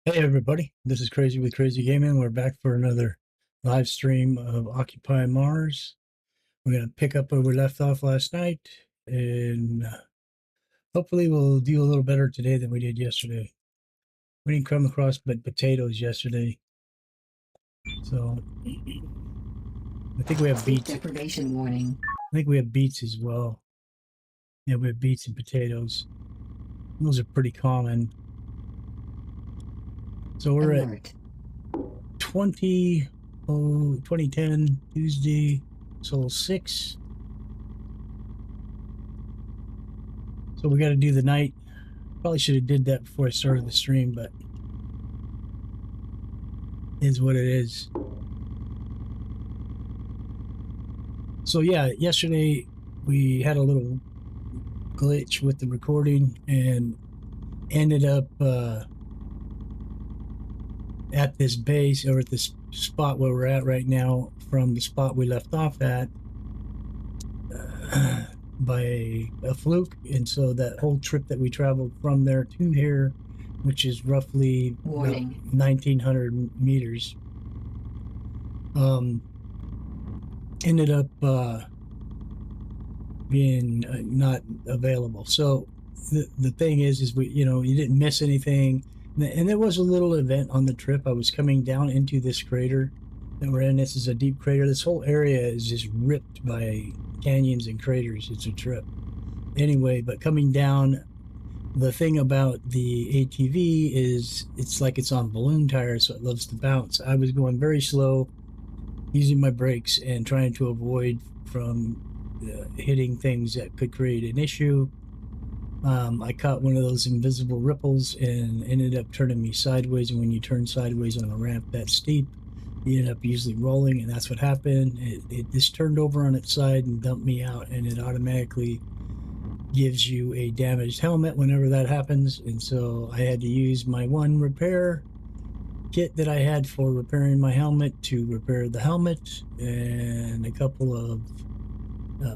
Hey everybody, this is Crazy with Crazy Gaming. We're back for another live stream of Occupy Mars. We're going to pick up where we left off last night, and hopefully we'll do a little better today than we did yesterday. We didn't come across but potatoes yesterday, so I think we have Sleep beets. deprivation warning. I think we have beets as well. Yeah, we have beets and potatoes. Those are pretty common. So we're at Alert. 2010 Tuesday, so 6. So we got to do the night. Probably should have did that before I started the stream, but it is what it is. So yeah, yesterday we had a little glitch with the recording and ended up at this base, or at this spot where we're at right now, from the spot we left off at by a fluke. And so that whole trip that we traveled from there to here, which is roughly about Warning. 1900 meters, ended up being not available. So the thing is we, you didn't miss anything. And there was a little event on the trip. I was coming down into this crater that we're in. This is a deep crater. This whole area is just ripped by canyons and craters. It's a trip. Anyway, but coming down, the thing about the ATV is it's like it's on balloon tires, so it loves to bounce. I was going very slow, using my brakes and trying to avoid from hitting things that could create an issue. I caught one of those invisible ripples and ended up turning me sideways. And when you turn sideways on a ramp that steep, you end up usually rolling, and that's what happened. It just turned over on its side and dumped me out, and it automatically gives you a damaged helmet whenever that happens. And so I had to use my one repair kit that I had for repairing my helmet to repair the helmet, and a couple of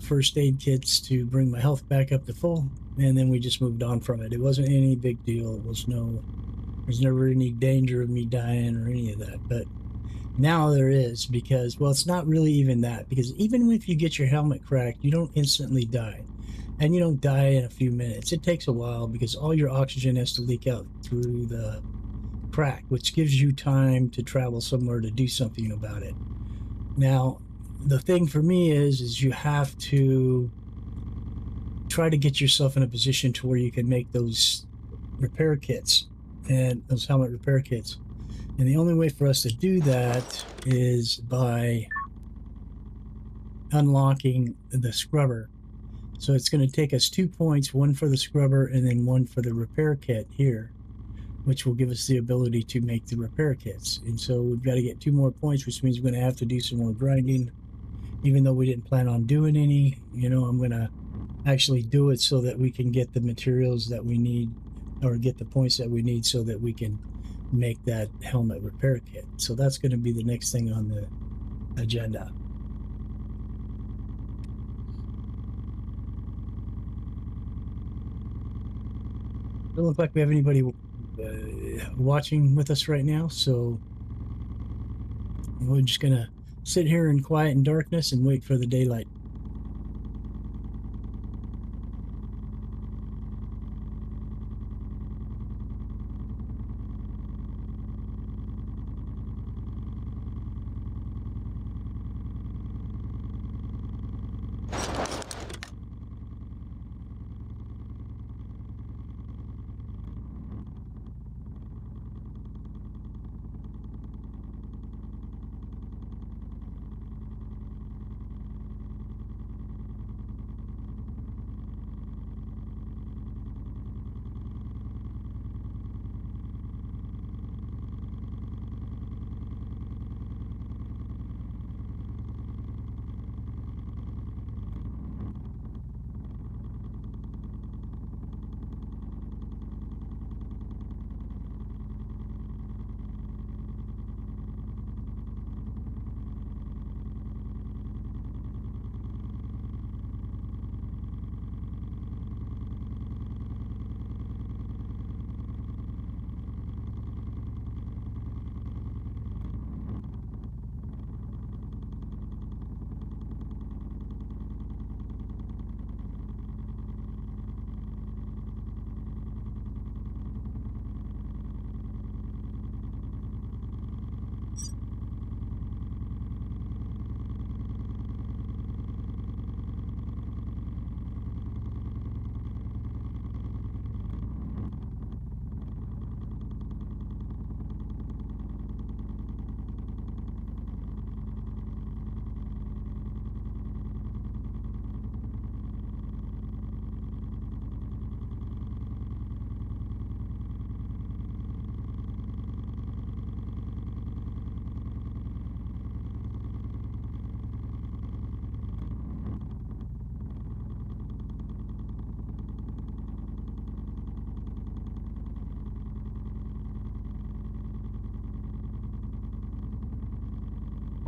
first aid kits to bring my health back up to full. And then we just moved on from it. It wasn't any big deal. There's never any danger of me dying or any of that. But now there is, because, well, it's not really even that, because even if you get your helmet cracked, you don't instantly die. And you don't die in a few minutes. It takes a while because all your oxygen has to leak out through the crack, which gives you time to travel somewhere to do something about it. Now, the thing for me is you have to try to get yourself in a position to where you can make those repair kits and those helmet repair kits. And the only way for us to do that is by unlocking the scrubber. So it's going to take us 2 points, one for the scrubber and then one for the repair kit here, which will give us the ability to make the repair kits. And so we've got to get 2 more points, which means we're going to have to do some more grinding. Even though we didn't plan on doing any, I'm going to actually do it so that we can get the materials that we need, or get the points that we need, so that we can make that helmet repair kit. So that's going to be the next thing on the agenda. Doesn't look like we have anybody watching with us right now, so we're just going to sit here in quiet and darkness and wait for the daylight.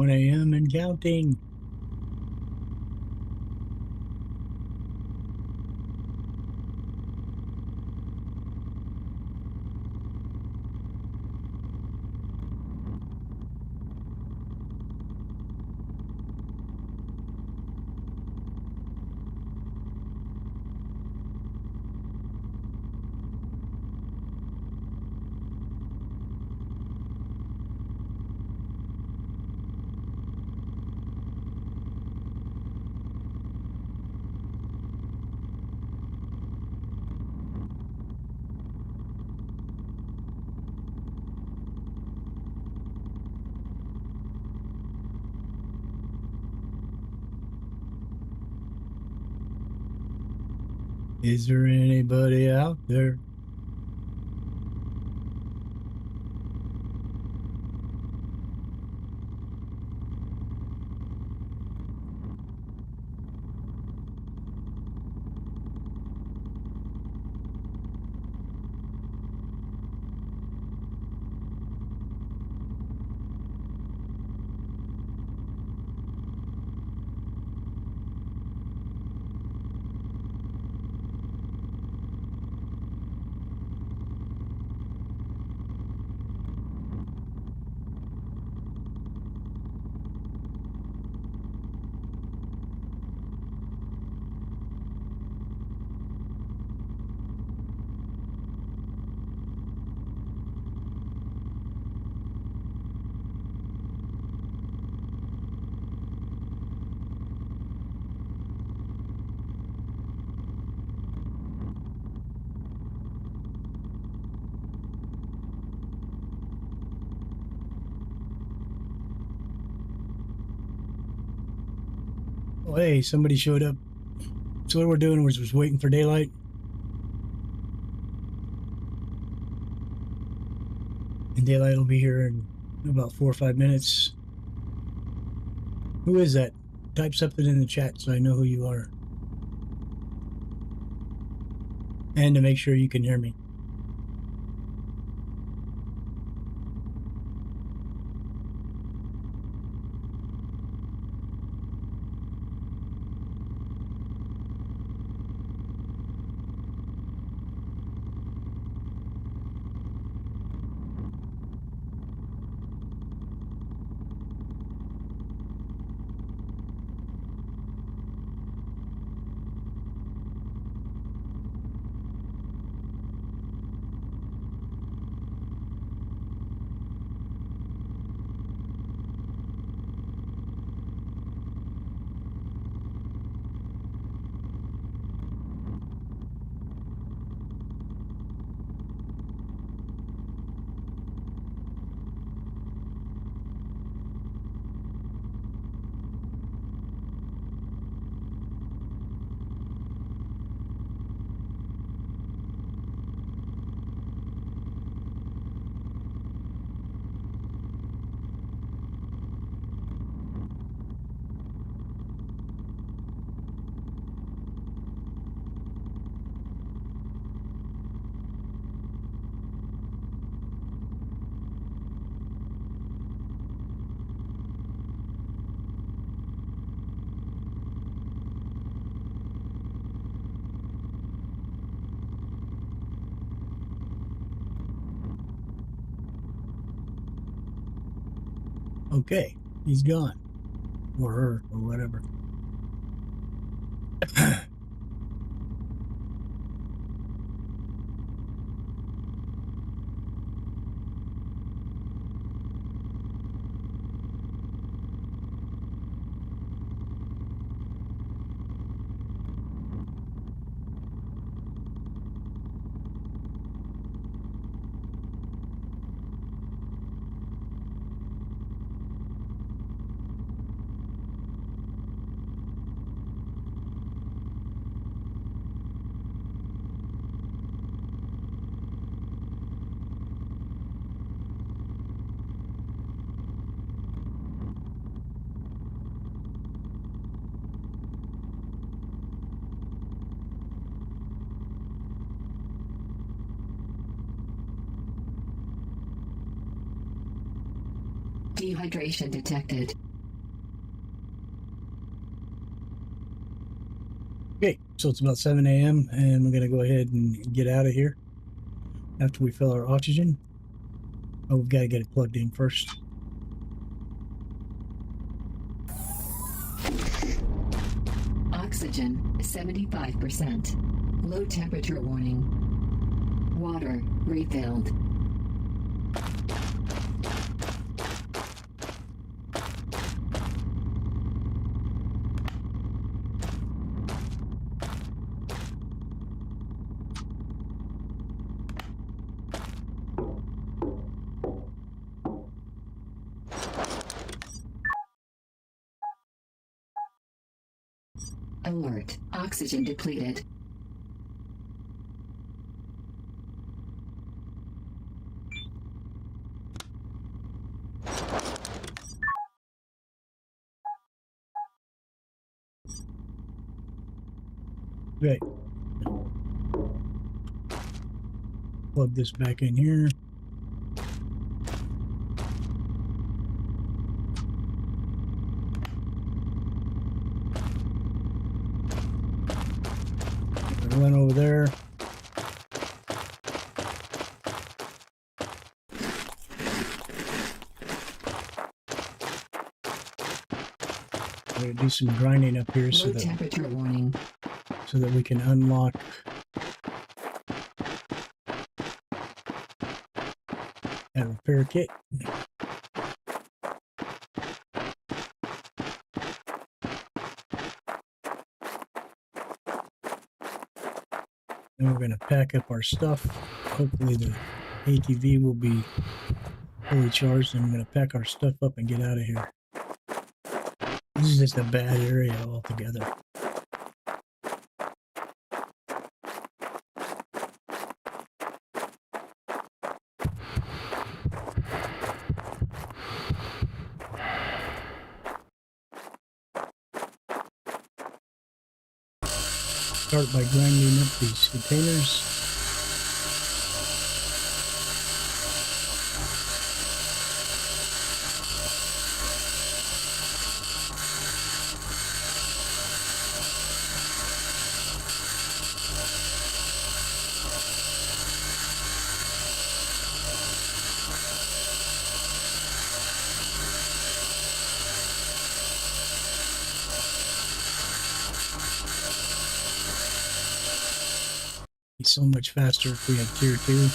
1 a.m. and counting. Is there anybody out there? Oh, hey, somebody showed up. So what we're doing was just waiting for daylight. And daylight will be here in about 4 or 5 minutes. Who is that? Type something in the chat so I know who you are. And to make sure you can hear me. Okay, he's gone. Or her, or whatever. Dehydration detected. Okay, so it's about 7 a.m. and we're going to go ahead and get out of here after we fill our oxygen. Oh, we've got to get it plugged in first. Oxygen 75%. Low temperature warning. Water refilled. Alert. Oxygen depleted. Right. Plug this back in here. Run over there. We're going to do some grinding up here so that, temperature warning. So that we can unlock that repair kit. And we're going to pack up our stuff. Hopefully the ATV will be fully charged, and I'm going to pack our stuff up and get out of here. This is just a bad area altogether. Start by grinding up these containers. Be so much faster if we had tier 2.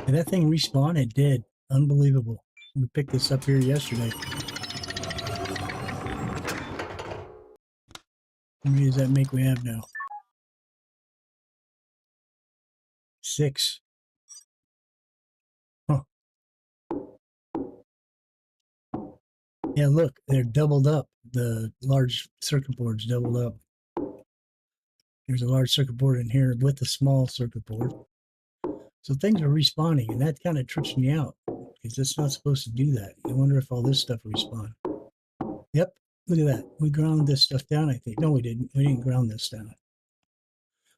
And that thing respawned, it did. Unbelievable. We picked this up here yesterday. How many does that make we have now? 6. Huh. Yeah, look, they're doubled up. The large circuit board's doubled up. There's a large circuit board in here with a small circuit board. So things are respawning, and that kind of trips me out because it's not supposed to do that. I wonder if all this stuff respawn. Yep, look at that. We ground this stuff down, I think. No, we didn't. We didn't ground this down.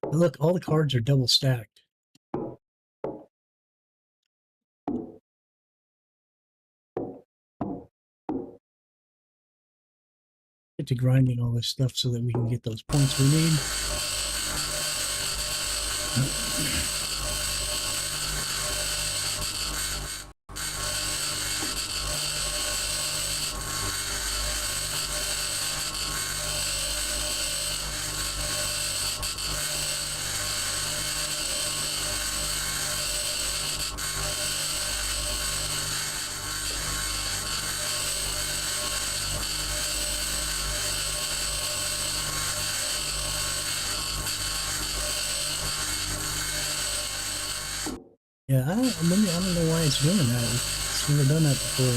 But look, all the cards are double stacked. Get to grinding all this stuff so that we can get those points we need. Yeah, maybe I don't know why it's doing that. It's never done that before.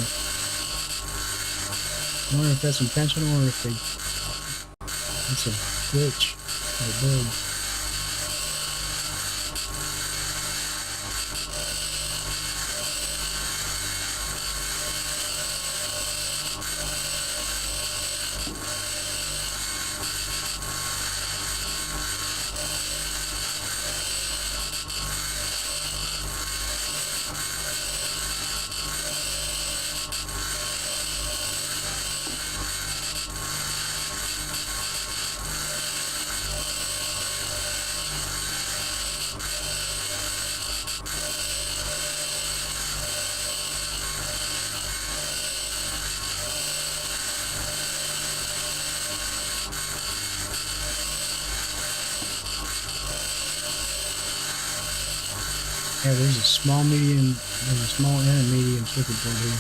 I wonder if that's intentional or if it's a glitch or a bug. Yeah, there's a small, medium, there's a small and a medium circuit board here.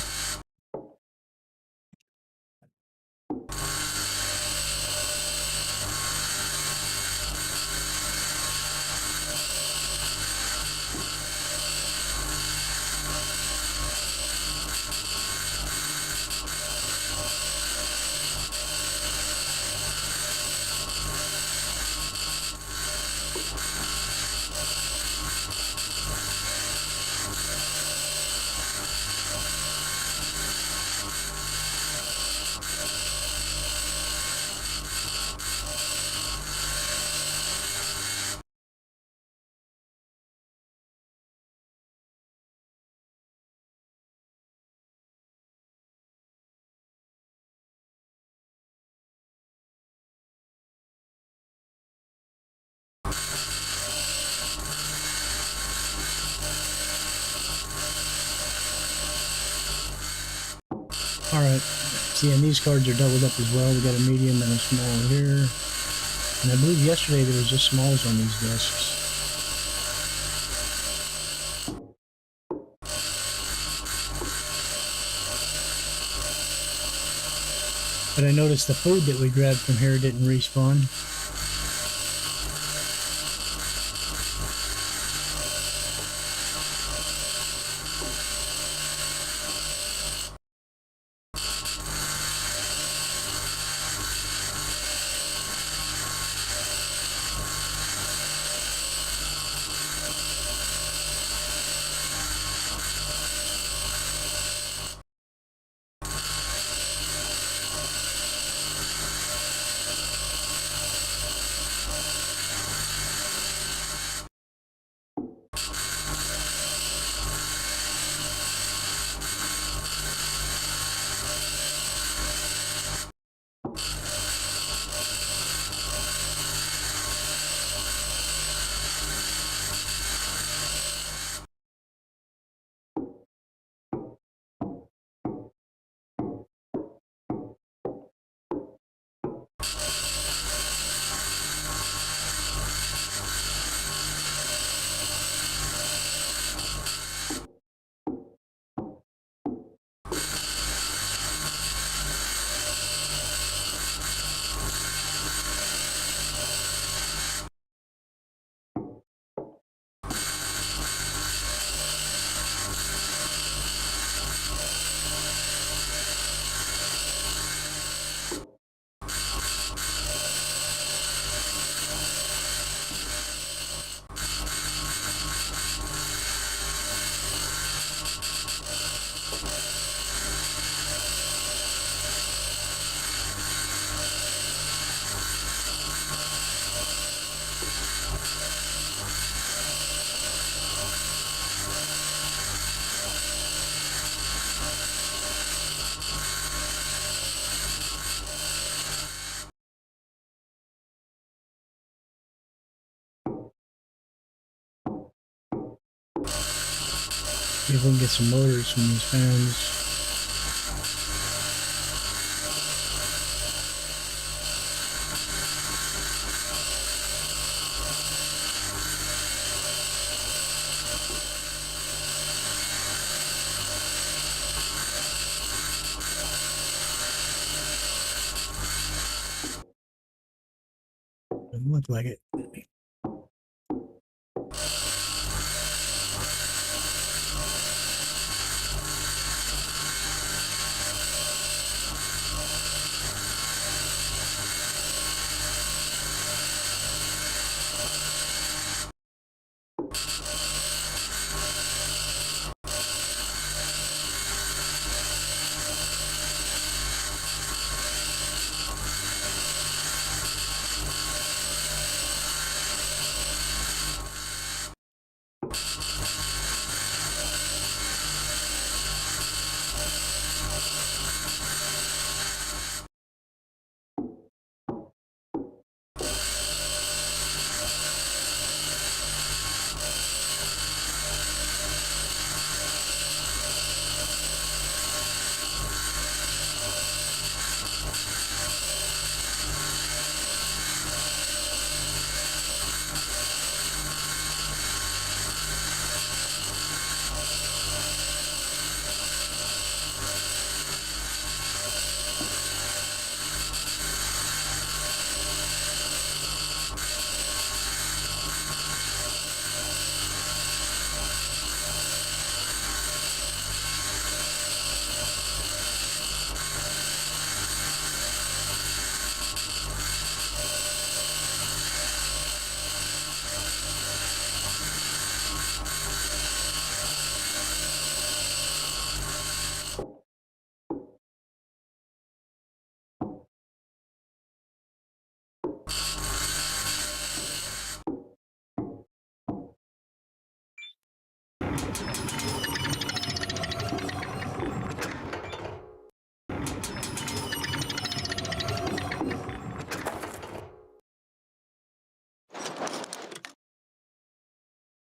All right. See, and these cards are doubled up as well. We got a medium and a small here. And I believe yesterday there was just smalls on these discs. But I noticed the food that we grabbed from here didn't respawn. See if we can get some motors from these fans. Doesn't look like it.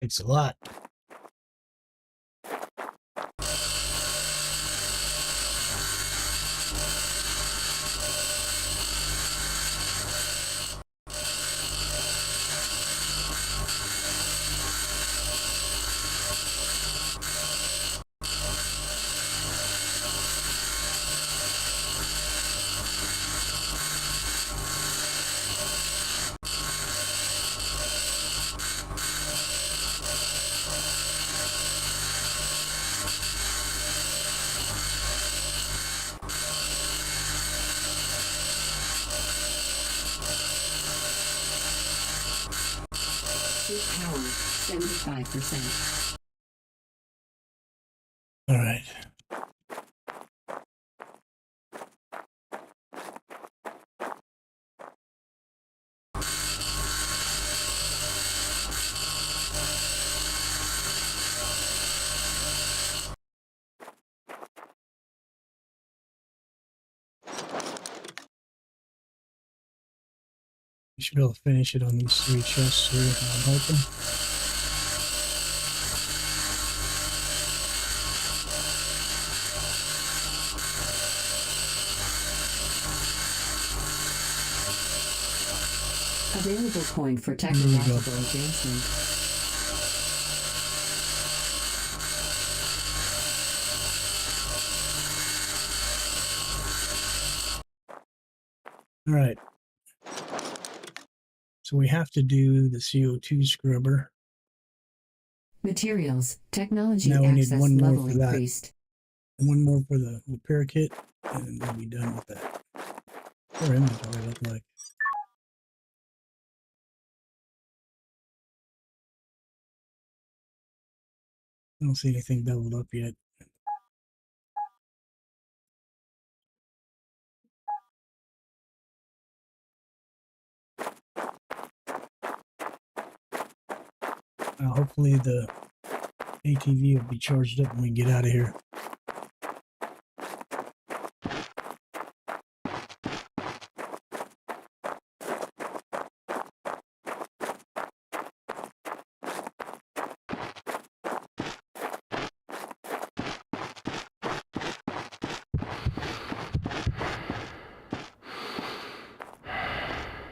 Thanks a lot. Suit power 75%. All right. We should be able to finish it on these 3 chests here, I'm hoping. Available point for technological advancement. All right. So we have to do the CO2 scrubber. Materials. Technology Now we need access one more level for that. increased. And one more for the repair kit, and then we'll be done with that. What's our inventory look like? I don't see anything doubled up yet. Hopefully the ATV will be charged up when we get out of here.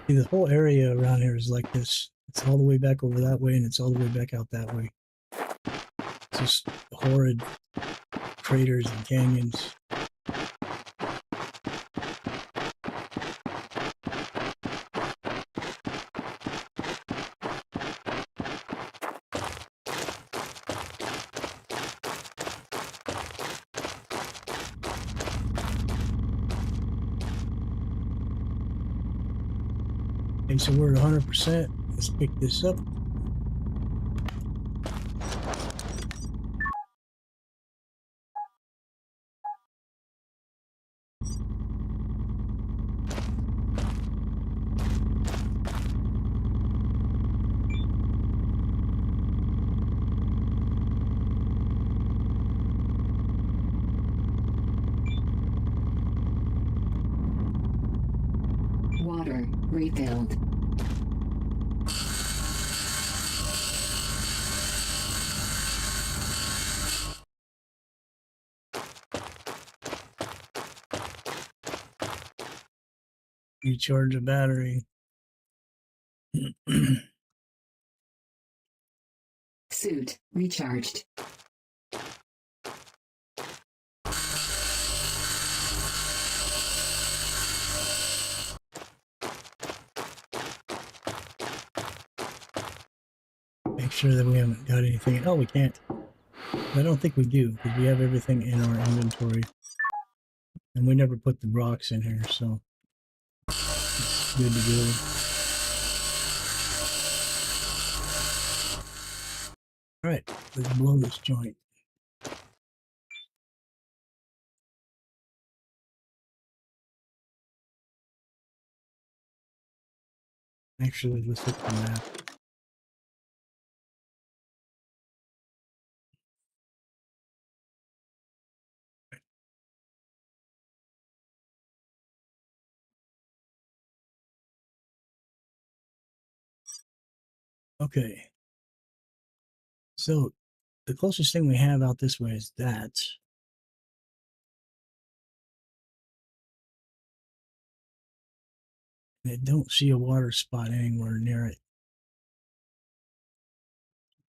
See, the whole area around here is like this. It's all the way back over that way, and it's all the way back out that way. It's just horrid craters and canyons. Okay, so we're at 100%. Let's pick this up. Water refilled. Recharge a battery. Suit recharged. Make sure that we haven't got anything. Oh, we can't. I don't think we do, because we have everything in our inventory. And we never put the rocks in here, so it's good to go. Alright, let's blow this joint. Actually, let's look at the map. Okay. So the closest thing we have out this way is that. I don't see a water spot anywhere near it.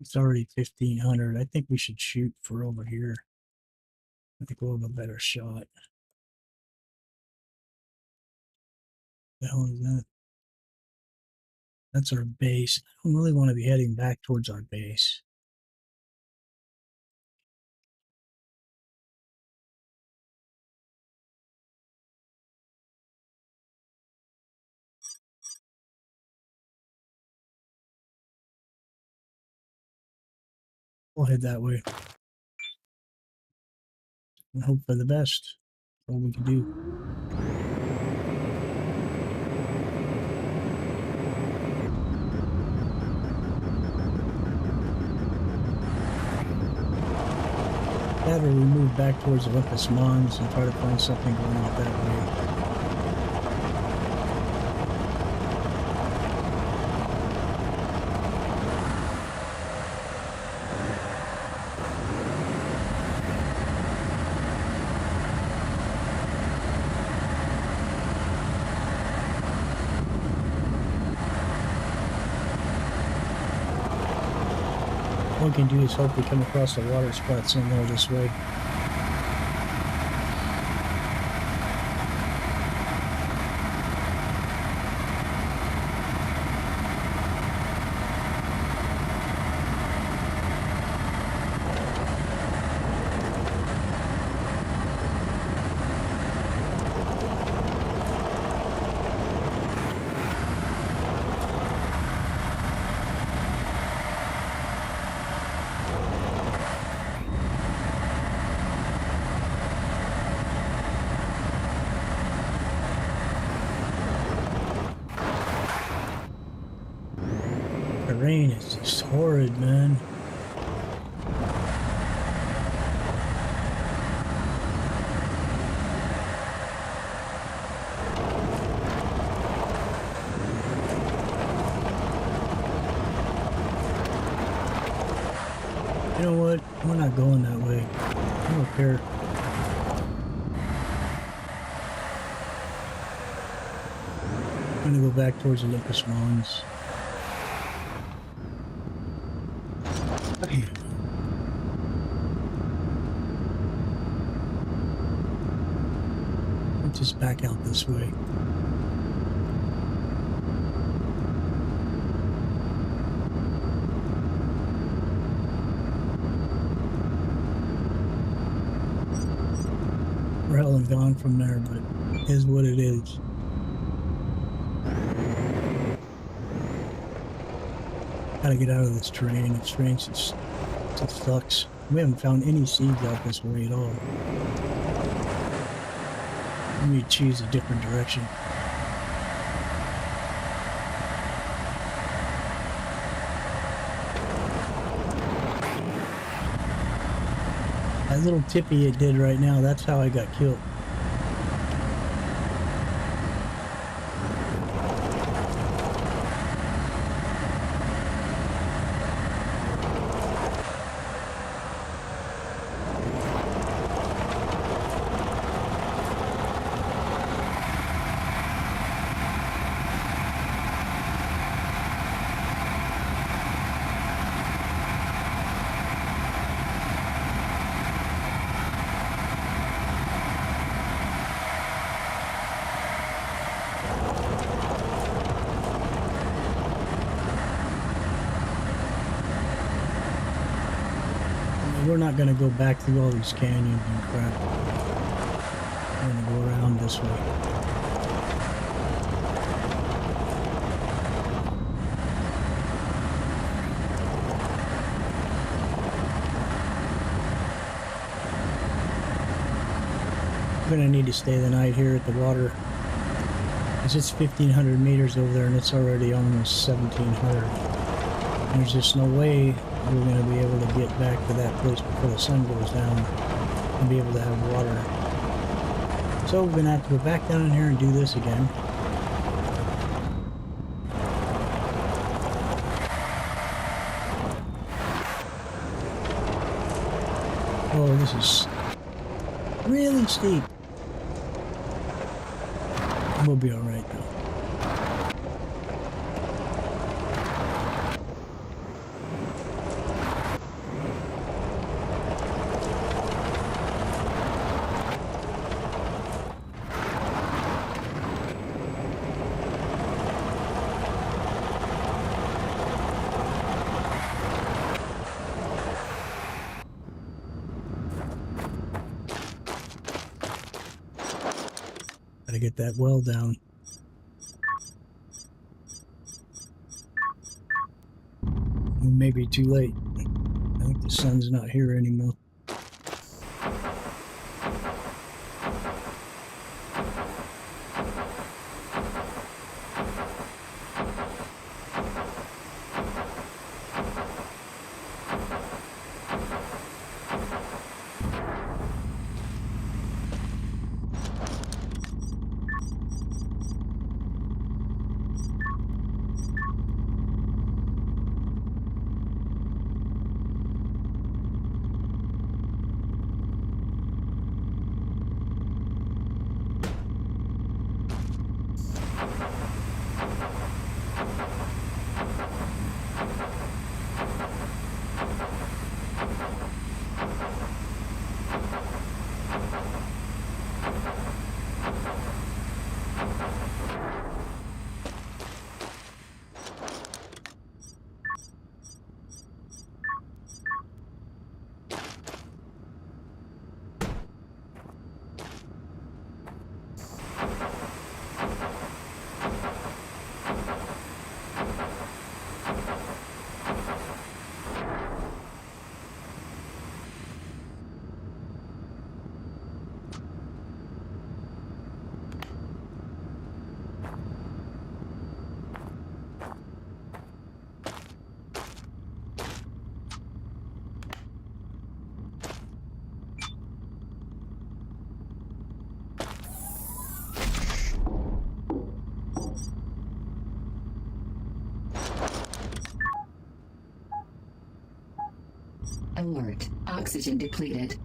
It's already 1500. I think we should shoot for over here. I think we'll have a better shot. The hell is that? That's our base. I don't really want to be heading back towards our base. We'll head that way and hope for the best. That's all we can do. That or we move back towards Olympus Mons and try to find something going out that way. All we can do is hope we come across a water spot somewhere this way. The rain is just horrid, man. You know what? We're not going that way. I don't care. I'm gonna go back towards Olympus Mons. Let's just back out this way. We're hell and gone from there, but it is what it is. Gotta get out of this terrain. It's strange. It sucks. We haven't found any seeds out this way at all. Let me choose a different direction. That little tippy it did right now, that's how I got killed. We're not going to go back through all these canyons and crap. We're going to go around this way. We're going to need to stay the night here at the water. Because it's 1,500 meters over there and it's already almost 1,700. There's just no way we're going to be able to get back to that place before the sun goes down and be able to have water. So we're going to have to go back down in here and do this again. Oh, this is really steep. We'll be all right though. Gotta get that well down. We may be too late. I think the sun's not here anymore. Alert. Oxygen depleted.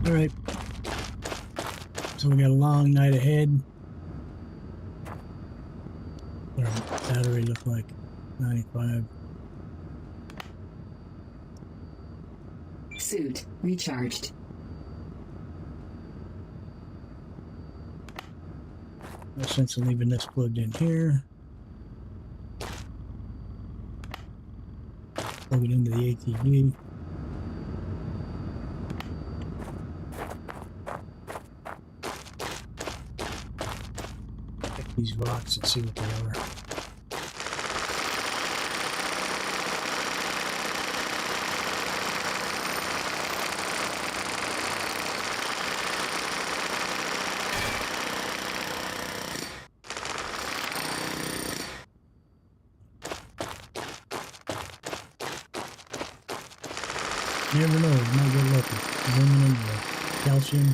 All right. So we got a long night ahead. What our battery look like? 95. Suit recharged. No sense in leaving this plugged in here. Plug it into the ATV. Check these rocks and see what they are. Never know, you might get lucky. Aluminum or calcium.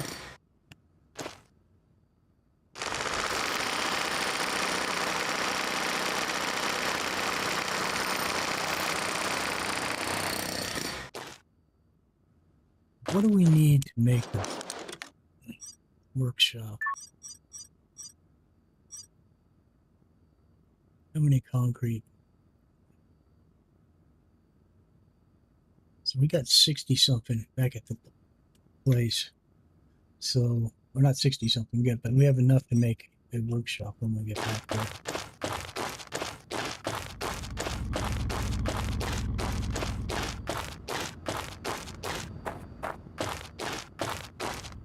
What do we need to make the workshop? How many concrete? So we got 60 something back at the place. So we're not 60 something yet, but we have enough to make a workshop when we get back there.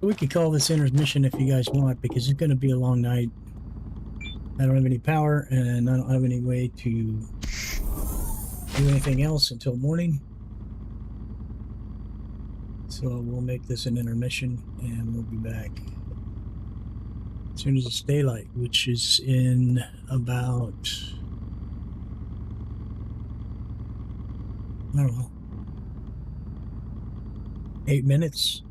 We could call this intermission if you guys want, because it's going to be a long night. I don't have any power, and I don't have any way to do anything else until morning. So we'll make this an intermission, and we'll be back. as soon as it's daylight, which is in about, I don't know, 8 minutes.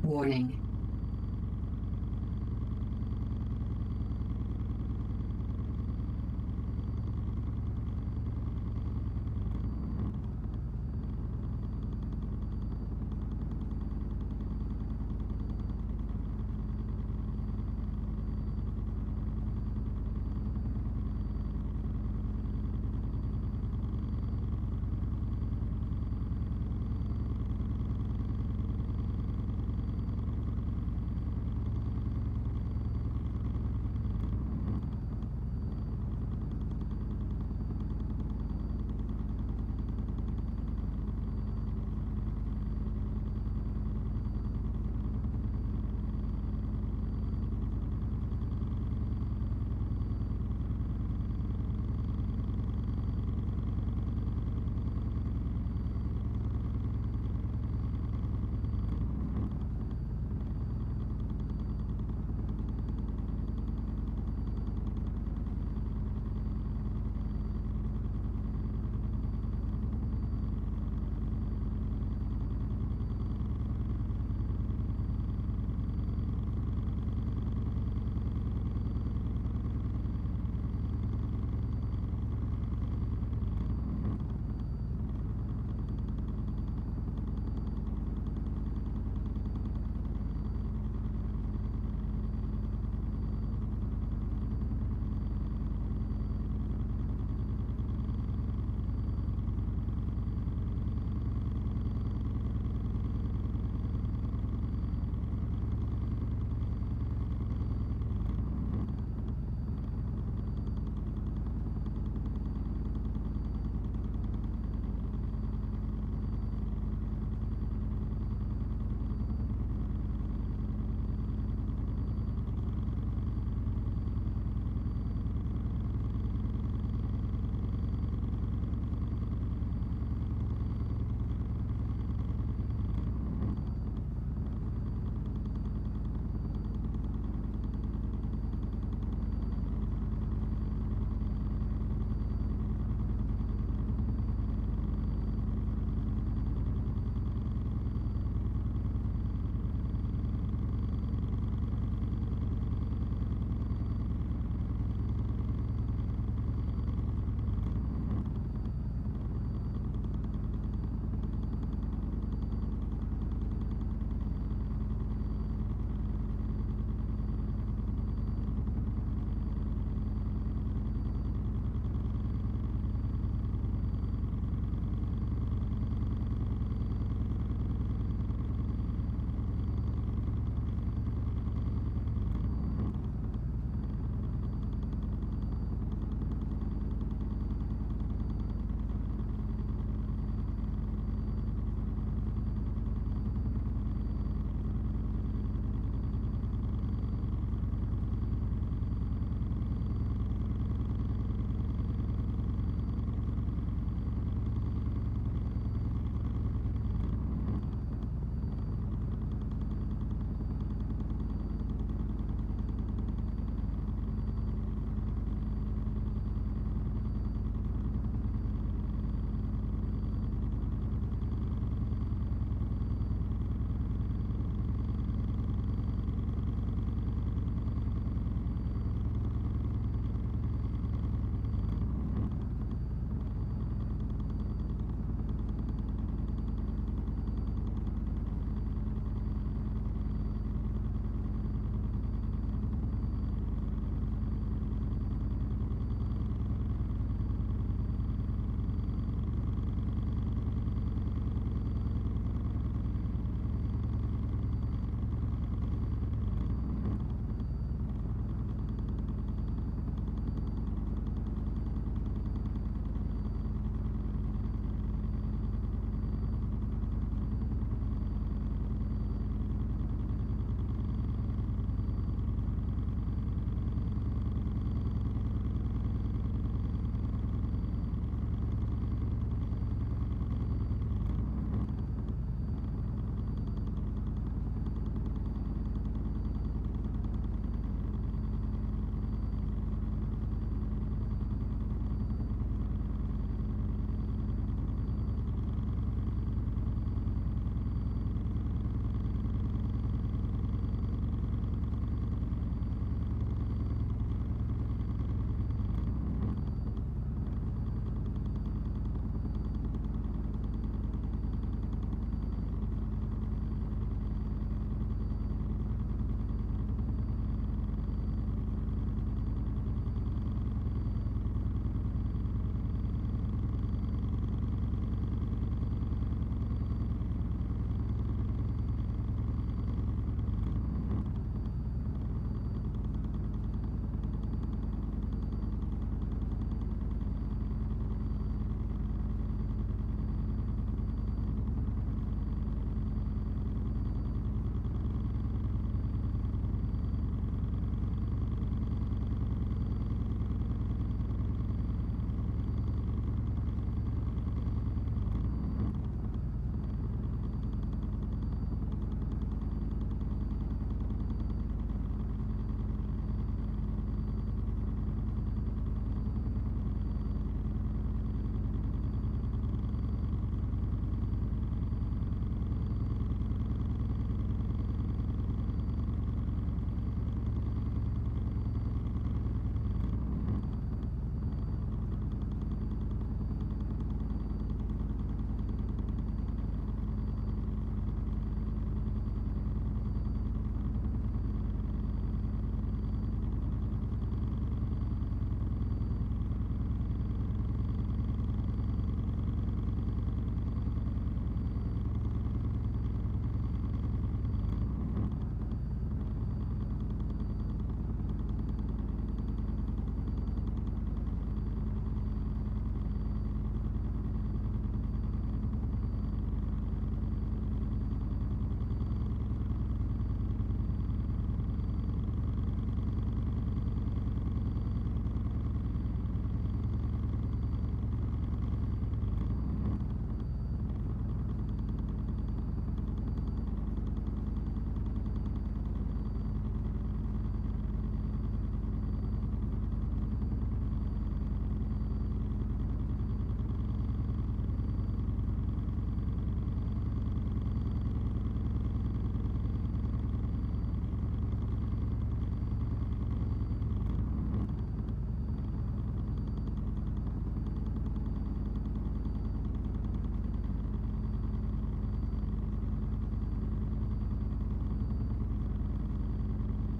Warning.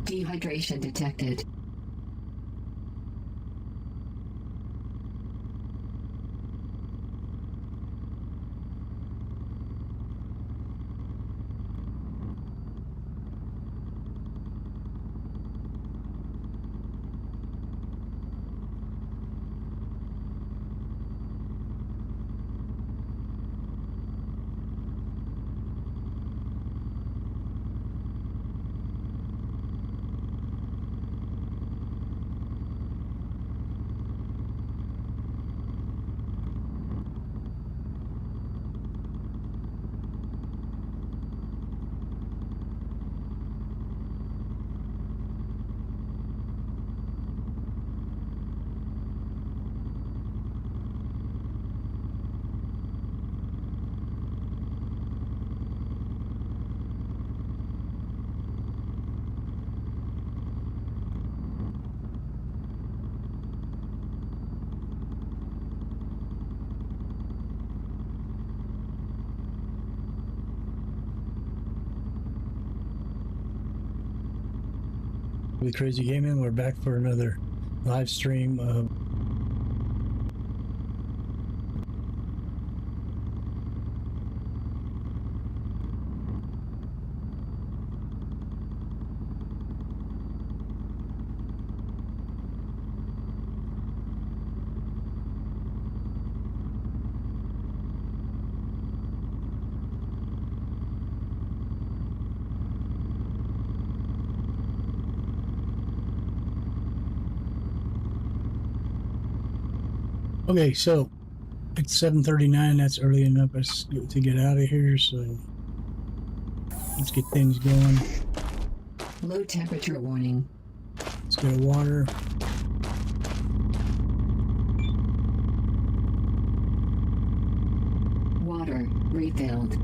Dehydration detected. The Crazy Gaming, we're back for another live stream of okay, so it's 7:39. That's early enough to get out of here. So let's get things going. Low temperature warning. Let's get a water. Water refilled.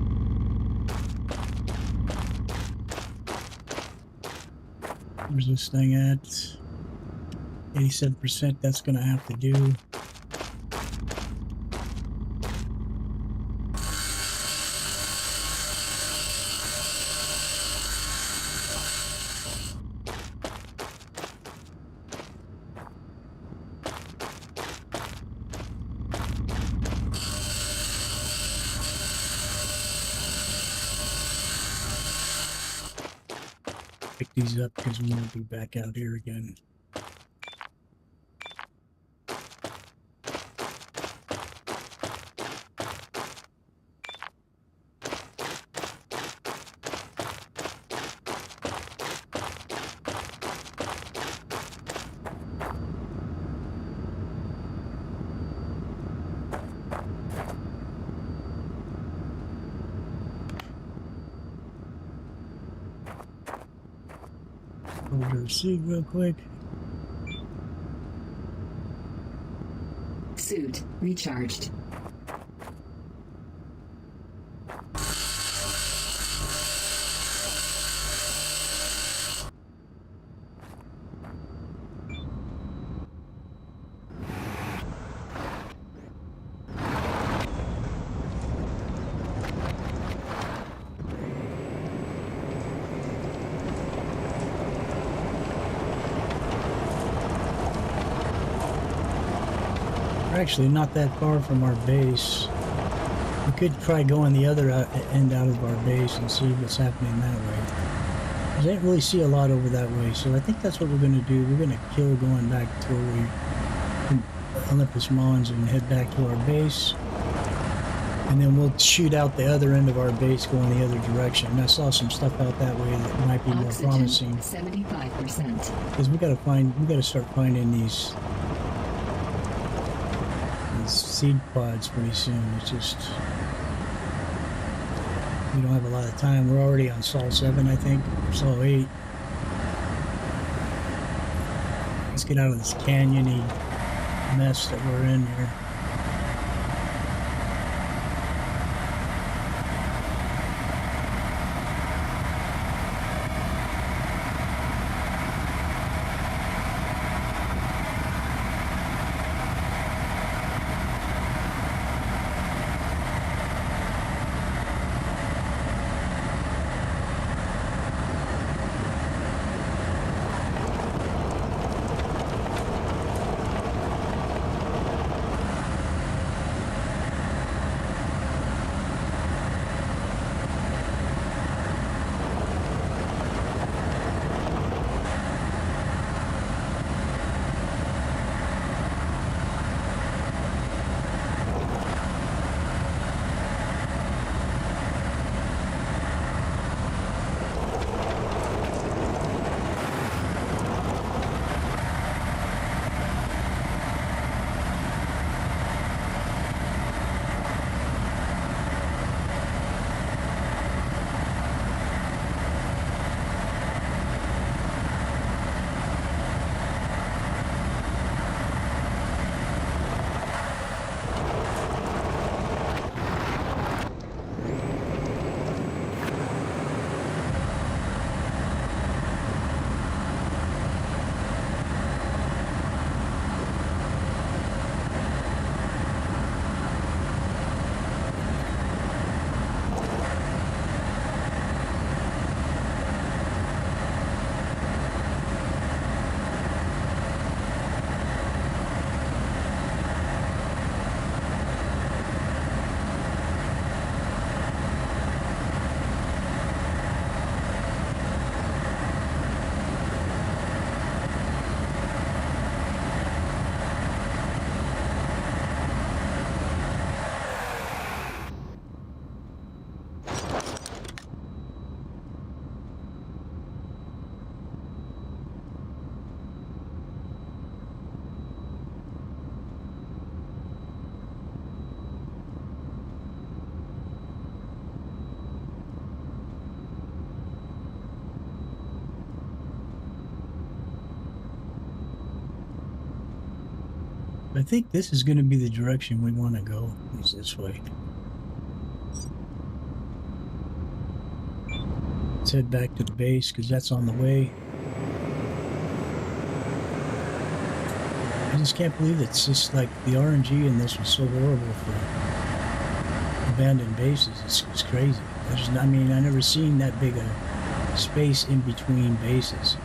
Where's this thing at? 87%. That's gonna have to do. Pick these up because we're going to be back out here again. Over to the seat real quick. Suit recharged. We're actually not that far from our base. We could try going the other end out of our base and see what's happening that way. I didn't really see a lot over that way, so I think that's what we're going to do. We're going to kill going back to where we Olympus Mons and head back to our base. And then we'll shoot out the other end of our base going the other direction. And I saw some stuff out that way that might be more promising. 75%. Because we got to start finding these seed pods pretty soon. It's just we don't have a lot of time. We're already on Sol 7, I think, or Sol 8. Let's get out of this canyony mess that we're in here. I think this is going to be the direction we want to go, is this way. Let's head back to the base because that's on the way. I just can't believe it's just like the RNG in this was so horrible for abandoned bases. It's crazy. I mean, I never seen that big a space in between bases.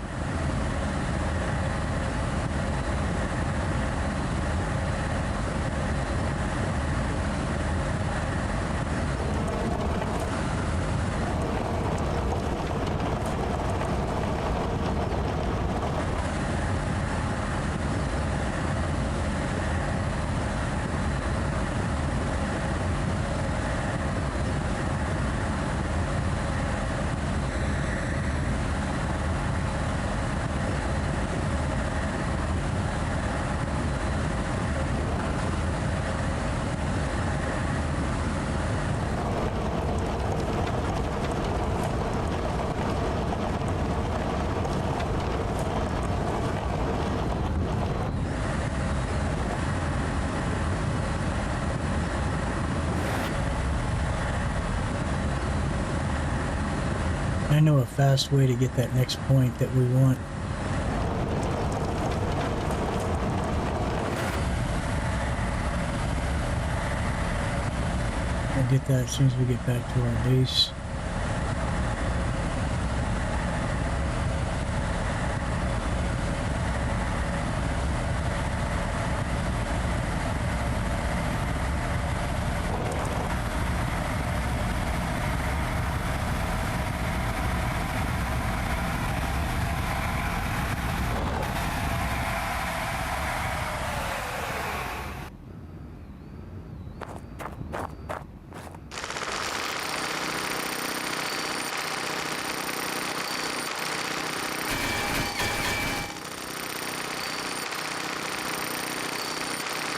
I know a fast way to get that next point that we want. We'll get that as soon as we get back to our base.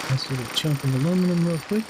Let's get a chunk of aluminum real quick.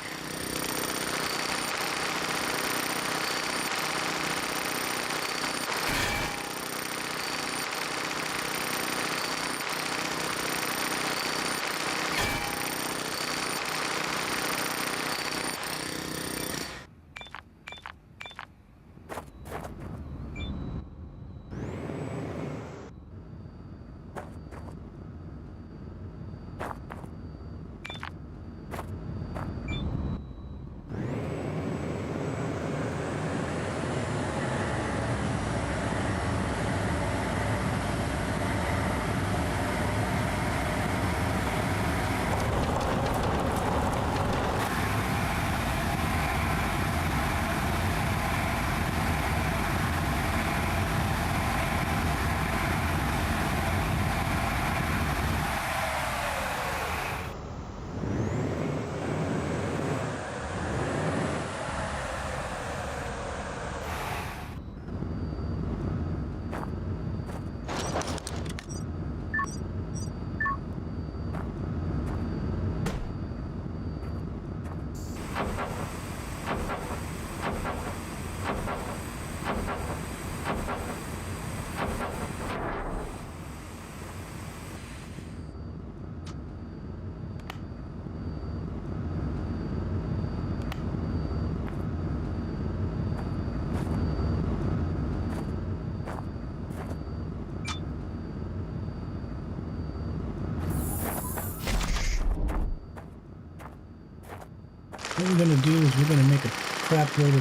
What we're going to do is we're going to make a crap load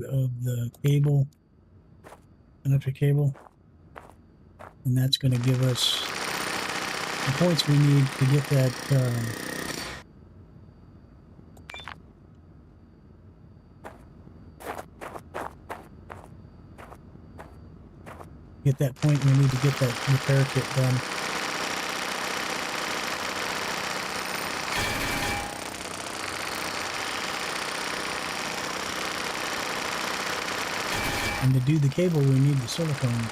of the cable, electric cable, and that's going to give us the points we need to get that point we need to get that repair kit done. And to do the cable, we need the silicone.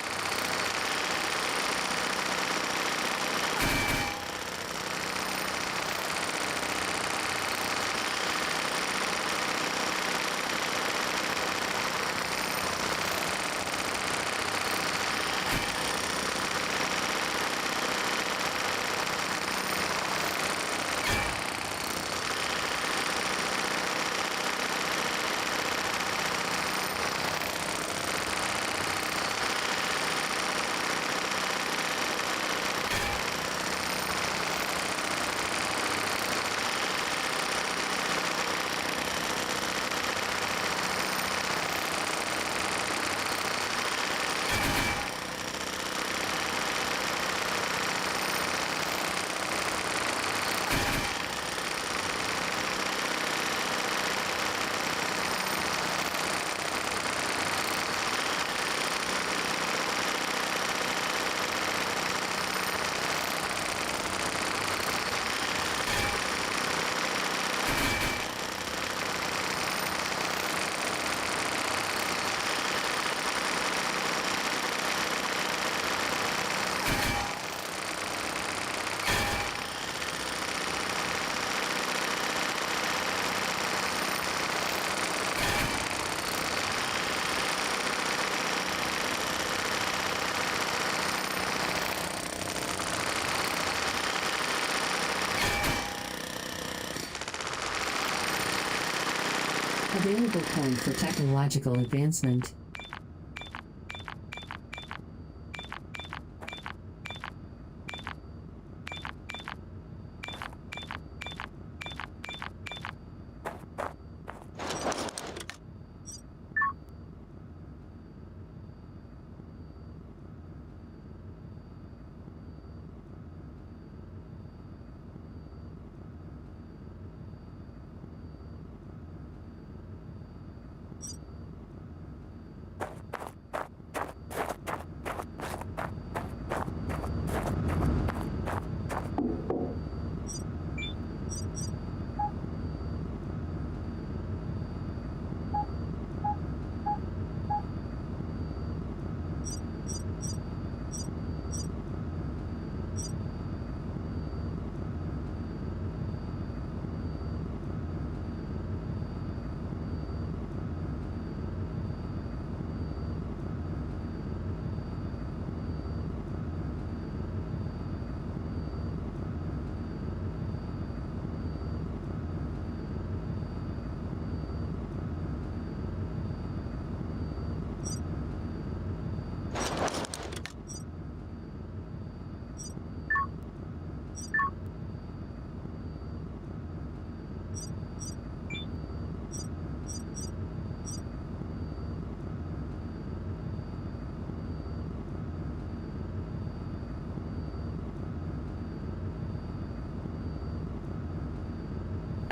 Available point for technological advancement.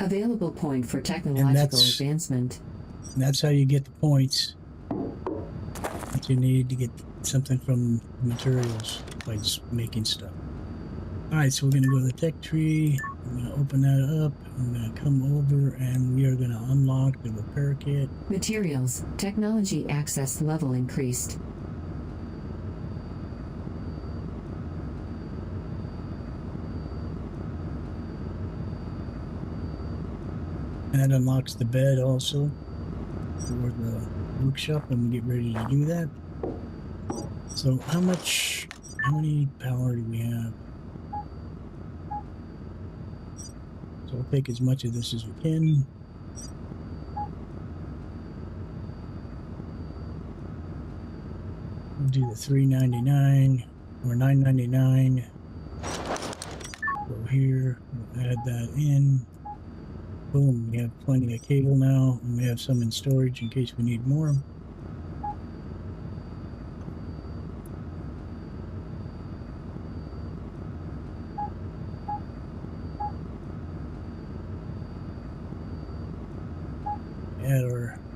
Available point for technological advancement. That's how you get the points that you need to get something from materials by just making stuff. Alright, so we're going to go to the tech tree. I'm going to open that up. I'm going to come over and we are going to unlock the repair kit. Materials. Technology access level increased. That unlocks the bed also for the workshop when we get ready to do that. So how many power do we have? So we'll take as much of this as we can. We'll do the $3.99 or $9.99. Go here, we'll add that in. Boom, we have plenty of cable now, and we have some in storage in case we need more.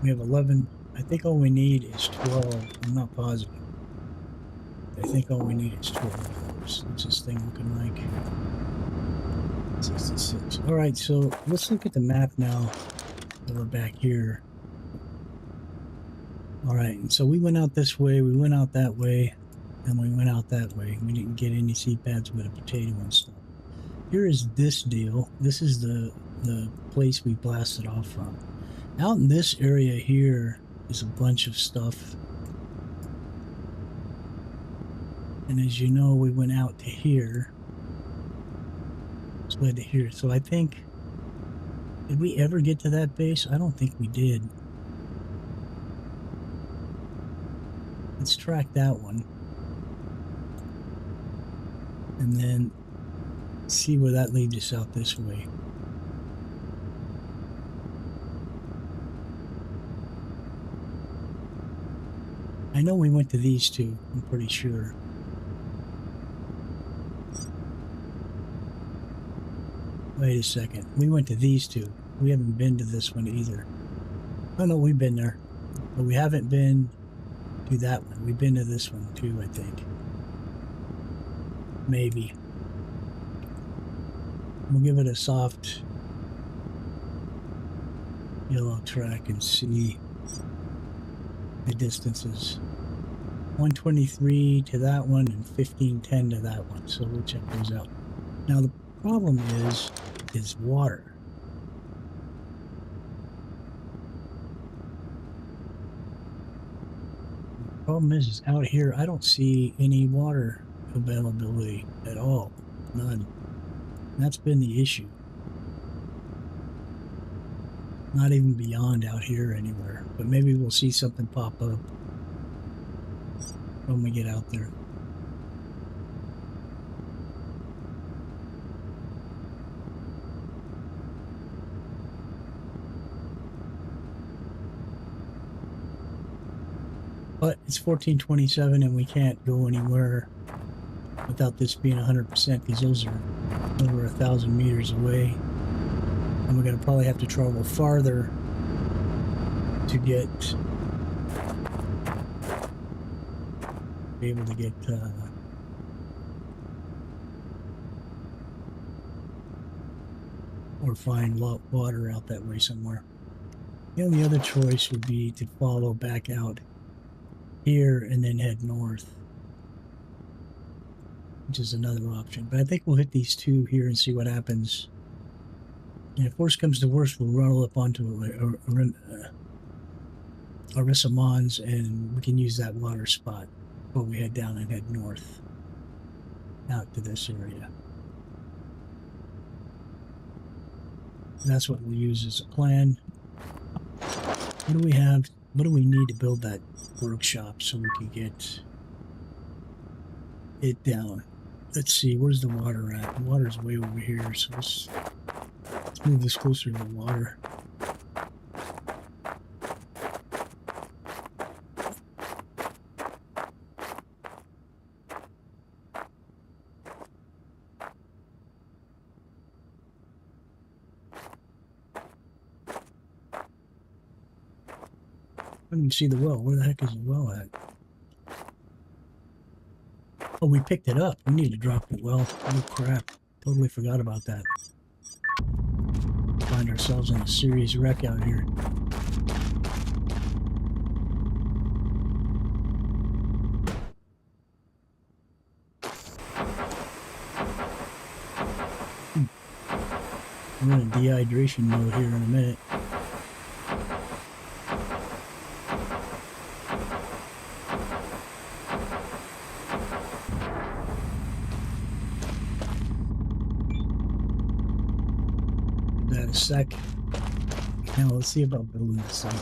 We have 11. I think all we need is 12. I'm not positive. I think all we need is 12 of those. What's this thing looking like? 66. All right, so let's look at the map now that we're back here. All right, so we went out this way, we went out that way, and we went out that way. We didn't get any seed pads with a potato and stuff. Here is this deal. This is the place we blasted off from. Out in this area here is a bunch of stuff. And as you know, we went out to here. It's led to here. So I think, did we ever get to that base? I don't think we did. Let's track that one. And then see where that leads us out this way. I know we went to these two, I'm pretty sure. Wait a second. We went to these two. We haven't been to this one either. Oh no, we've been there. But we haven't been to that one. We've been to this one too, I think. Maybe. We'll give it a soft yellow track and see the distances. 123 to that one and 1510 to that one. So we'll check those out. Now the problem is water. The problem is out here I don't see any water availability at all. None. That's been the issue. Not even beyond out here anywhere. But maybe we'll see something pop up when we get out there. But it's 1427 and we can't go anywhere without this being 100% because those are over 1,000 meters away. And we're going to probably have to travel farther to be able to get or find water out that way somewhere. The only other choice would be to follow back out here and then head north, which is another option. But I think we'll hit these two here and see what happens. And if worse comes to worse, we'll roll up onto Arissa Mons and we can use that water spot before we head down and head north out to this area. And that's what we'll use as a plan. What do we have? What do we need to build that workshop so we can get it down? Let's see, where's the water at? The water's way over here, so let's move this closer to the water. I didn't see the well. Where the heck is the well at? Oh, we picked it up. We need to drop the well. Oh, crap. Totally forgot about that. Find ourselves in a serious wreck out here. We're in dehydration mode here in a minute. That a sec. Now let's see about building this up.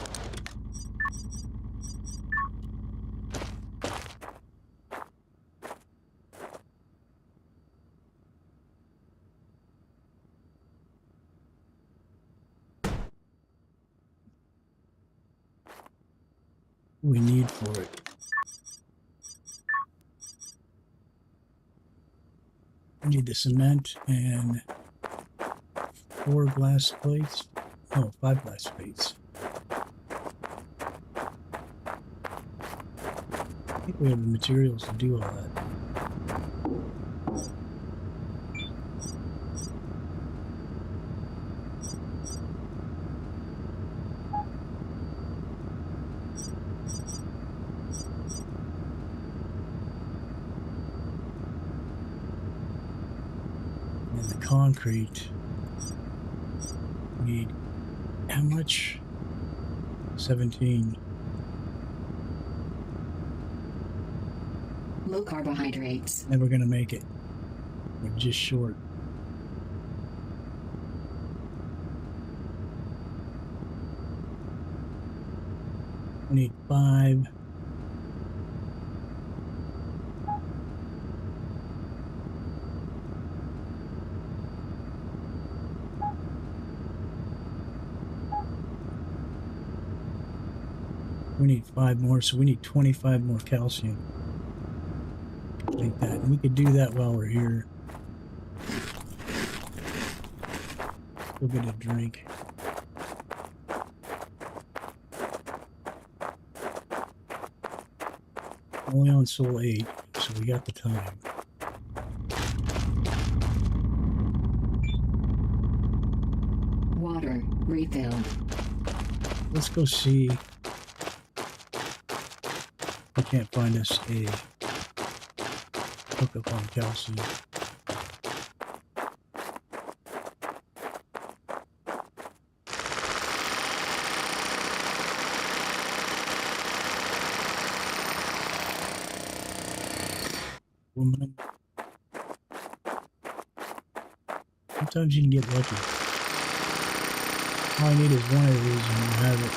We need for it. We need the cement and 4 glass plates. Oh, 5 glass plates. I think we have the materials to do all that. And the concrete, we need how much? 17. Low carbohydrates. Never gonna make it. We're just short. We need 5. We need 5 more, so we need 25 more calcium. Like that. And we could do that while we're here. Go get a drink. Only on Soul 8, so we got the time. Water refilled. Let's go see. We can't find us a hookup on calcium. Woman. Sometimes you can get lucky. All I need is one of these and I'll have it.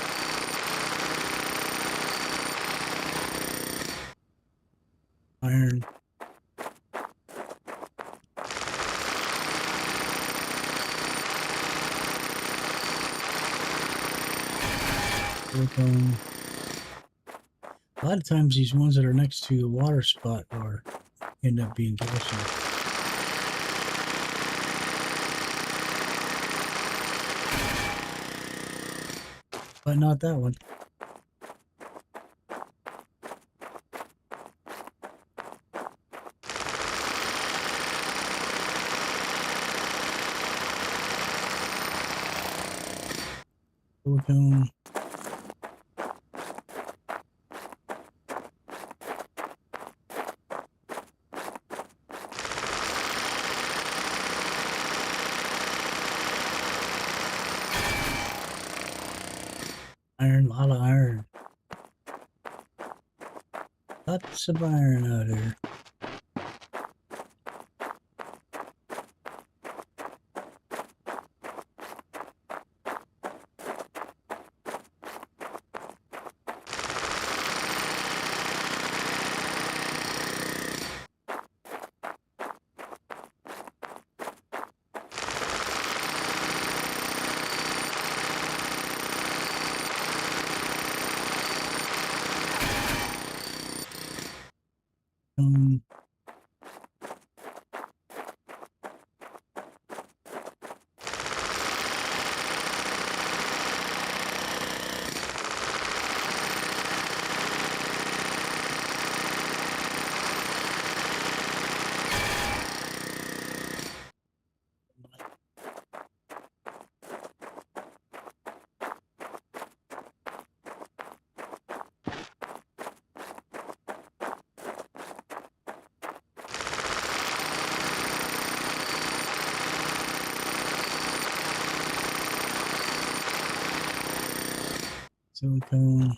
Iron. Silicone. A lot of times these ones that are next to the water spot are end up being calcium. But not that one. Silicone. Iron, a lot of iron. Lots of iron out here. Um, silicone.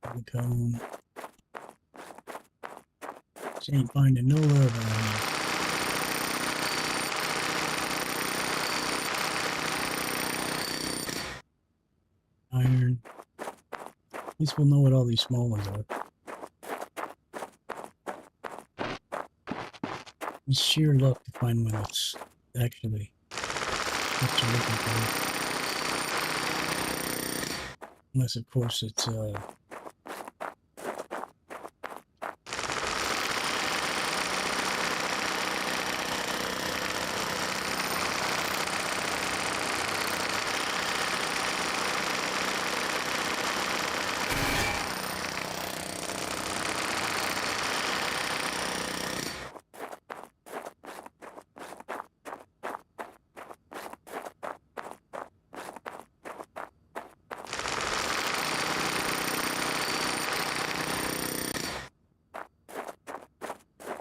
Silicone. Just ain't finding no love out here. Iron. At least we'll know what all these small ones are. It's sheer luck to find one that's actually what you're looking for. Unless, of course, it's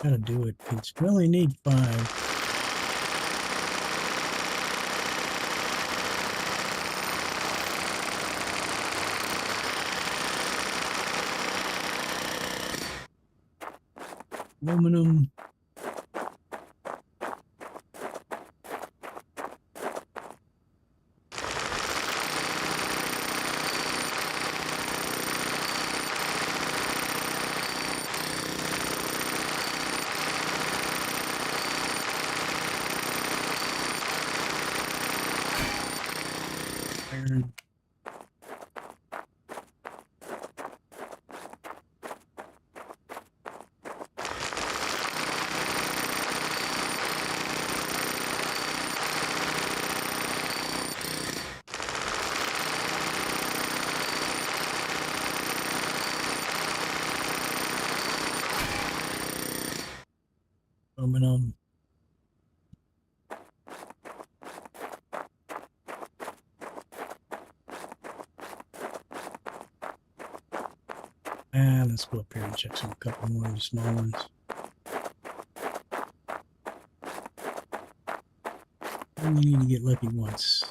gotta do it. It's really need 5. Aluminum. Iron. Aluminum. And let's go up here and check a couple more of the small ones. Only need to get lucky once.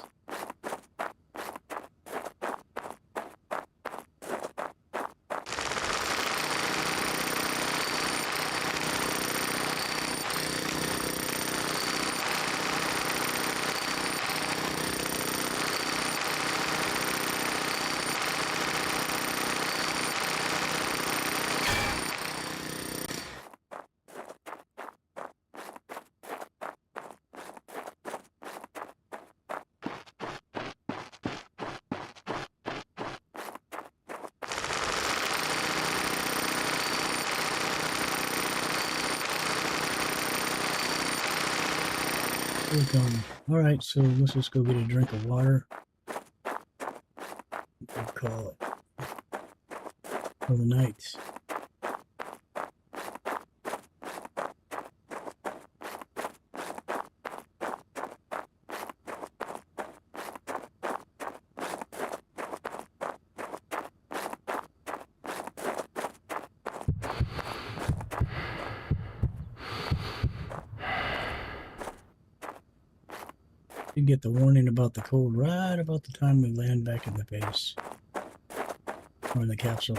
Work on. All right, so let's just go get a drink of water. We'll call it for the night. You get the warning about the cold right about the time we land back in the base or in the capsule.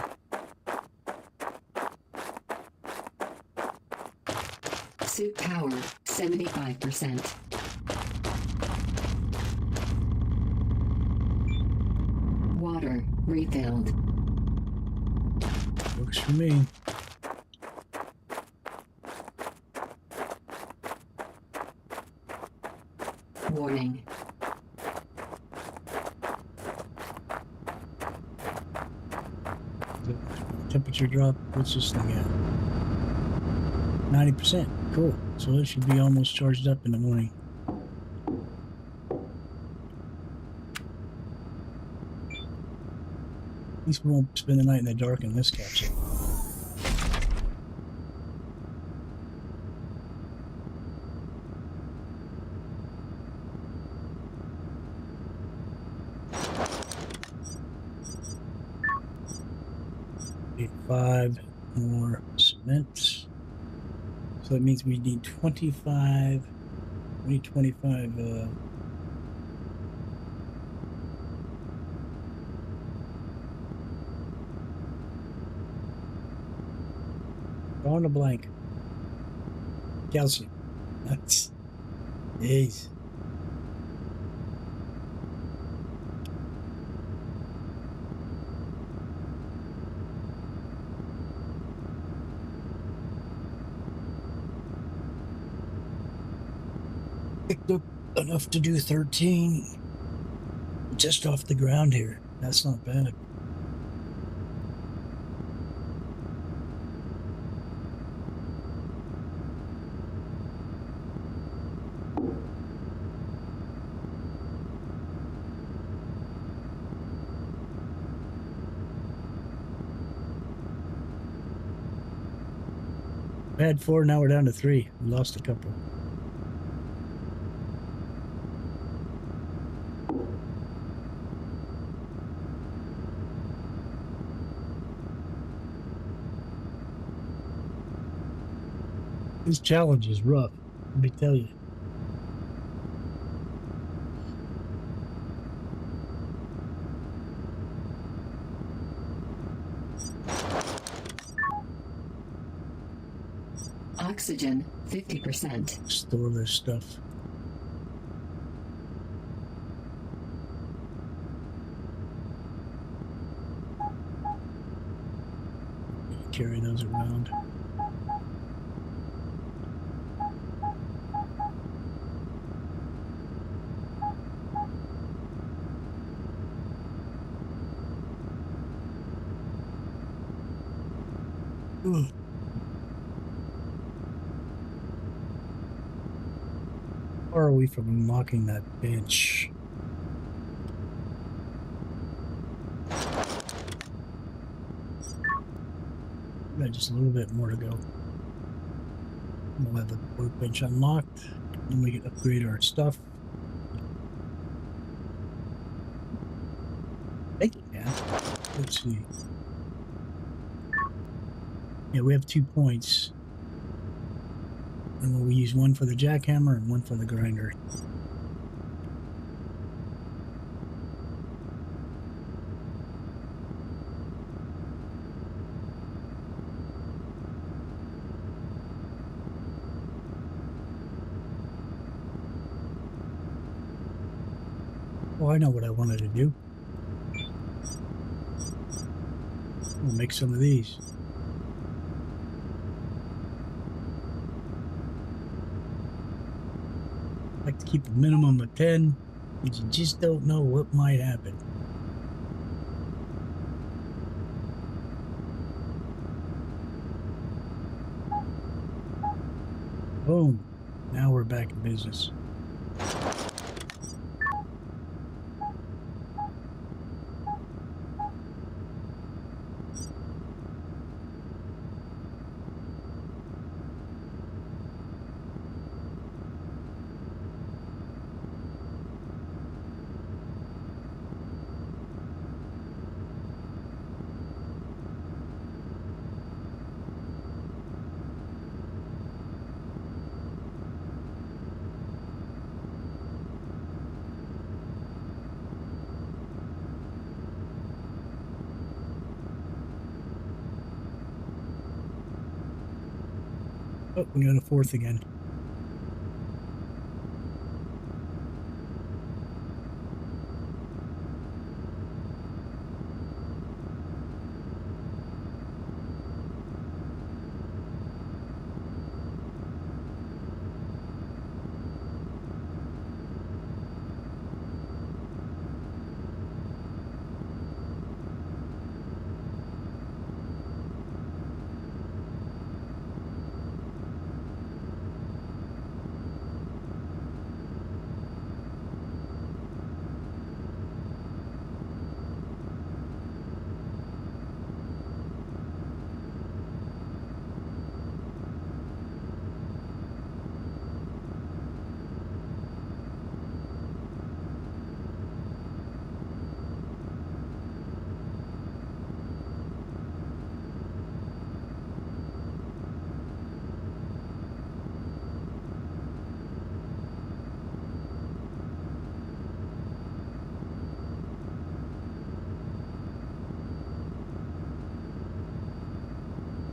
Suit power 75%. Water refilled. Works for me. Warning. The temperature drop. What's this thing at? 90%. Cool. So it should be almost charged up in the morning. At least we won't spend the night in the dark in this capsule. Need 5 more cement. So that means we need 25. We need 25. Drawing a blank. Calcium. That's. Jeez. Picked up enough to do 13 just off the ground here. That's not bad. We had 4, now we're down to 3. We lost a couple. This challenge is rough, let me tell you. Oxygen 50%. Store this stuff. Carry those around. Ugh. Far are we from unlocking that bench? Got just a little bit more to go. We'll have the workbench unlocked, and we can upgrade our stuff. Thank you, man. Let's see. Yeah, we have 2 points. And we'll use one for the jackhammer and one for the grinder. Oh, I know what I wanted to do. We'll make some of these. I like to keep a minimum of 10, because you just don't know what might happen. Boom. Now we're back in business. Oh, we got a fourth again.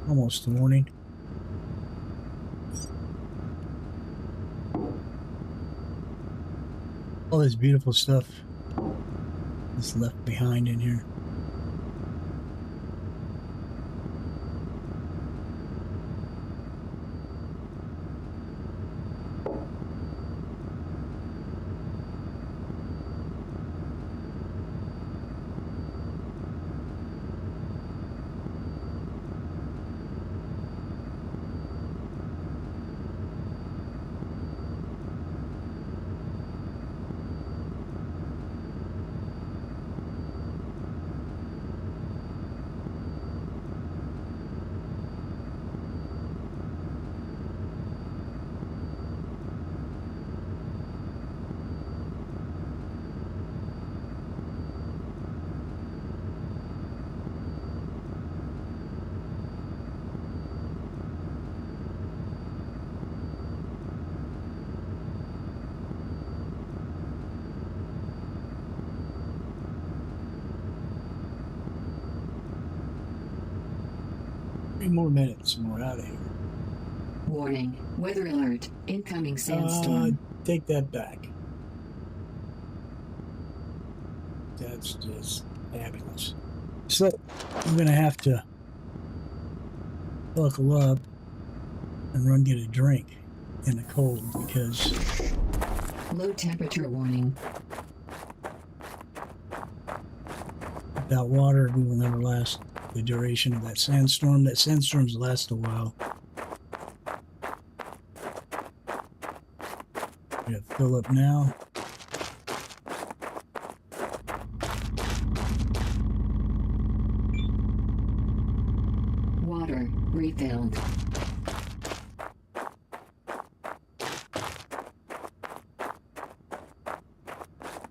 Almost morning. All this beautiful stuff is left behind in here. Three more minutes and we're out of here. Warning. Weather alert. Incoming sandstorm. Take that back. That's just fabulous. So I'm gonna have to buckle up and run get a drink in the cold because Low temperature warning. without water we will never last the duration of that sandstorm. That sandstorms last a while. We have to fill up now. Water refilled.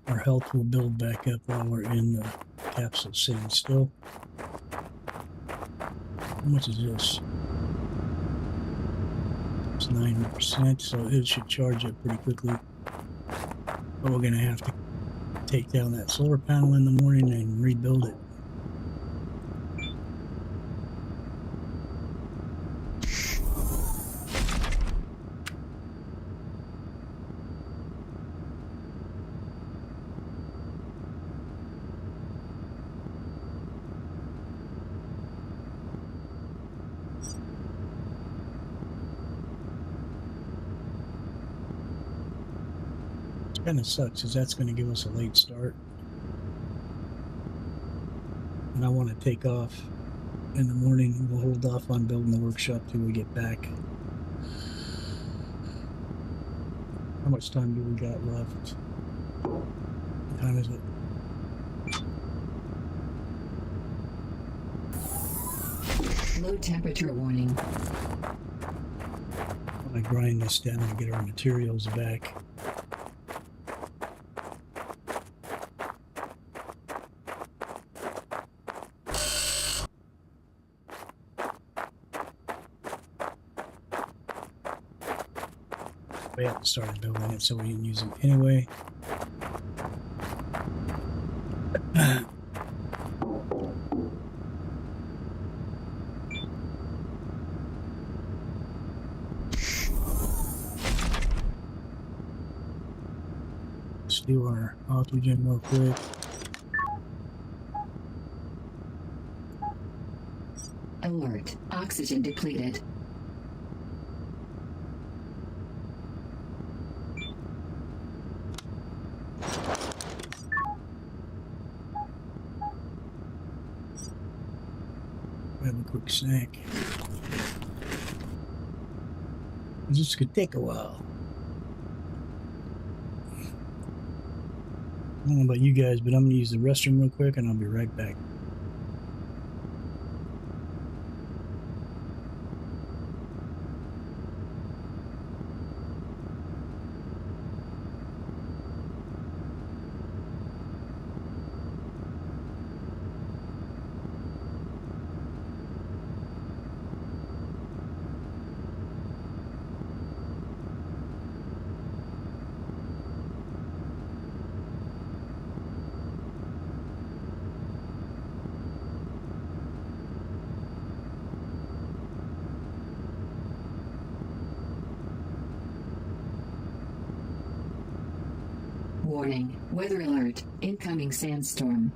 Our health will build back up while we're in the capsule sitting still. How much is this? It's 90%, so it should charge up pretty quickly. But we're going to have to take down that solar panel in the morning and rebuild it. Kind of sucks because that's going to give us a late start, and I want to take off in the morning. We'll hold off on building the workshop till we get back. How much time do we got left? What time is it? Low temperature warning. I'm going to grind this down and get our materials back. We haven't started building it, so we can use them anyway. Let's do our oxygen real quick. Alert. Oxygen depleted. Have a quick snack. This could take a while. I don't know about you guys, but I'm gonna use the restroom real quick and I'll be right back. Warning. Weather alert. Incoming sandstorm.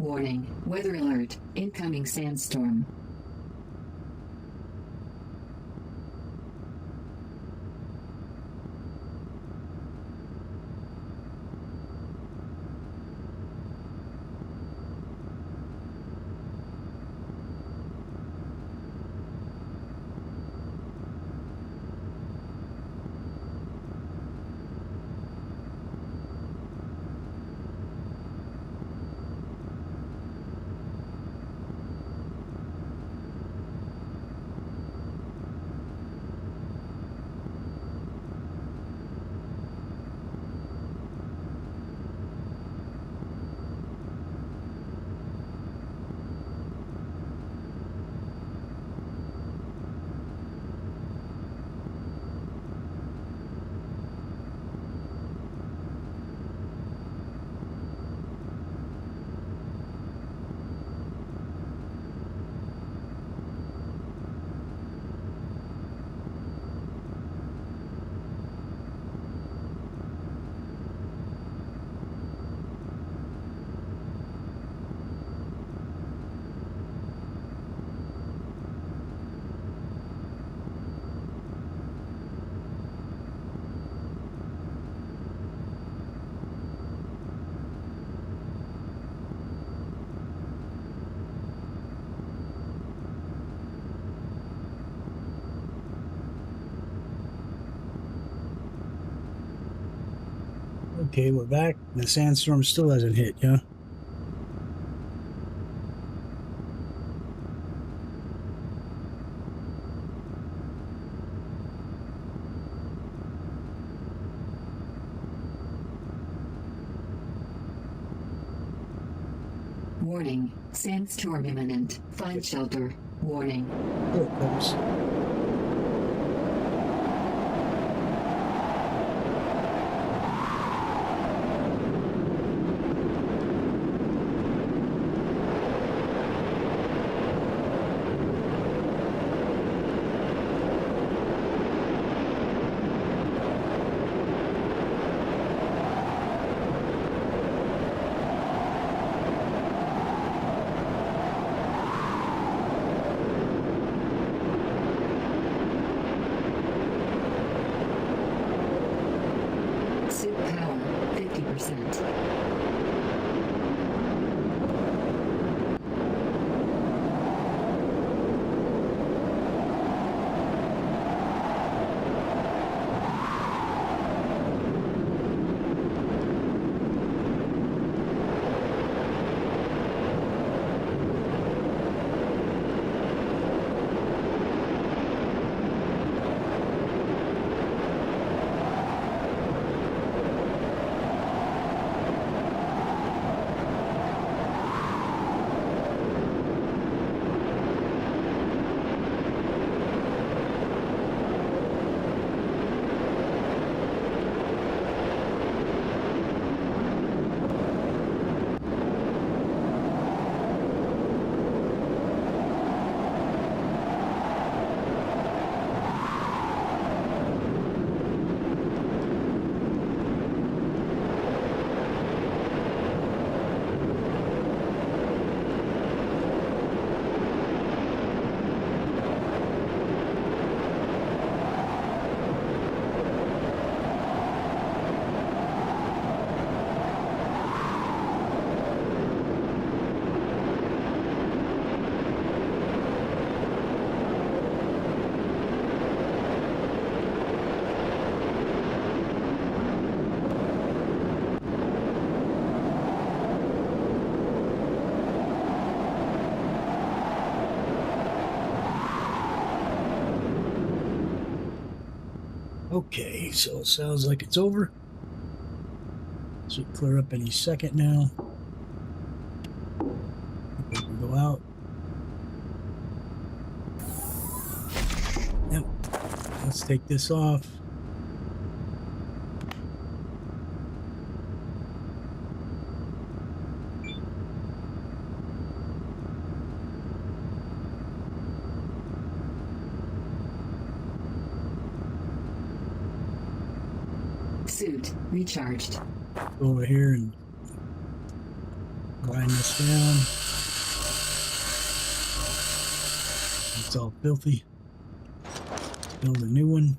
Warning. Weather alert. Incoming sandstorm. Okay, we're back. The sandstorm still hasn't hit, yeah? Warning. Sandstorm imminent. Find shelter. Warning. Here it comes. Suit power. 50%. Okay, so it sounds like it's over. Should clear up any second now. We can go out. Yep. Let's take this off. Suit recharged. Go over here and Grind this down. It's all filthy. Let's build a new one.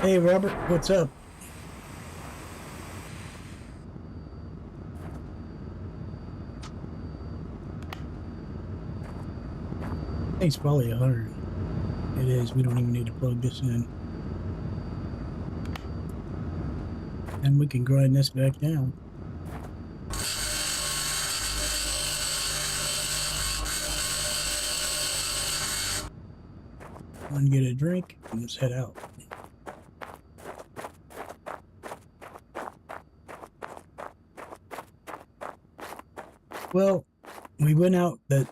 Hey Robert, what's up? I think it's probably 100. It is. We don't even need to plug this in. And we can grind this back down. One, get a drink, and let's head out. Well, we went out that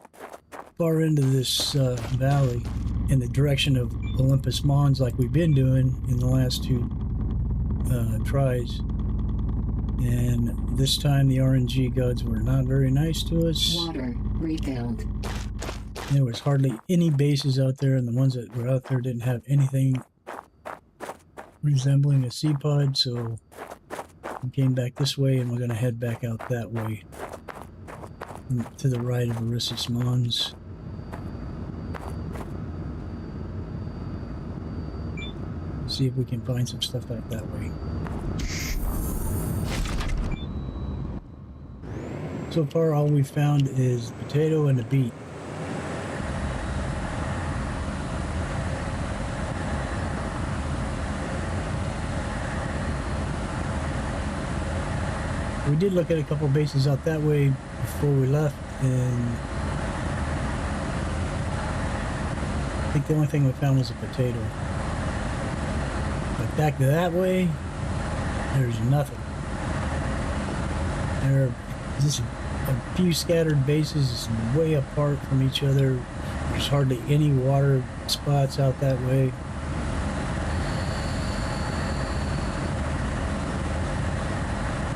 far into this valley in the direction of Olympus Mons like we've been doing in the last two tries. And this time the RNG gods were not very nice to us. Water refilled. There was hardly any bases out there, and the ones that were out there didn't have anything resembling a sea pod, so we came back this way, and we're going to head back out that way to the right of Olympus Mons. See if we can find some stuff out that way. So far, all we've found is potato and a beet. We did look at a couple bases out that way before we left, and I think the only thing we found was a potato. But back to that way, there's nothing. There are just a few scattered bases way apart from each other. There's hardly any water spots out that way.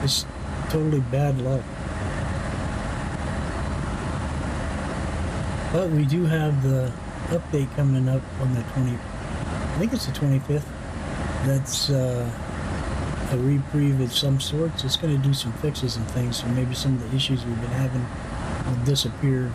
It's totally bad luck. But we do have the update coming up on the 20th. I think it's the 25th. That's a reprieve of some sort. So it's going to do some fixes and things. So maybe some of the issues we've been having will disappear.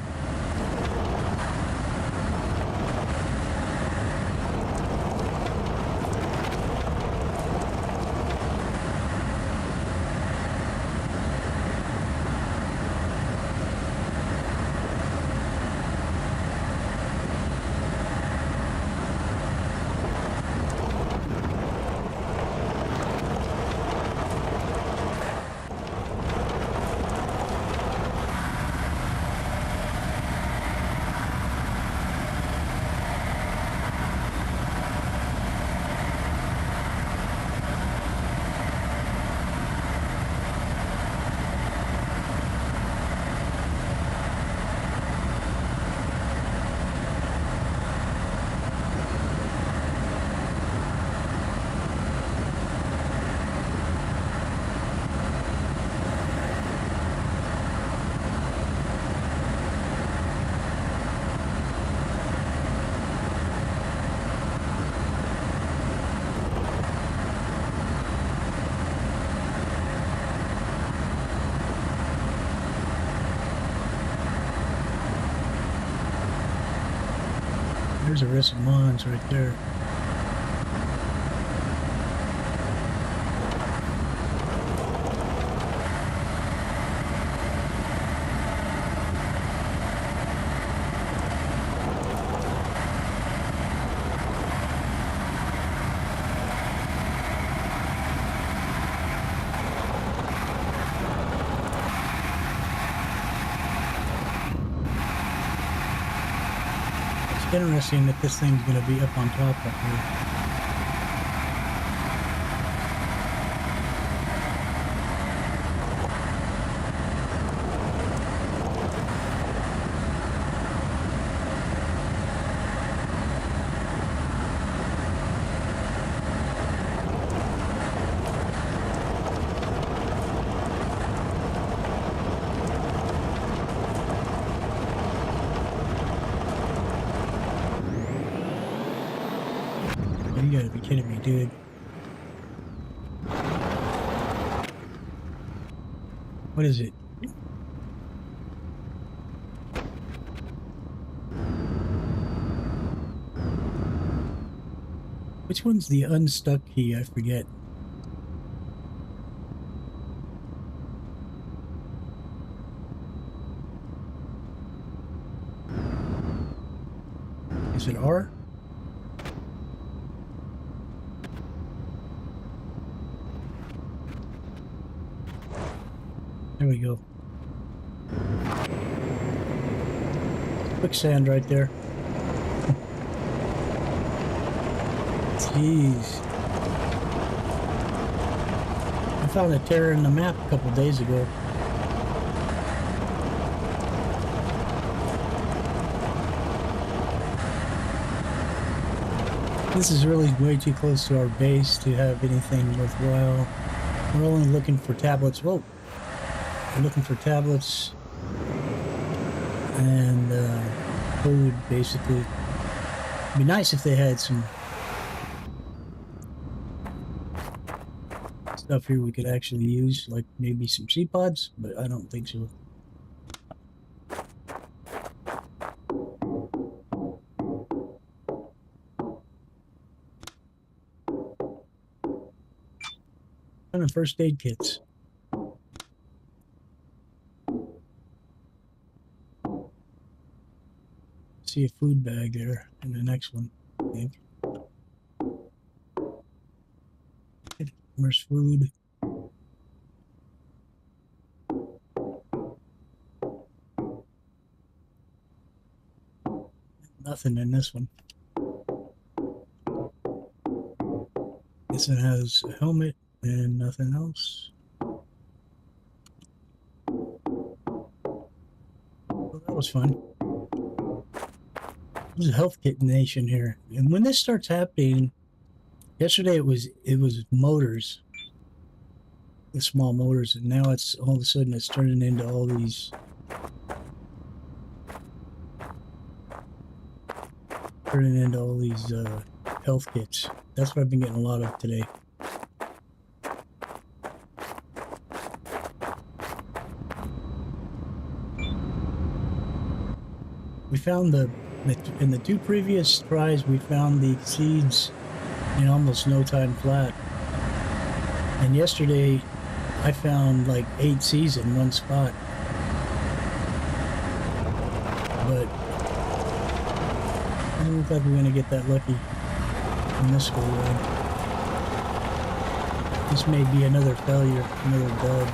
There's Olympus Mons right there. Interesting that this thing's going to be up on top up here. You gotta be kidding me, dude. What is it? Which one's the unstuck key? I forget. Is it R? There we go. Quicksand right there. Jeez. I found a tear in the map a couple days ago. This is really way too close to our base to have anything worthwhile. We're only looking for tablets. Whoa! We're looking for tablets and food, basically. It'd be nice if they had some stuff here we could actually use, like maybe some seed pods, but I don't think so. Kind of first aid kits. See a food bag there in the next one, I think. Where's food? Nothing in this one. This one has a helmet and nothing else. Well, that was fun. There's a health kit nation here, and when this starts happening, yesterday it was motors, the small motors, and now it's all of a sudden it's turning into all these health kits. That's what I've been getting a lot of today. We found in the two previous tries, we found the seeds in almost no time flat. And yesterday, I found like 8 seeds in one spot. But I don't look like we're going to get that lucky in this go around. This may be another failure, another dud.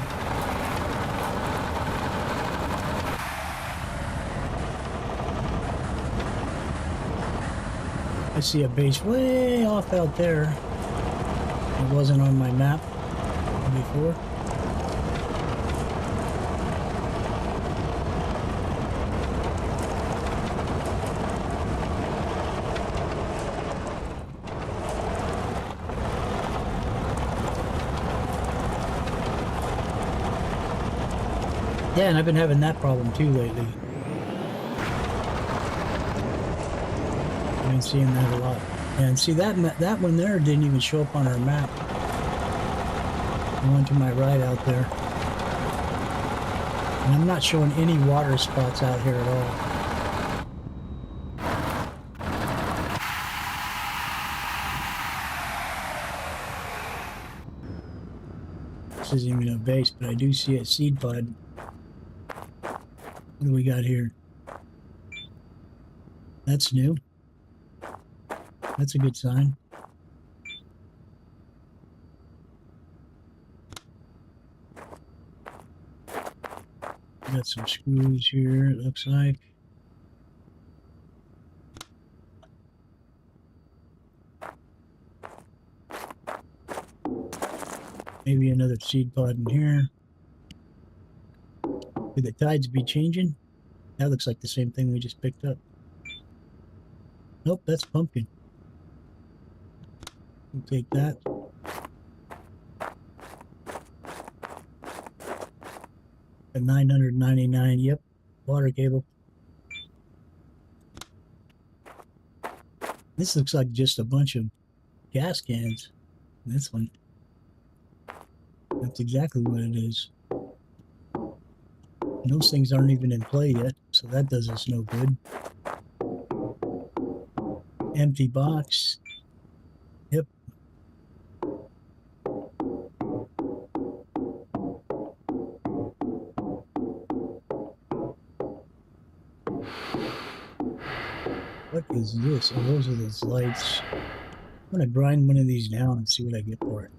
I see a base way off out there. It wasn't on my map before. Yeah, and I've been having that problem too lately. I've been seeing that a lot. And see, that one there didn't even show up on our map. The one to my right out there. And I'm not showing any water spots out here at all. This isn't even a base, but I do see a seed pod. What do we got here? That's new. That's a good sign. Got some screws here, it looks like. Maybe another seed pod in here. Could the tides be changing? That looks like the same thing we just picked up. Nope, that's pumpkin. We'll take that. A 999, yep, water cable. This looks like just a bunch of gas cans. This one. That's exactly what it is. And those things aren't even in play yet, so that does us no good. Empty box. Yep. What is this? Oh, those are those lights. I'm gonna grind one of these down and see what I get for it.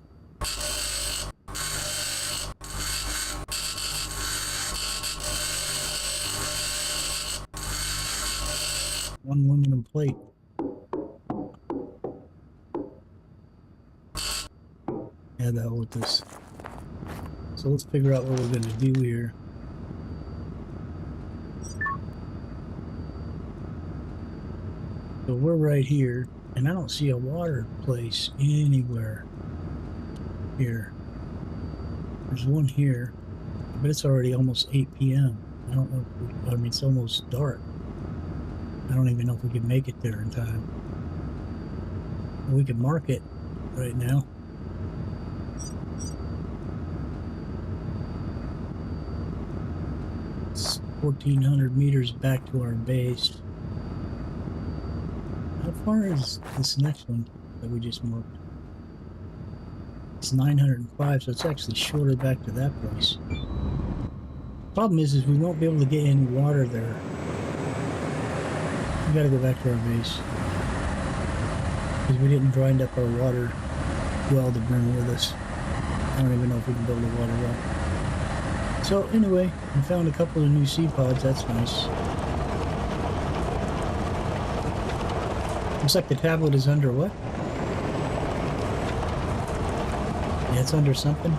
One aluminum plate. Yeah, the hell with this. So let's figure out what we're gonna do here. So we're right here, and I don't see a water place anywhere here. There's one here, but it's already almost 8 p.m. I don't know if I mean, it's almost dark. I don't even know if we can make it there in time. We can mark it right now. It's 1,400 meters back to our base. How far is this next one that we just marked? It's 905, so it's actually shorter back to that place. Problem is we won't be able to get any water there. We gotta go back to our base. Because we didn't grind up our water well to bring with us. I don't even know if we can build a water well. So anyway, we found a couple of new seed pods, that's nice. Looks like the tablet is under what? Yeah, it's under something.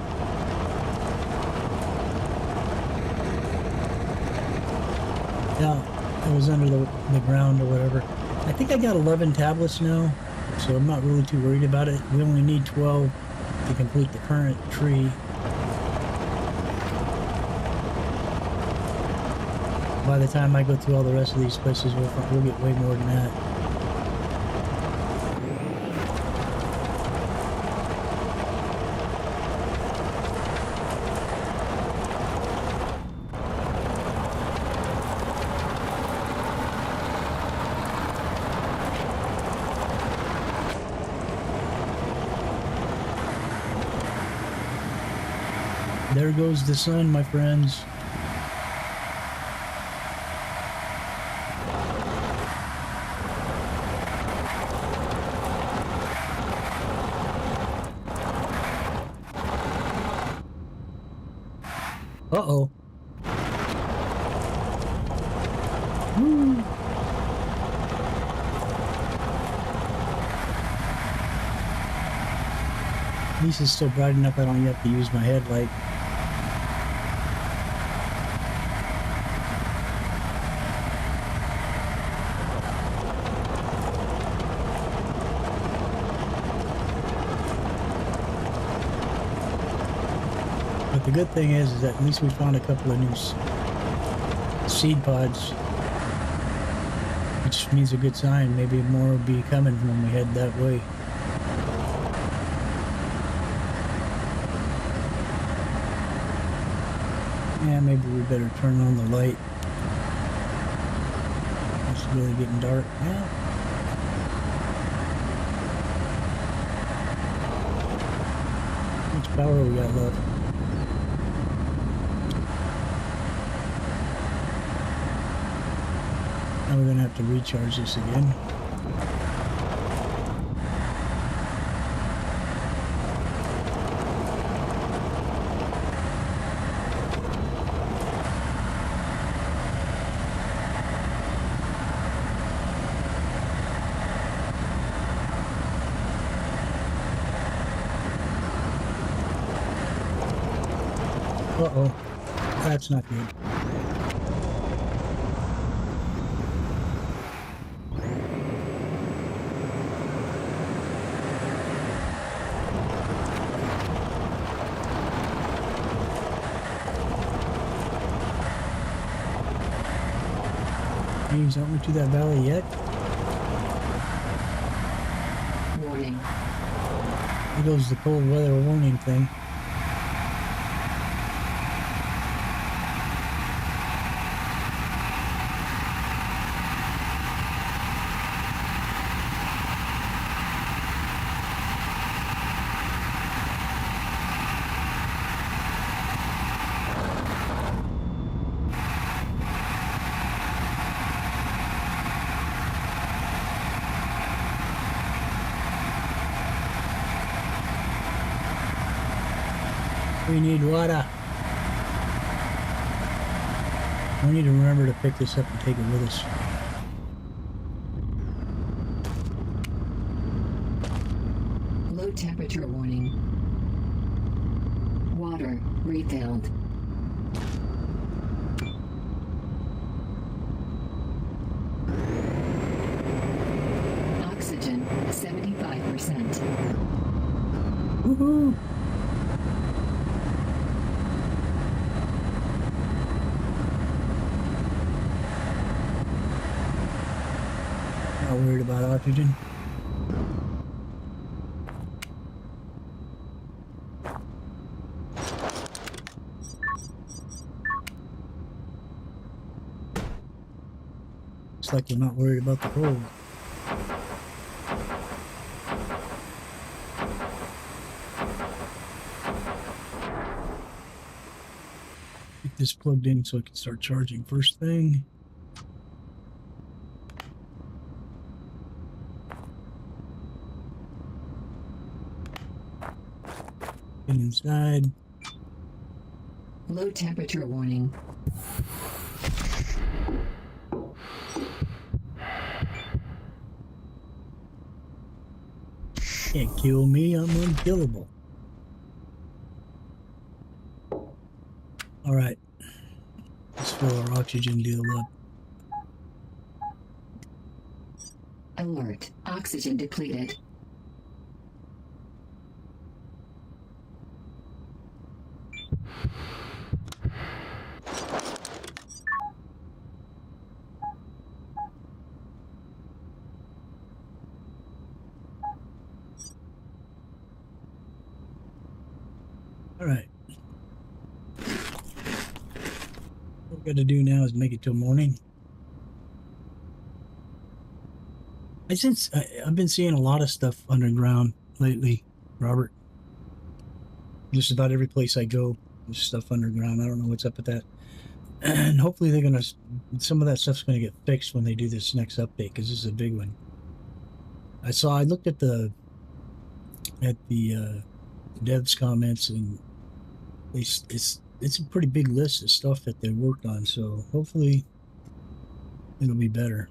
Yeah, it was under the ground or whatever. I think I got 11 tablets now, so I'm not really too worried about it. We only need 12 to complete the current tree. By the time I go through all the rest of these places, we'll get way more than that. There goes the sun, my friends. Uh-oh. Woo. At least it's still bright enough I don't have to use my headlight. But the good thing is that at least we found a couple of new seed pods, which means a good sign. Maybe more will be coming when we head that way. Yeah, maybe we better turn on the light. It's really getting dark now. How much power we got left? Now we're gonna have to recharge this again. Uh-oh, that's not good. Aren't we to that valley yet? Warning. There goes the cold weather warning thing. We need water. We need to remember to pick this up and take it with us. Low temperature warning. Water refilled. Oxygen 75%. Woohoo! Not worried about oxygen. It's like you're not worried about the cold. Get this plugged in so I can start charging first thing. Get inside. Low temperature warning. Can't kill me, I'm unkillable. Alright. Let's fill our oxygen deal up. Alert. Oxygen depleted. Alright. What we got to do now is make it till morning. I've been seeing a lot of stuff underground lately, Robert. Just about every place I go, there's stuff underground. I don't know what's up with that. And hopefully some of that stuff's gonna get fixed when they do this next update, because this is a big one. I looked at the devs comments, and it's a pretty big list of stuff that they worked on, so hopefully it'll be better.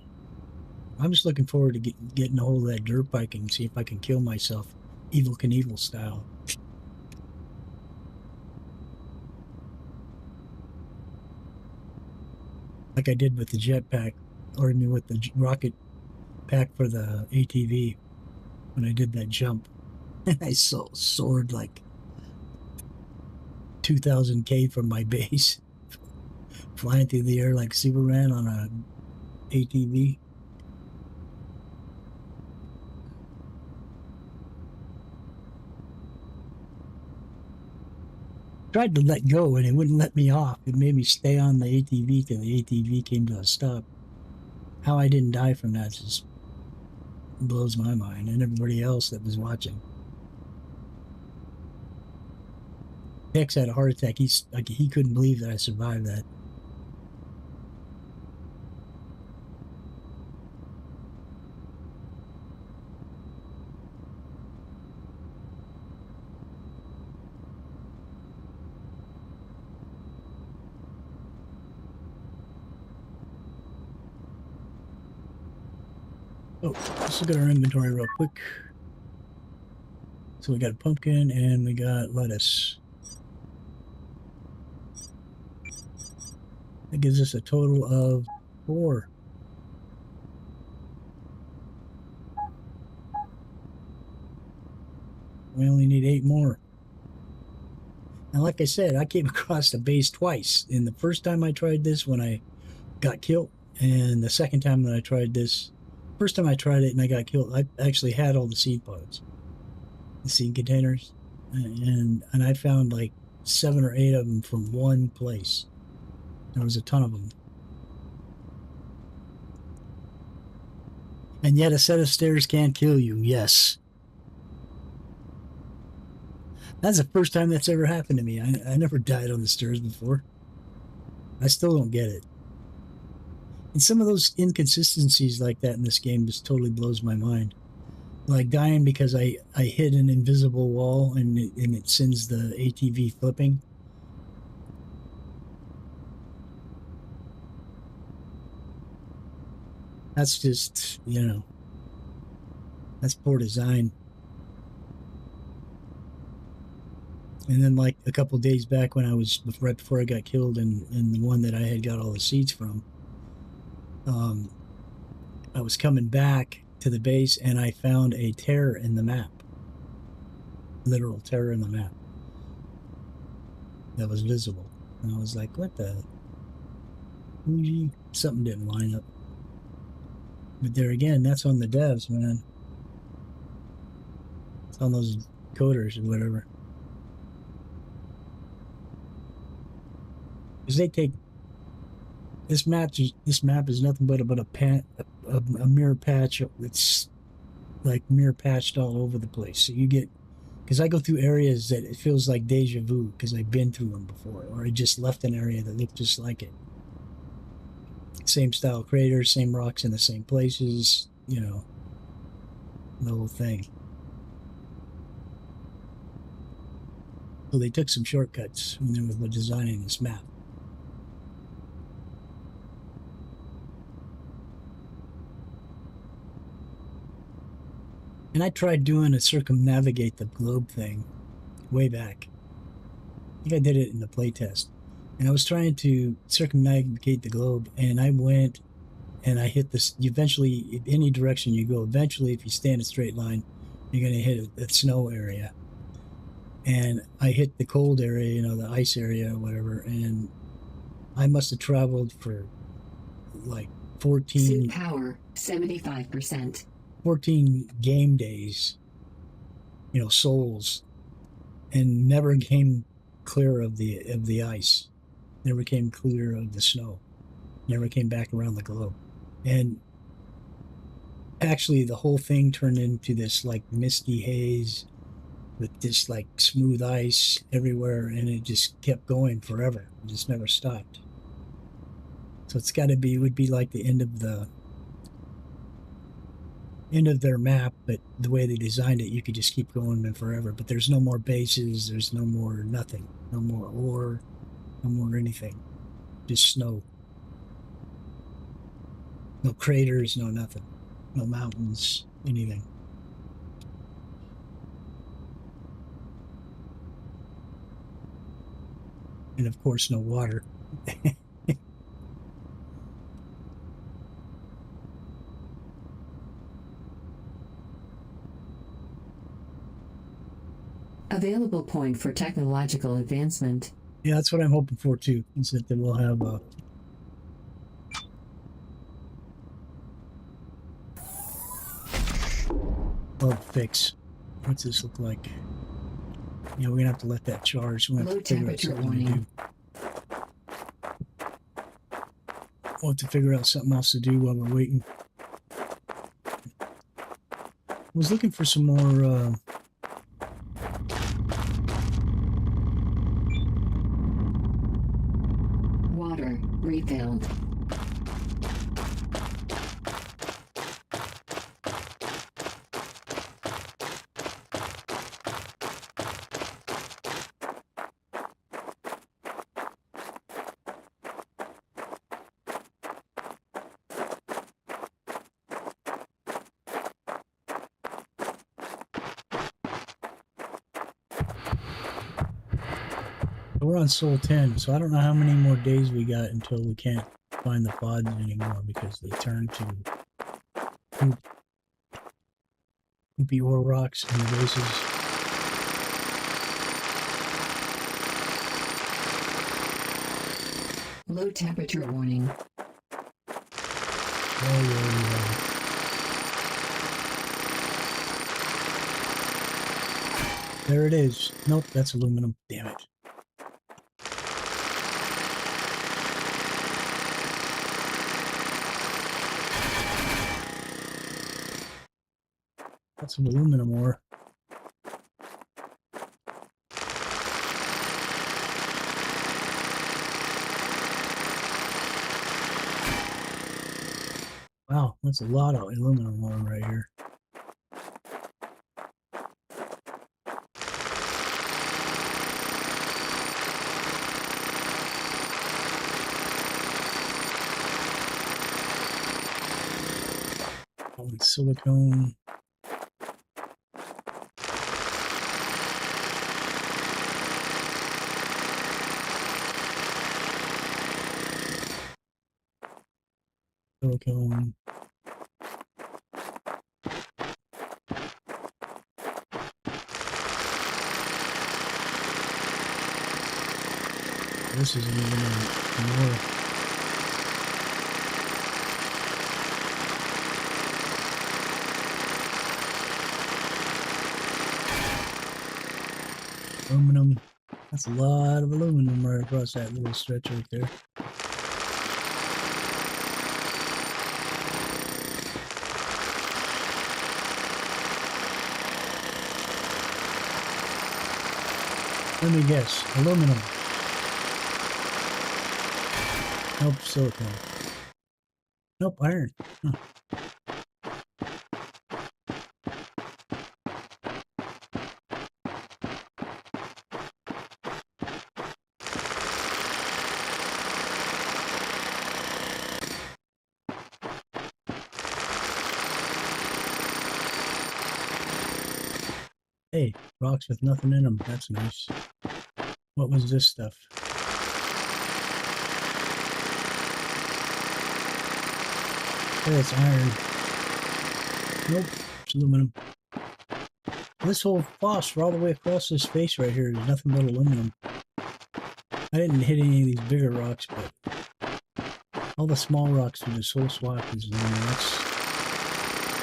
I'm just looking forward to getting a hold of that dirt bike and see if I can kill myself Evel Knievel style. Like I did with the jetpack, or with the rocket pack for the ATV when I did that jump. I soared like 2,000 K from my base, flying through the air like Superman on a ATV. Tried to let go and it wouldn't let me off. It made me stay on the ATV till the ATV came to a stop. How I didn't die from that just blows my mind, and everybody else that was watching. Tex had a heart attack. He couldn't believe that I survived that. Oh, let's look at our inventory real quick. So we got a pumpkin and we got lettuce. That gives us a total of 4. We only need 8 more. And like I said, I came across the base twice. In the first time I tried this when I got killed, and the second time that I tried this, first time I tried it and I got killed, I actually had all the seed pods. the seed containers, and I found like 7 or 8 of them from one place. There was a ton of them. And yet a set of stairs can't kill you. Yes. That's the first time that's ever happened to me. I never died on the stairs before. I still don't get it. And some of those inconsistencies like that in this game just totally blows my mind. Like dying because I hit an invisible wall and it sends the ATV flipping. That's just, that's poor design. And then like a couple days back when I was, right before I got killed in the one that I had got all the seeds from, I was coming back to the base and I found a tear in the map. Literal tear in the map. That was visible. And I was like, what the? Something didn't line up. But there again, that's on the devs, man. It's on those coders or whatever. Because they take this map is nothing but about a mirror patch. It's like mirror patched all over the place. So you get, because I go through areas that it feels like deja vu because I've been through them before, or I just left an area that looked just like it. Same style craters, same rocks in the same places, the whole thing. So they took some shortcuts when they were designing this map. And I tried doing a circumnavigate the globe thing way back. I think I did it in the playtest. And I was trying to circumnavigate the globe, and I went and I hit this. Eventually, any direction you go, eventually, if you stay in a straight line, you're going to hit a snow area. And I hit the cold area, the ice area or whatever, and I must have traveled for like 14... Suit power, 75%. 14 game days, souls, and never came clear of the ice, never came clear of the snow, never came back around the globe. And actually the whole thing turned into this like misty haze with this like smooth ice everywhere, and it just kept going forever. It just never stopped. So it would be like the end of their map, but the way they designed it, you could just keep going forever. But there's no more bases, there's no more nothing, no more ore, no more anything, just snow. No craters, no nothing, no mountains, anything. And of course, no water. Available point for technological advancement. Yeah, that's what I'm hoping for too, is that they will have fix. What's this look like? We're gonna have to let that charge. We'll have to figure out something to do. We'll have to figure out something else to do while we're waiting. I was looking for some more water refilled. We're on Soul 10, so I don't know how many more days we got until we can't find the pods anymore because they turn to poopy ore rocks in the bases. Low temperature warning. Yeah. There it is. Nope, that's aluminum. Damn it. That's some aluminum ore. Wow, that's a lot of aluminum ore right here. Oh, and silicone. Silicone. This isn't even more. Aluminum. That's a lot of aluminum right across that little stretch right there. Let me guess. Aluminum. Nope, silicone. Nope, iron. Huh. Hey, rocks with nothing in them. That's nice. What was this stuff? Hey, it's iron. Nope, it's aluminum. This whole phosphor all the way across this face right here is nothing but aluminum. I didn't hit any of these bigger rocks, but all the small rocks through this whole swath is aluminum.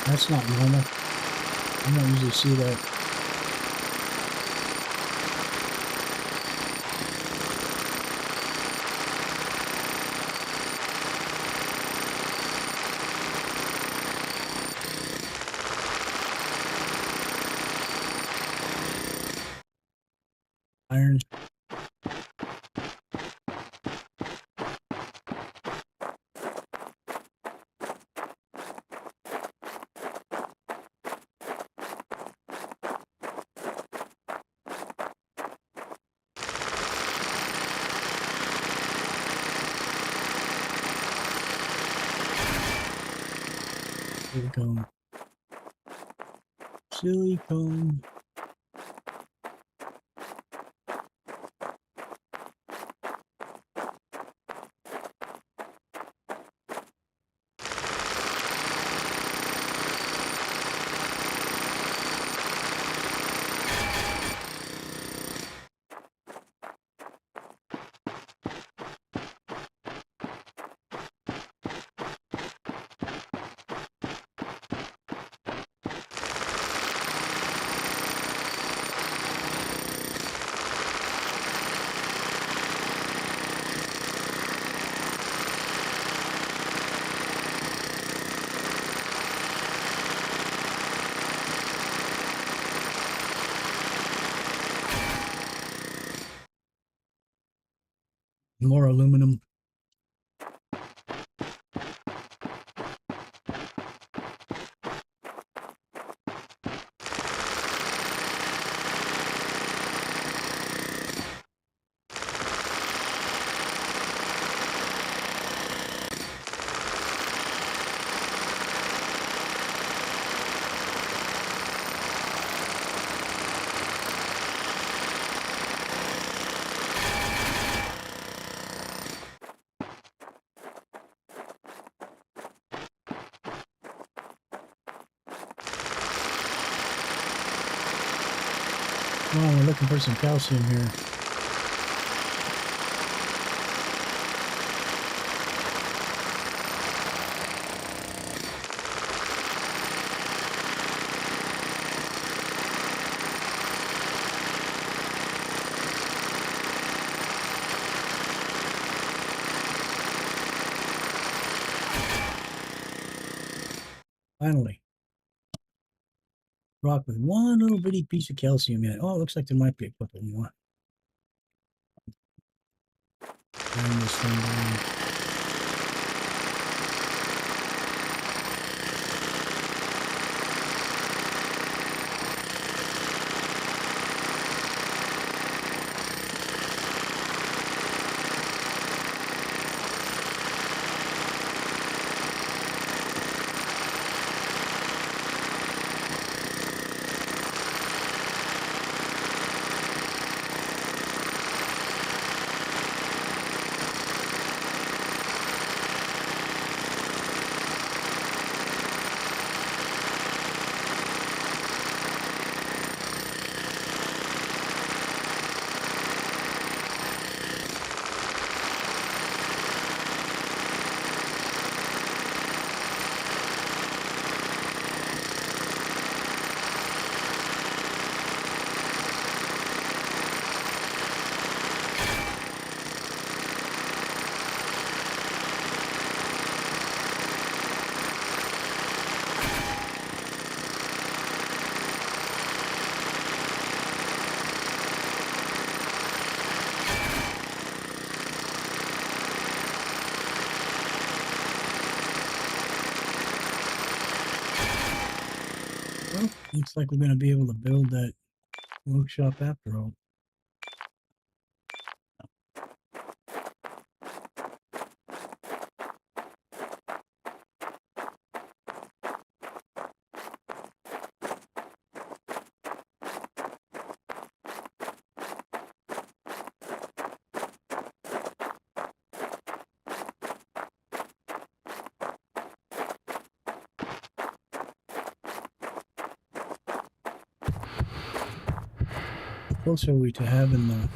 That's not normal. I don't usually see that. Iron. Silicone. Silicone. More aluminum. Oh, we're looking for some calcium here. Finally. Rock with one little bitty piece of calcium in it. Oh, it looks like there might be a couple more. Bring this thing down. Well, looks like we're going to be able to build that workshop after all. How close are we to having the...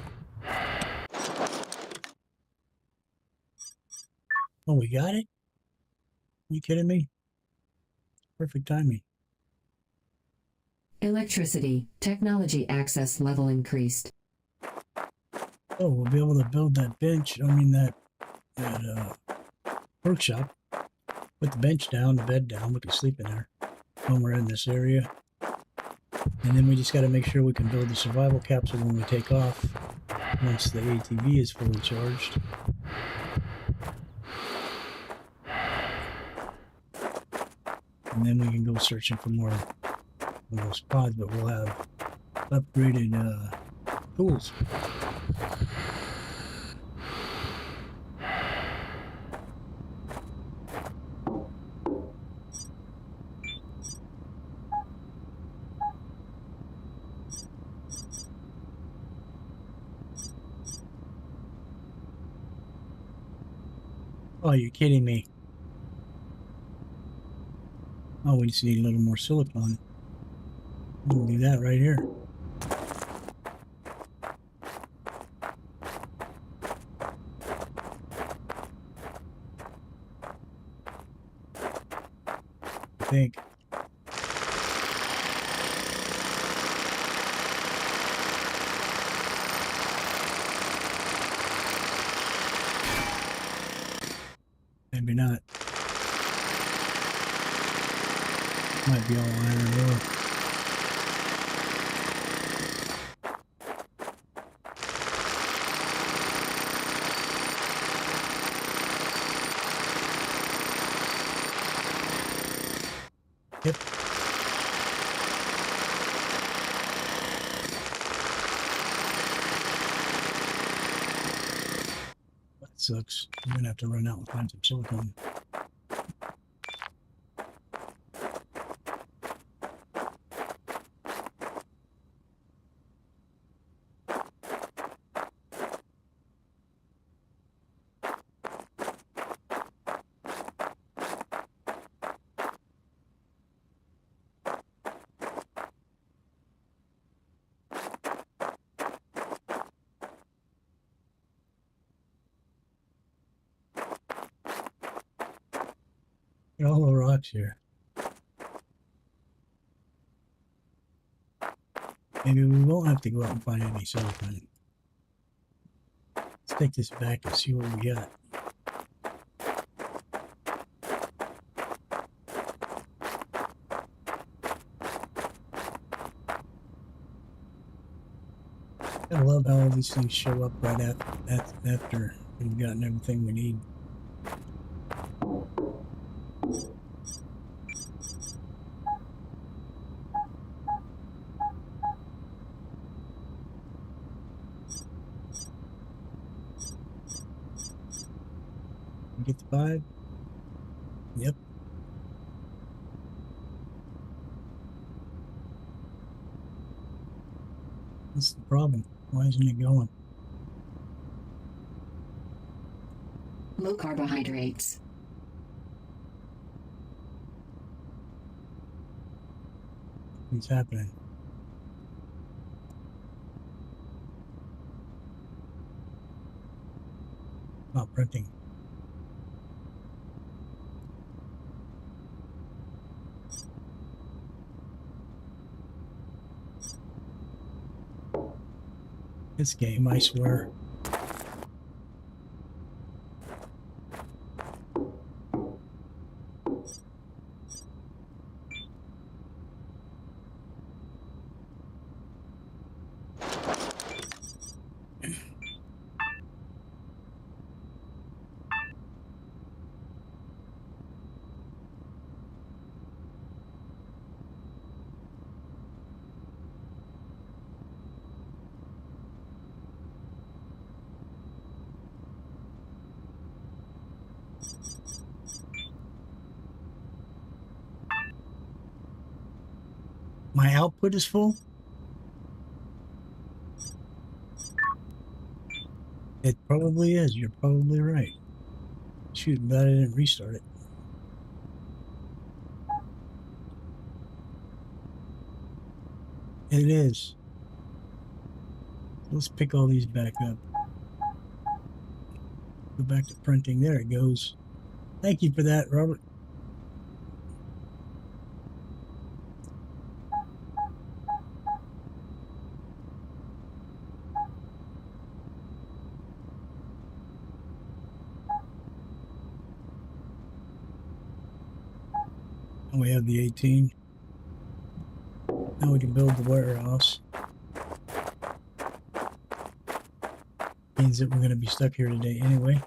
Oh, we got it? Are you kidding me? Perfect timing. Electricity. Technology access level increased. Oh, we'll be able to build that bench. I mean, that workshop. Put the bench down, the bed down. We can sleep in there when we're in this area. And then we just got to make sure we can build the survival capsule when we take off. Once the ATV is fully charged. And then we can go searching for more of those pods, but we'll have upgraded tools. Oh, you're kidding me. Oh, we just need a little more silicone. We'll do that right here. I think. Maybe not. Might be all iron ore. Yep. That sucks. I'm gonna have to run out and find some silicone. Look at all the rocks here. Maybe we won't have to go out and find any silicone. Let's take this back and see what we got. I love how all these things show up right after we've gotten everything we need. Get the 5? Yep. What's the problem? Why isn't it going? Low carbohydrates. What's happening? Not printing. This game, I swear. My output is full? It probably is. You're probably right. Shoot, I'm glad I didn't restart it. It is. Let's pick all these back up. Go back to printing. There it goes. Thank you for that, Robert. And we have the 18. Now we can build the warehouse. Means that we're going to be stuck here today anyway.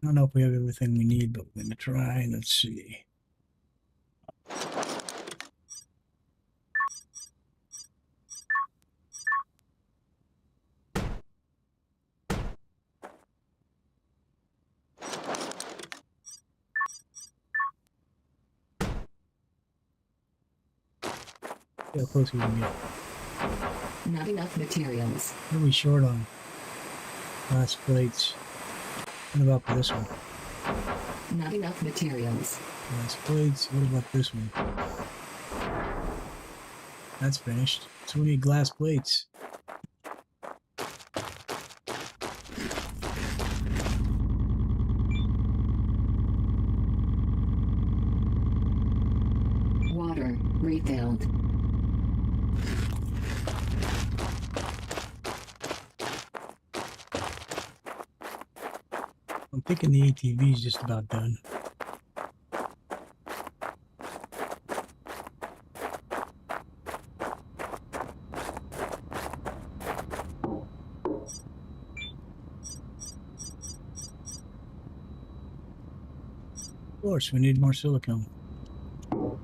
I don't know if we have everything we need, but we're going to try. Let's see. See how close we can get. Not enough materials. What are we short on? Glass plates. What about for this one? Not enough materials. Glass plates. What about this one? That's finished. So we need glass plates. Water refilled. I'm thinking the ATV is just about done. Of course, we need more silicone. How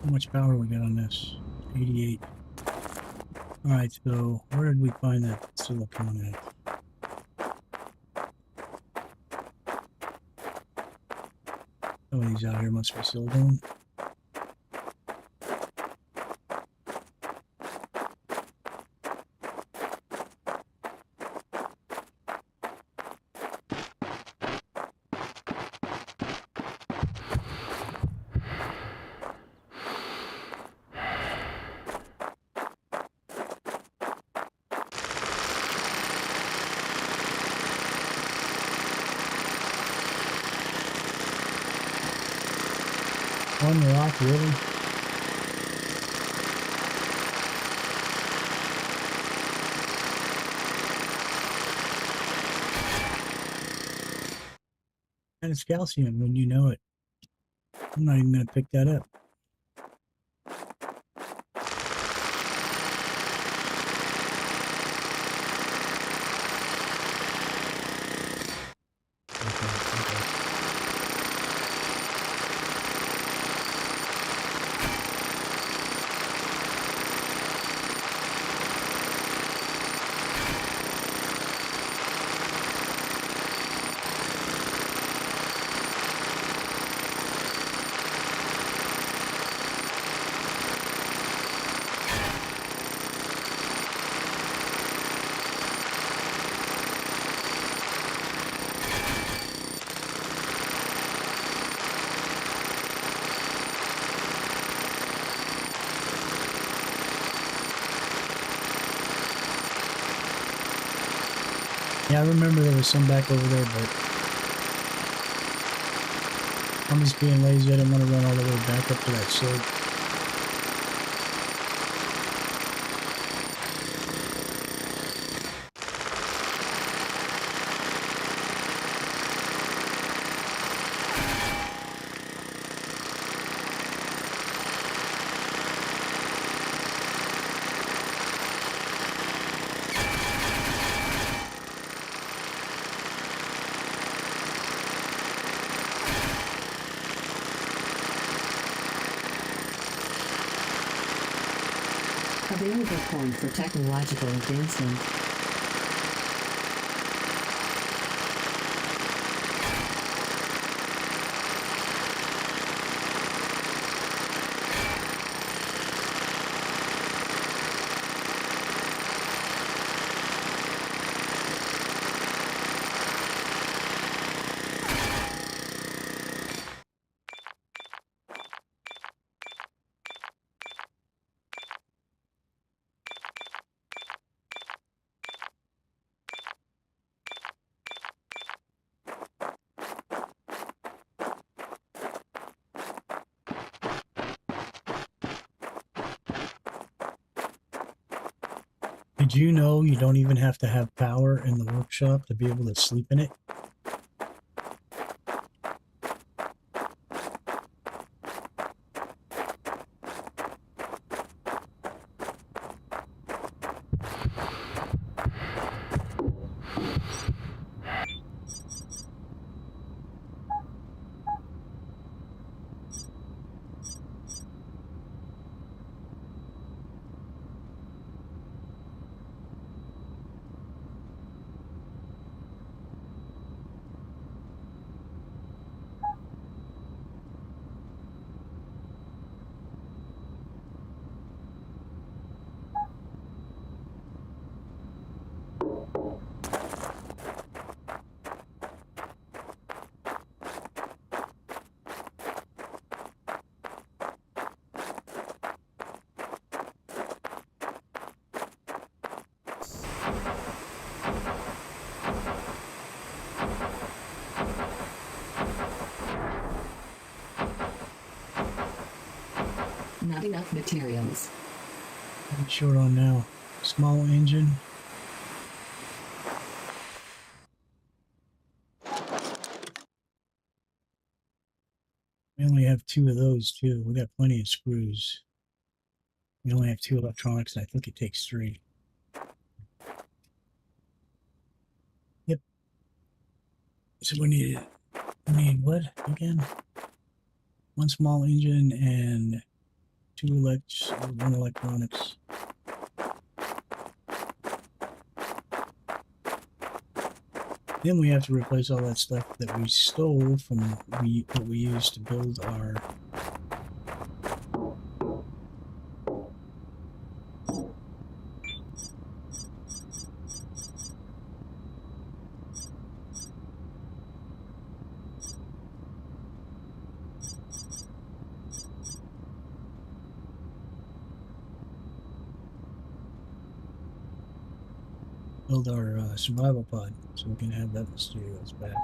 much power we got on this? 88. Alright, so where did we find that silicone at? Some of these out here must be silicone. One rock, really? And it's calcium when you know it. I'm not even going to pick that up. Yeah, I remember there was some back over there, but I'm just being lazy. I didn't want to run all the way back up to that slope. Available point for technological advancement. Did you know you don't even have to have power in the workshop to be able to sleep in it? Not enough materials. I'm short on now. Small engine. We only have 2 of those too. We got plenty of screws. We only have 2 electronics, and I think it takes 3. Yep. So we need I need what again? One small engine and one electronics. Then we have to replace all that stuff that we stole from what we used to build our survival pod, so we can have that materials back.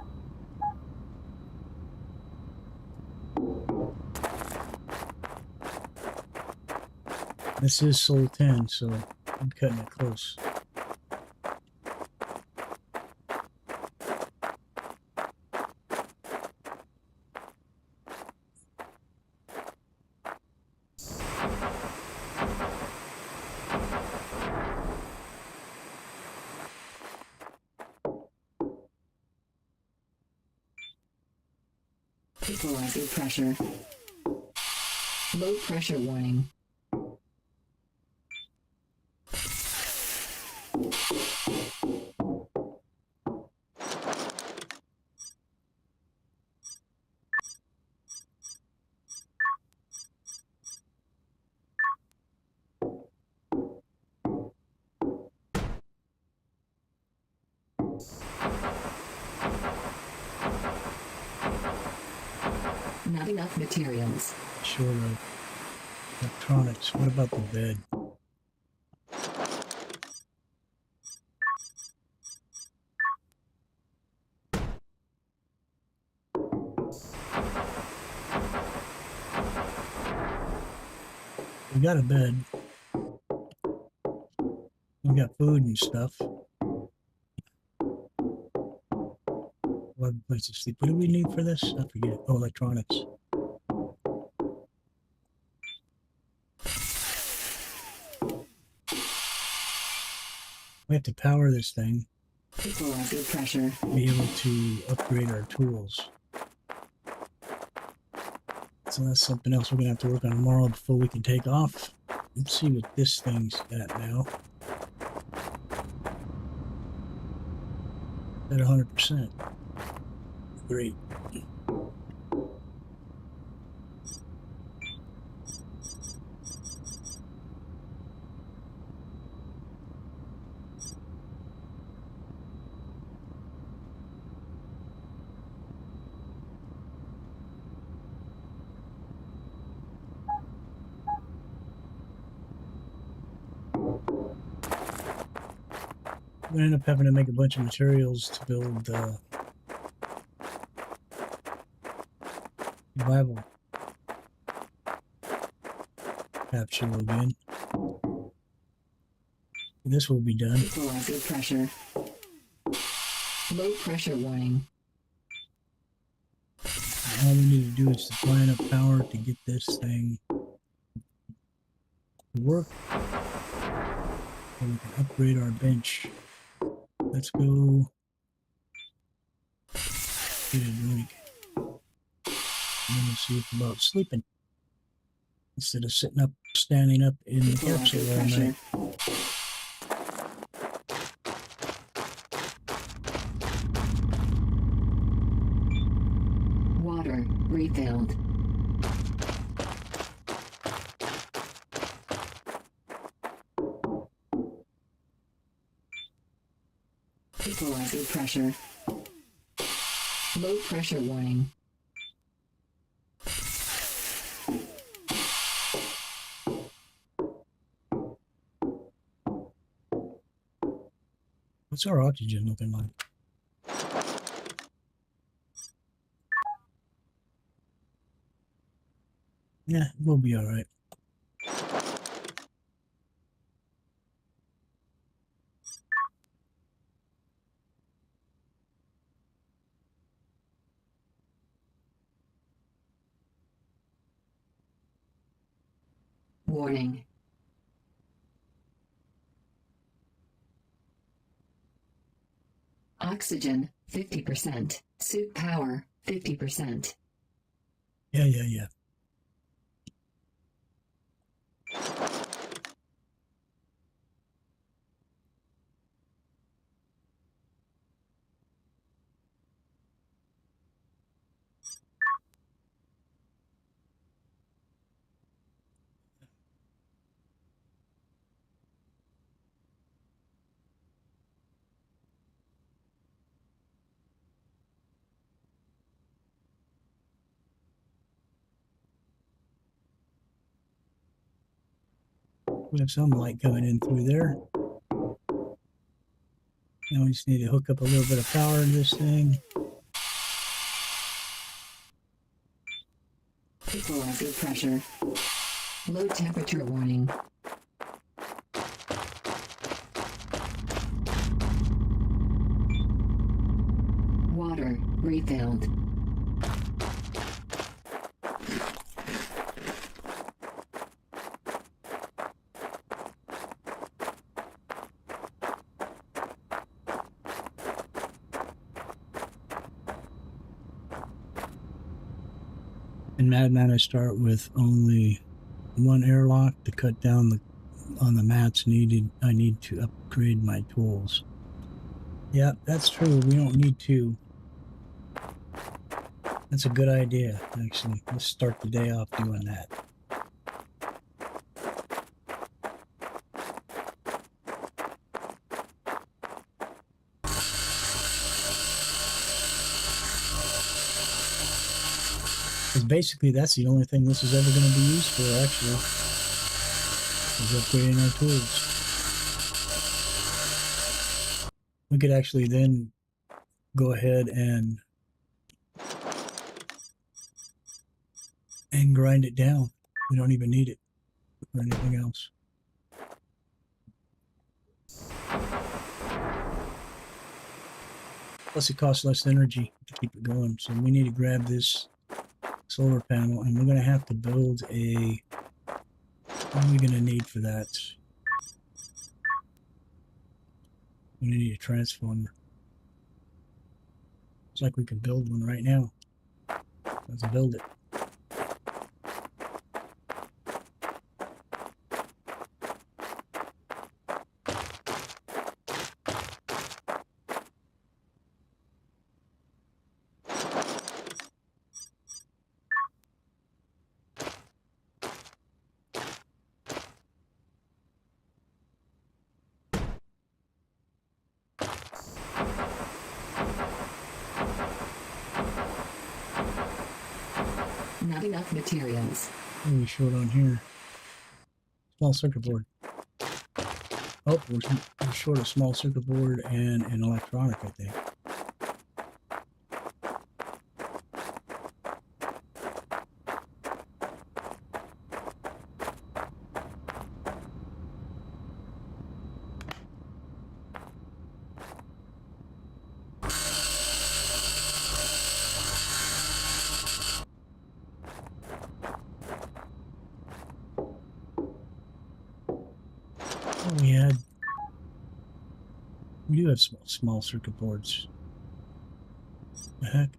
This is Soul 10, so I'm cutting it close. Equalizer pressure. Low pressure warning. Not enough materials. Short of electronics. What about the bed? We got a bed. We got food and stuff. We'll have a place to sleep. What do we need for this? I forget. Oh, electronics. We have to power this thing. Equalizer pressure. Be able to upgrade our tools. So that's something else we're going to have to work on tomorrow before we can take off. Let's see what this thing's at now. At 100%. Great. We're going to end up having to make a bunch of materials to build survival capsule again. This will be done. Equalizer pressure. Low pressure warning. All we need to do is supply enough power to get this thing to work. And we can upgrade our bench. Let's go get a drink. And then we'll see about sleeping. Instead of standing up in the capsule all night. Water refilled. Equalizer pressure. Low pressure warning. What's our oxygen looking like? Yeah, we'll be all right. Warning. Oxygen 50%. Suit power 50%. Yeah. We have some light coming in through there. Now we just need to hook up a little bit of power in this thing. Equalizer pressure. Low temperature warning. Water refilled. In Madman, I start with only one airlock to cut down on the mats needed. I need to upgrade my tools. Yeah, that's true. We don't need two. That's a good idea, actually. Let's start the day off doing that. Because basically that's the only thing this is ever going to be used for, actually, is upgrading our tools. We could actually then go ahead and grind it down. We don't even need it for anything else. Plus it costs less energy to keep it going. So we need to grab this solar panel, and we're going to have to build a... What are we going to need for that? We need a transformer. It's like we could build one right now. Let's build it. Not enough materials. What are we short on here? Small circuit board. Oh, we're short a small circuit board and an electronic, I think. Oh, we do have small circuit boards. The heck?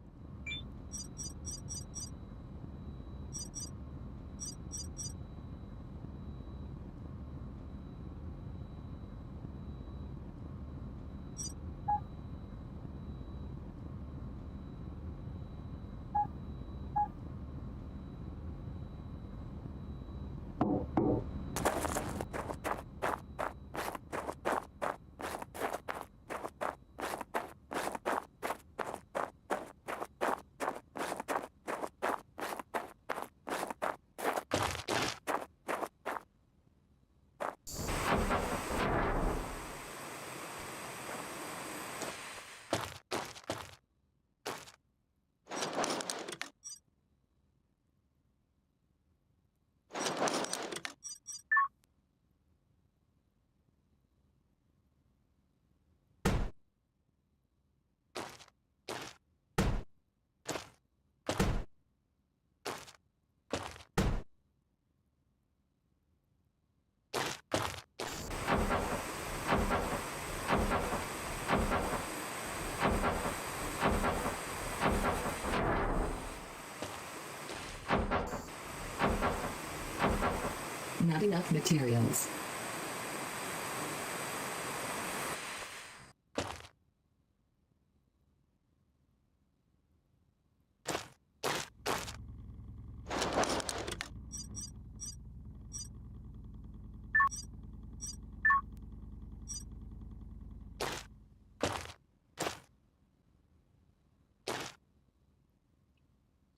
Not enough materials.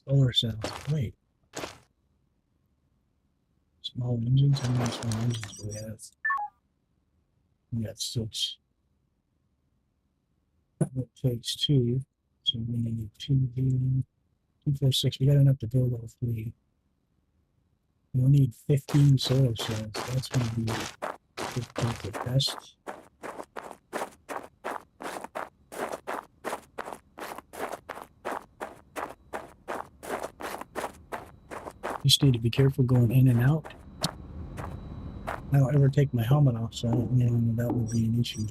Solar cells. Wait. Small engines? How many small engines do we have? We got 6. It takes 2. So we need 2 here. 2, 4, 6. We got enough to build all 3. We'll need 15 solar cells. That's going to be difficult to test. Just need to be careful going in and out. I don't ever take my helmet off, so I don't know that would be an issue.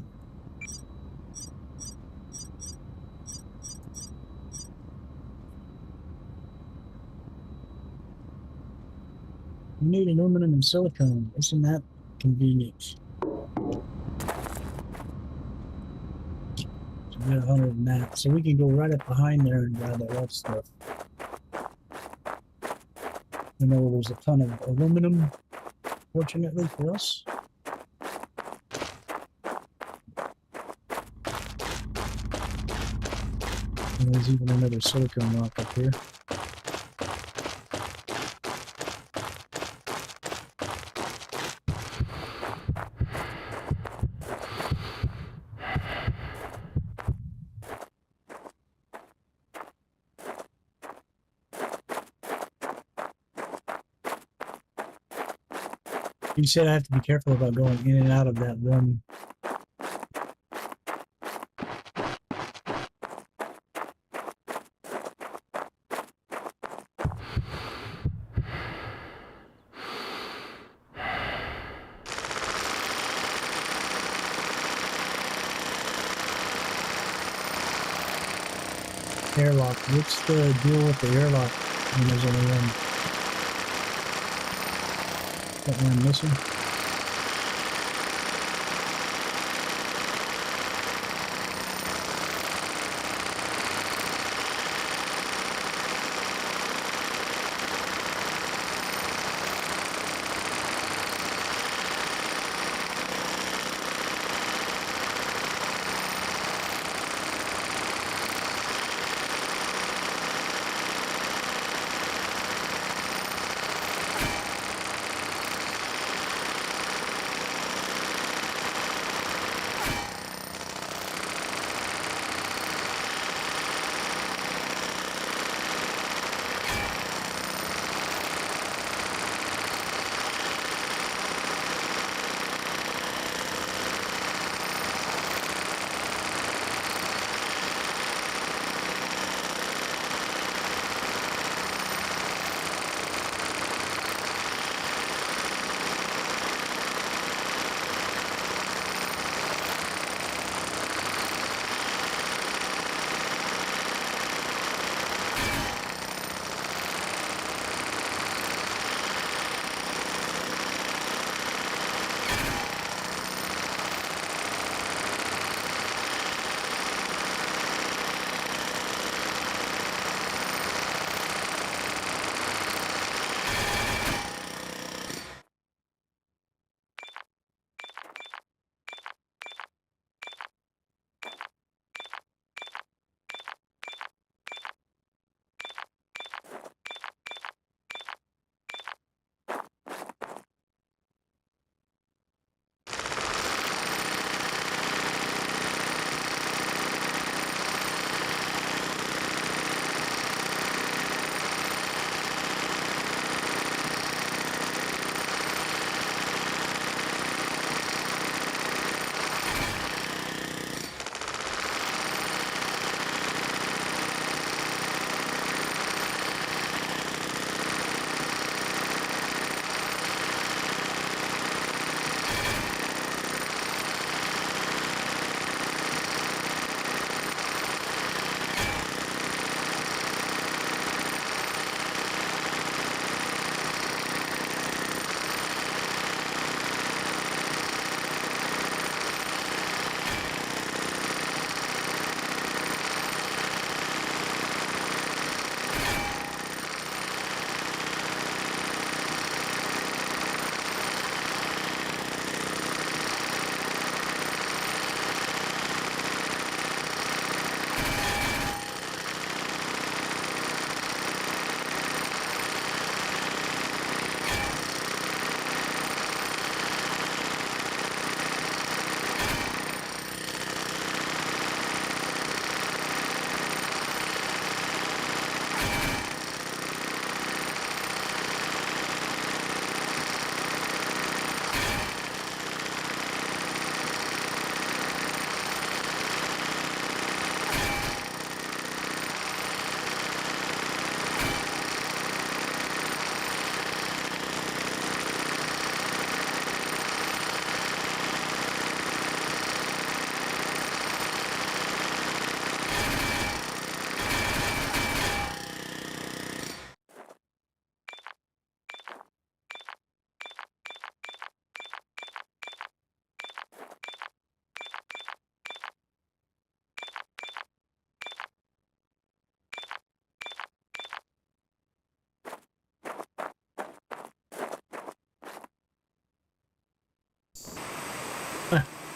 We need aluminum and silicone. Isn't that convenient? So we got 100 in that. So we can go right up behind there and grab all that stuff. I know there's a ton of aluminum, fortunately for us. And there's even another silicone rock up here. You said I have to be careful about going in and out of that one. Airlock. What's the deal with the airlock when there's only one? That one missing?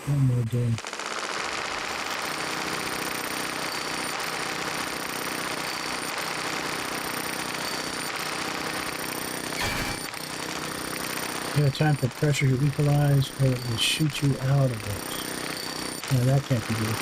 One more day. You have time for pressure to equalize, or it will shoot you out of it. No, that can't be good.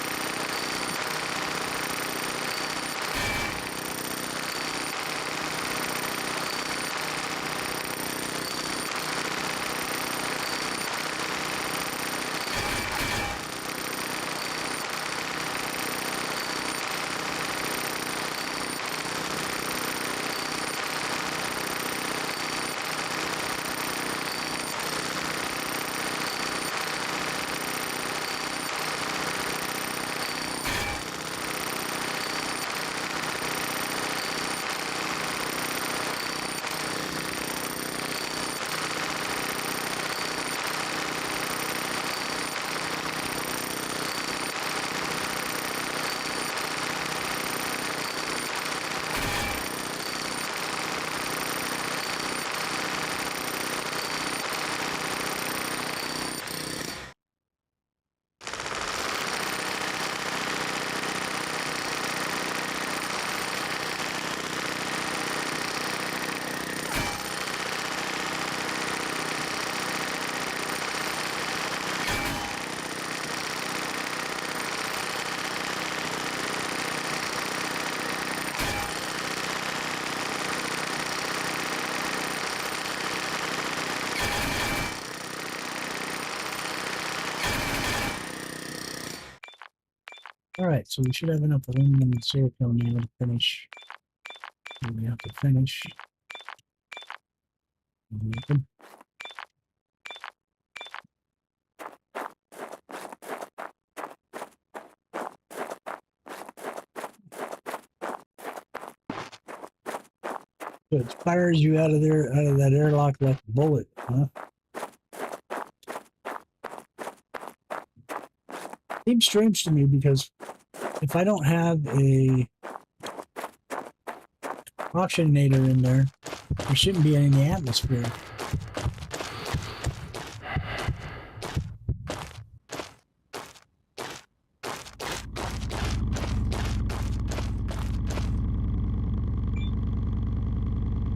Alright, so we should have enough aluminum and silicone now to finish. We have to finish. Open. So it fires you out of there, out of that airlock like a bullet, huh? Seems strange to me because if I don't have a oxygenator in there, there shouldn't be any in the atmosphere.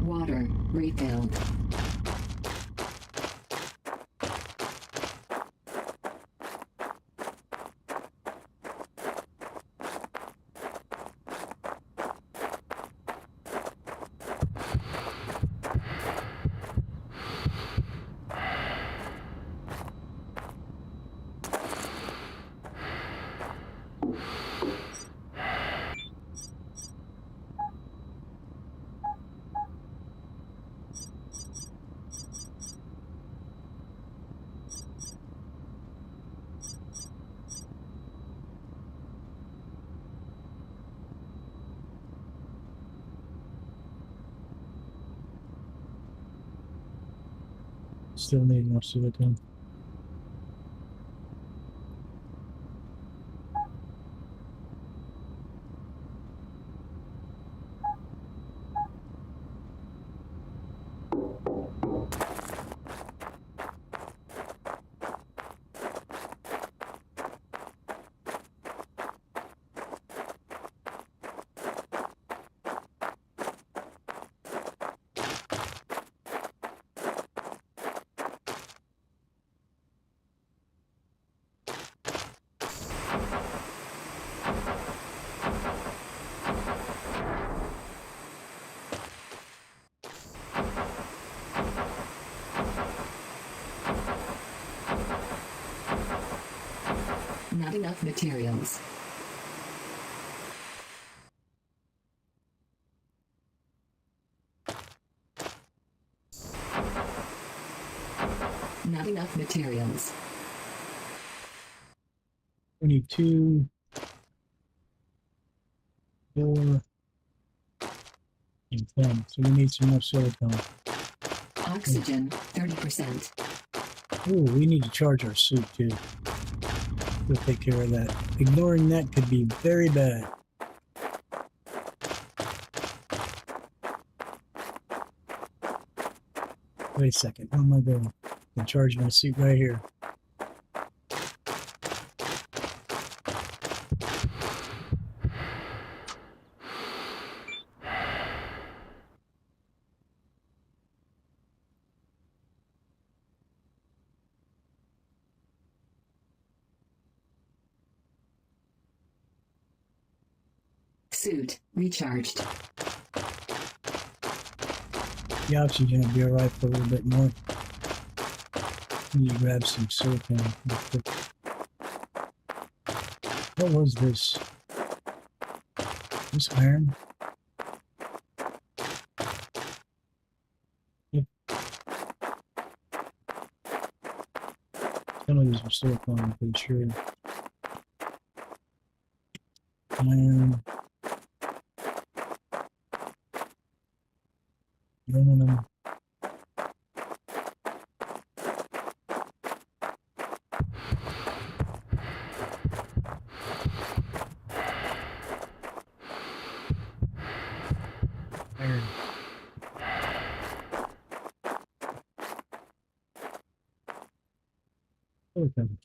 Water refilled. Still need more silicone. Not enough materials. Not enough materials. 22, 4, and 10. So we need some more silicone. Oxygen, 30%. Ooh, we need to charge our suit too. We'll take care of that. Ignoring that could be very bad. Wait a second. How am I going? I can charge my suit right here. Suit recharged. The oxygen will be alright for a little bit more. Need to grab some silicone. What was this? This iron? Yep. Some of these are silicone, I'm pretty sure. Iron. Aluminum. Iron. Silicone.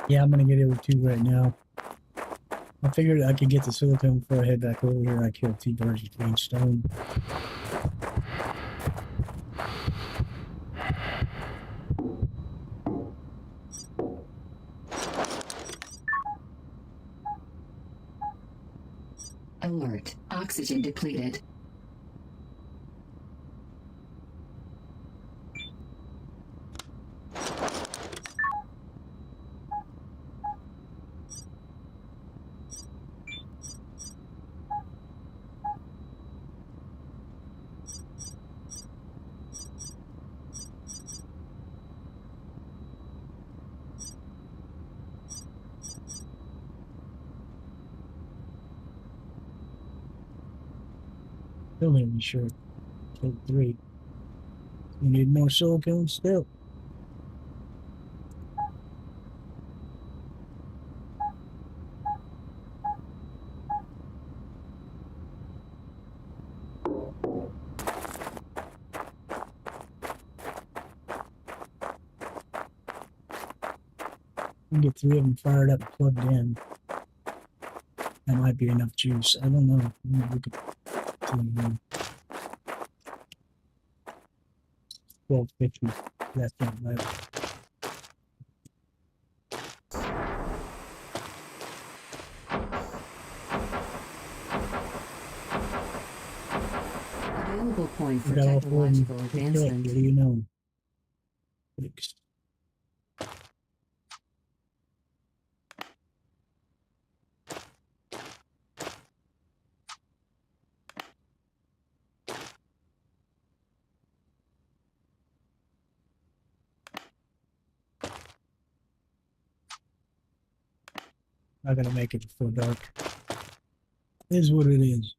Yeah, I'm gonna get it with two right now. I figured I could get the silicone before I head back over here. I killed 2 birds with 1 stone. Alert. Oxygen depleted. Still gonna be sure. Killed 3. We need more silicone still. We can get 3 of them fired up and plugged in. That might be enough juice. I don't know. Let me look at 1250. That's not right. Available point for We got all 4 of them. technological What do advancement. you know? Not gonna make it before dark. It is what it is.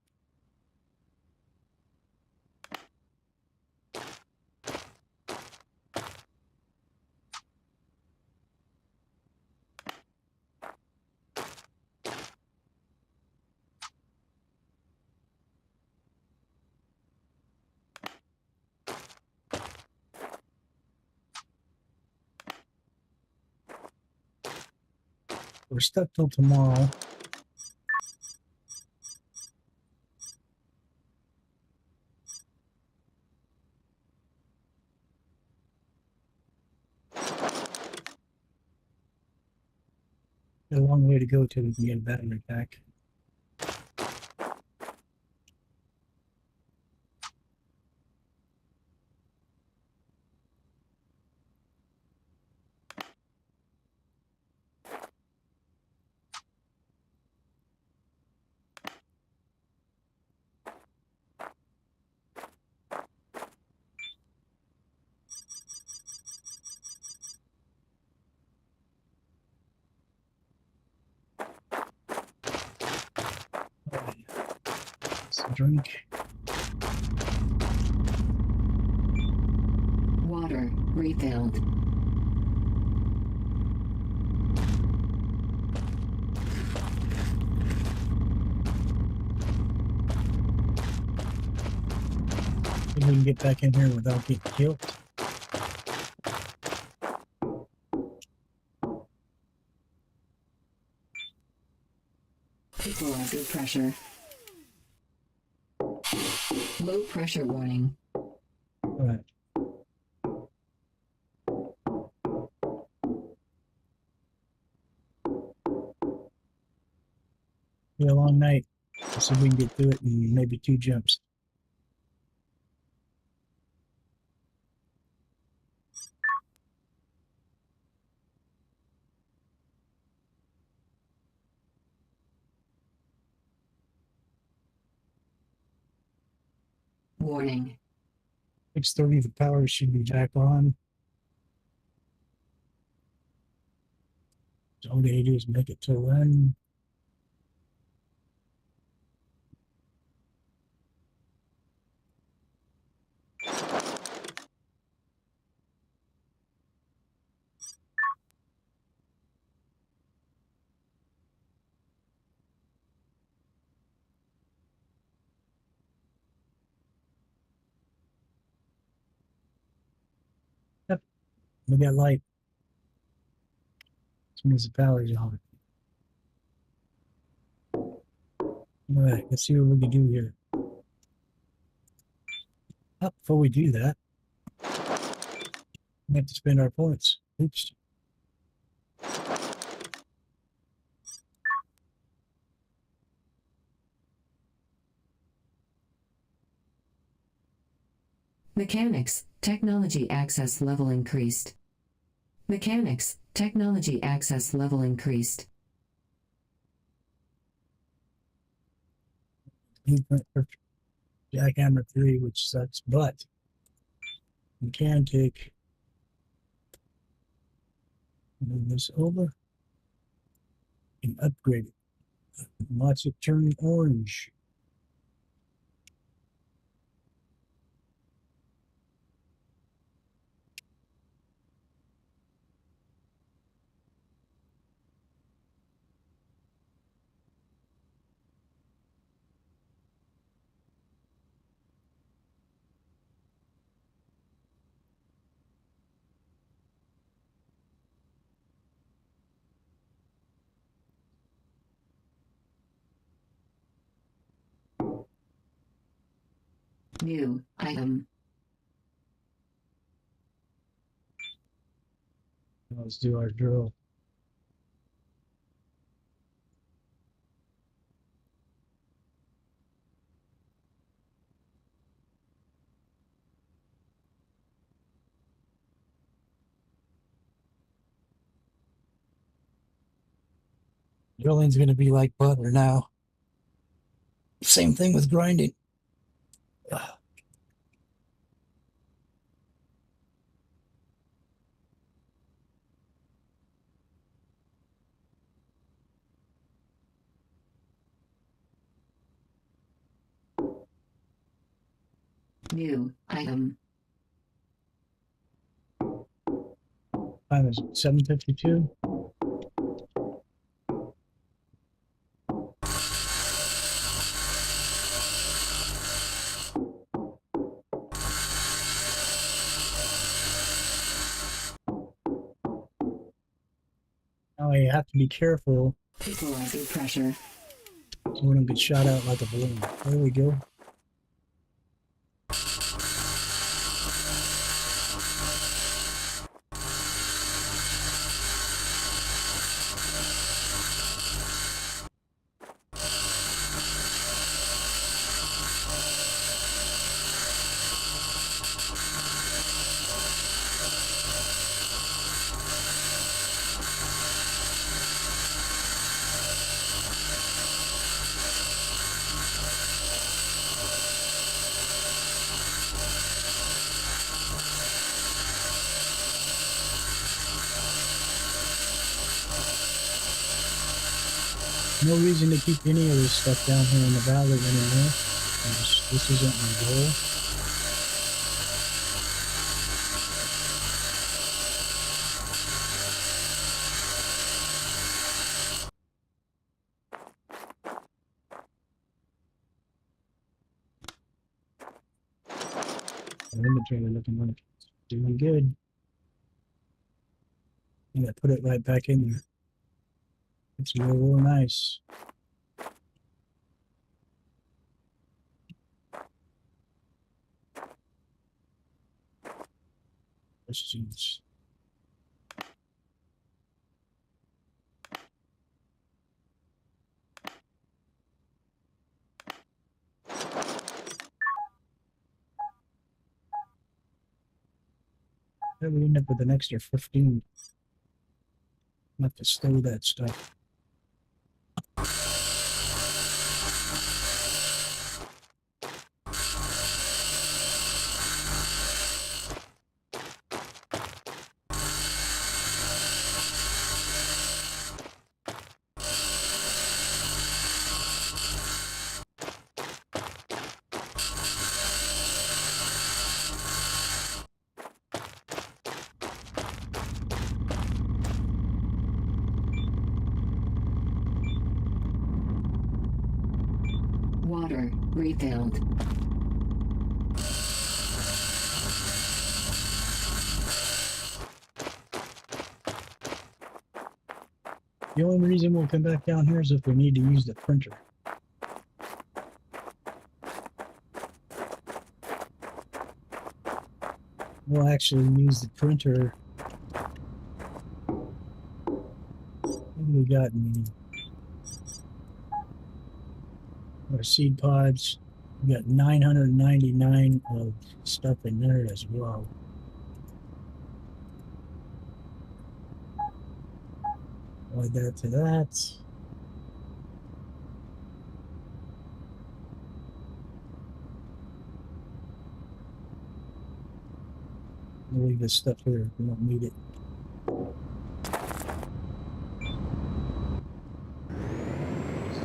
We're stuck till tomorrow. Got a long way to go till we can get a battery pack. Some drink. Water refilled. Think we can get back in here without getting killed. People are good pressure. Low pressure warning. All right. Be a long night. Let's see if we can get through it in maybe 2 jumps. Warning. 6:30, the power should be back on. So all we gotta do is make it to run. Yep, we got light. Which means the power's on. All right, let's see what we can do here. Oh, before we do that, we have to spend our points. Oops. Mechanics, technology access level increased. Mechanics, technology access level increased. Blueprint for jackhammer 3, which sucks, but we can take move this over and upgrade it. Watch it turn orange. New item. Let's do our drill. Drilling's going to be like butter now. Same thing with grinding. New item. Time is 7:52. Now I have to be careful Equalizer pressure. so we don't get shot out like a balloon. There we go. No reason to keep any of this stuff down here in the valley anymore. This isn't my goal. The inventory looking like it's doing good. I'm gonna put it right back in there. It's real nice. Questions. Then we end up with an extra 15. I'm have to stow that stuff. Water refilled. The only reason we'll come back down here is if we need to use the printer. We'll actually use the printer. What do we got in our seed pods? We got 999 of stuff in there as well. Add that to that. We'll leave this stuff here. We don't need it.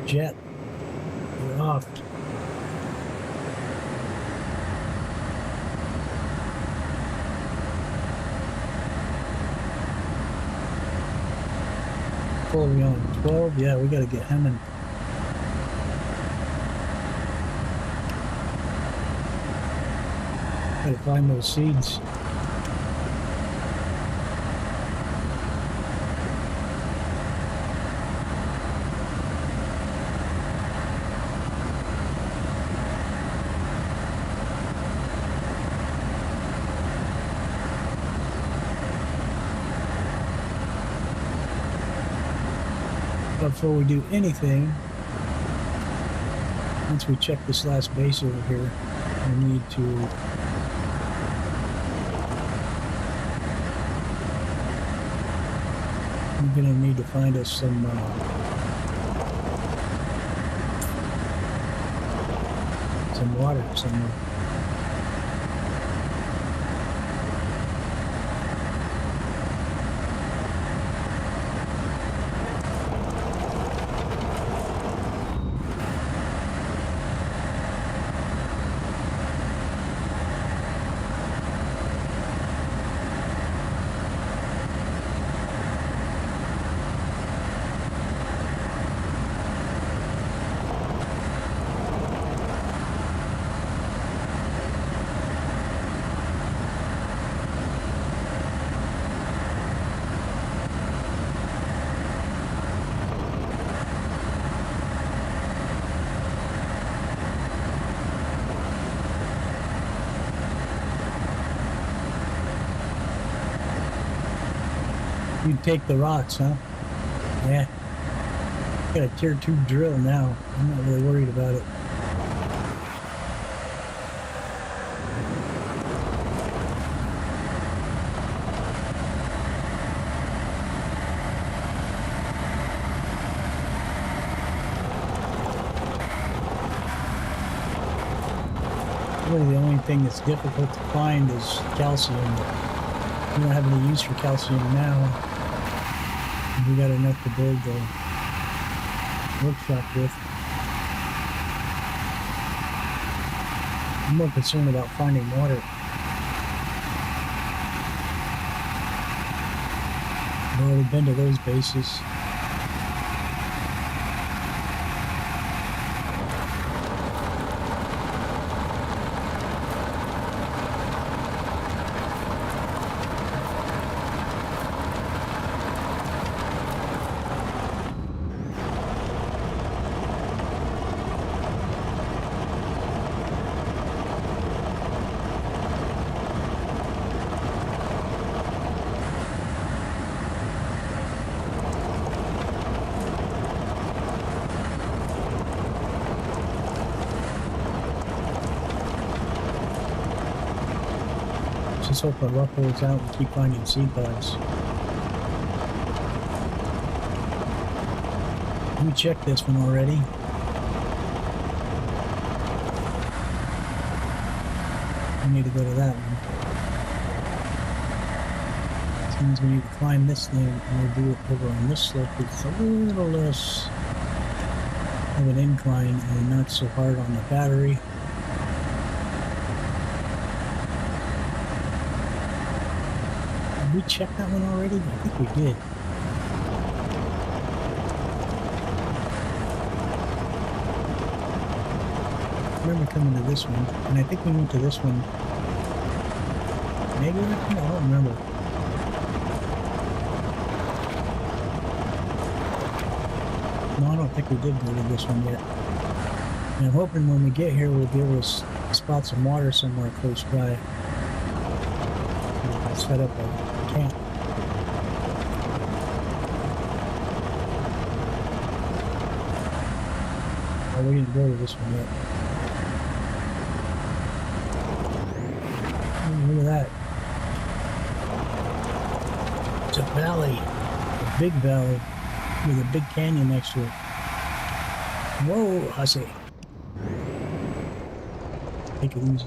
Jet, you're off. What are we on? 12? Yeah, we gotta get him in. Gotta find those seeds. Before we do anything, once we check this last base over here, we need to we're gonna need to find us some water somewhere. You take the rocks, huh? Yeah. Got a tier 2 drill now. I'm not really worried about it. Really, the only thing that's difficult to find is calcium. We don't have any use for calcium now. We got enough to build the workshop with. I'm more concerned about finding water. I've already been to those bases. Just hope our luck holds out and keep finding seed pods. We checked this one already. We need to go to that one. Seems we need to climb this thing and we'll do it over on this slope. It's a little less of an incline and not so hard on the battery. Did we check that one already? I think we did. I remember coming to this one, and I think we went to this one. Maybe? No, I don't remember. No, I don't think we did go to this one yet. And I'm hoping when we get here we'll be able to spot some water somewhere close by. Set up a camp. Oh, we didn't go to this one yet. Oh, look at that. It's a valley. A big valley with a big canyon next to it. Whoa, I say. Take it easy.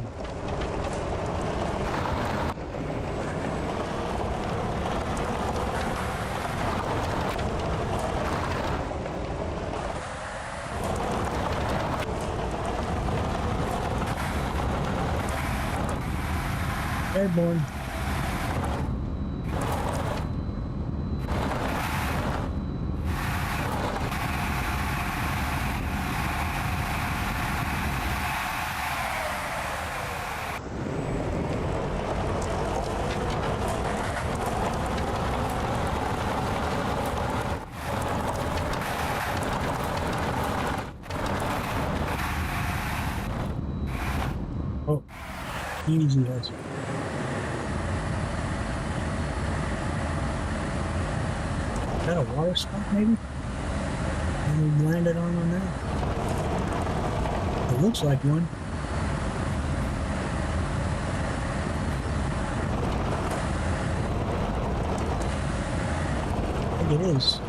Airborne. Oh, easy as it. Is that a water spot, maybe? And we landed on that? It looks like one. I think it is.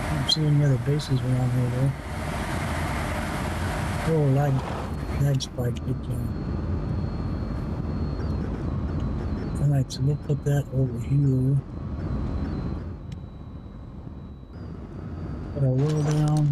I don't see any other bases around here, though. Oh, lag spike hit down. Alright, so we'll put that over here. Put our wheel down.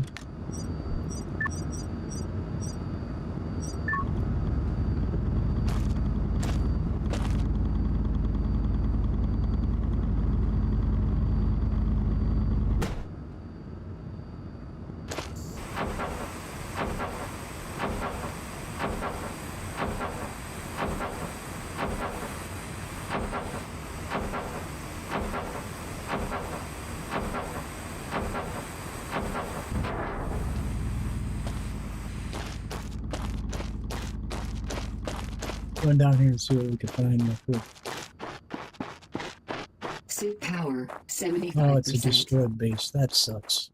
Run down here and see what we can find real quick. Suit power, 75%. Oh, it's a destroyed base. That sucks.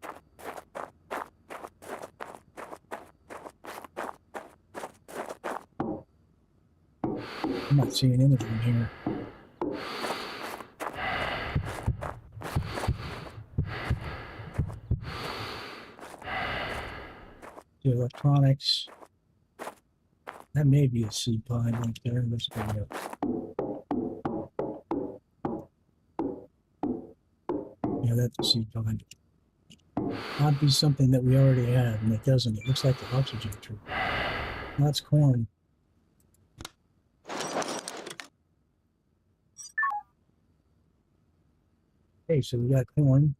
I'm not seeing anything here. The electronics. That may be a seed pod right there. Let's go up. Yeah, that's a seed pod. Might be something that we already have, and it doesn't. It looks like the oxygen tree. That's corn. Okay, so we got corn.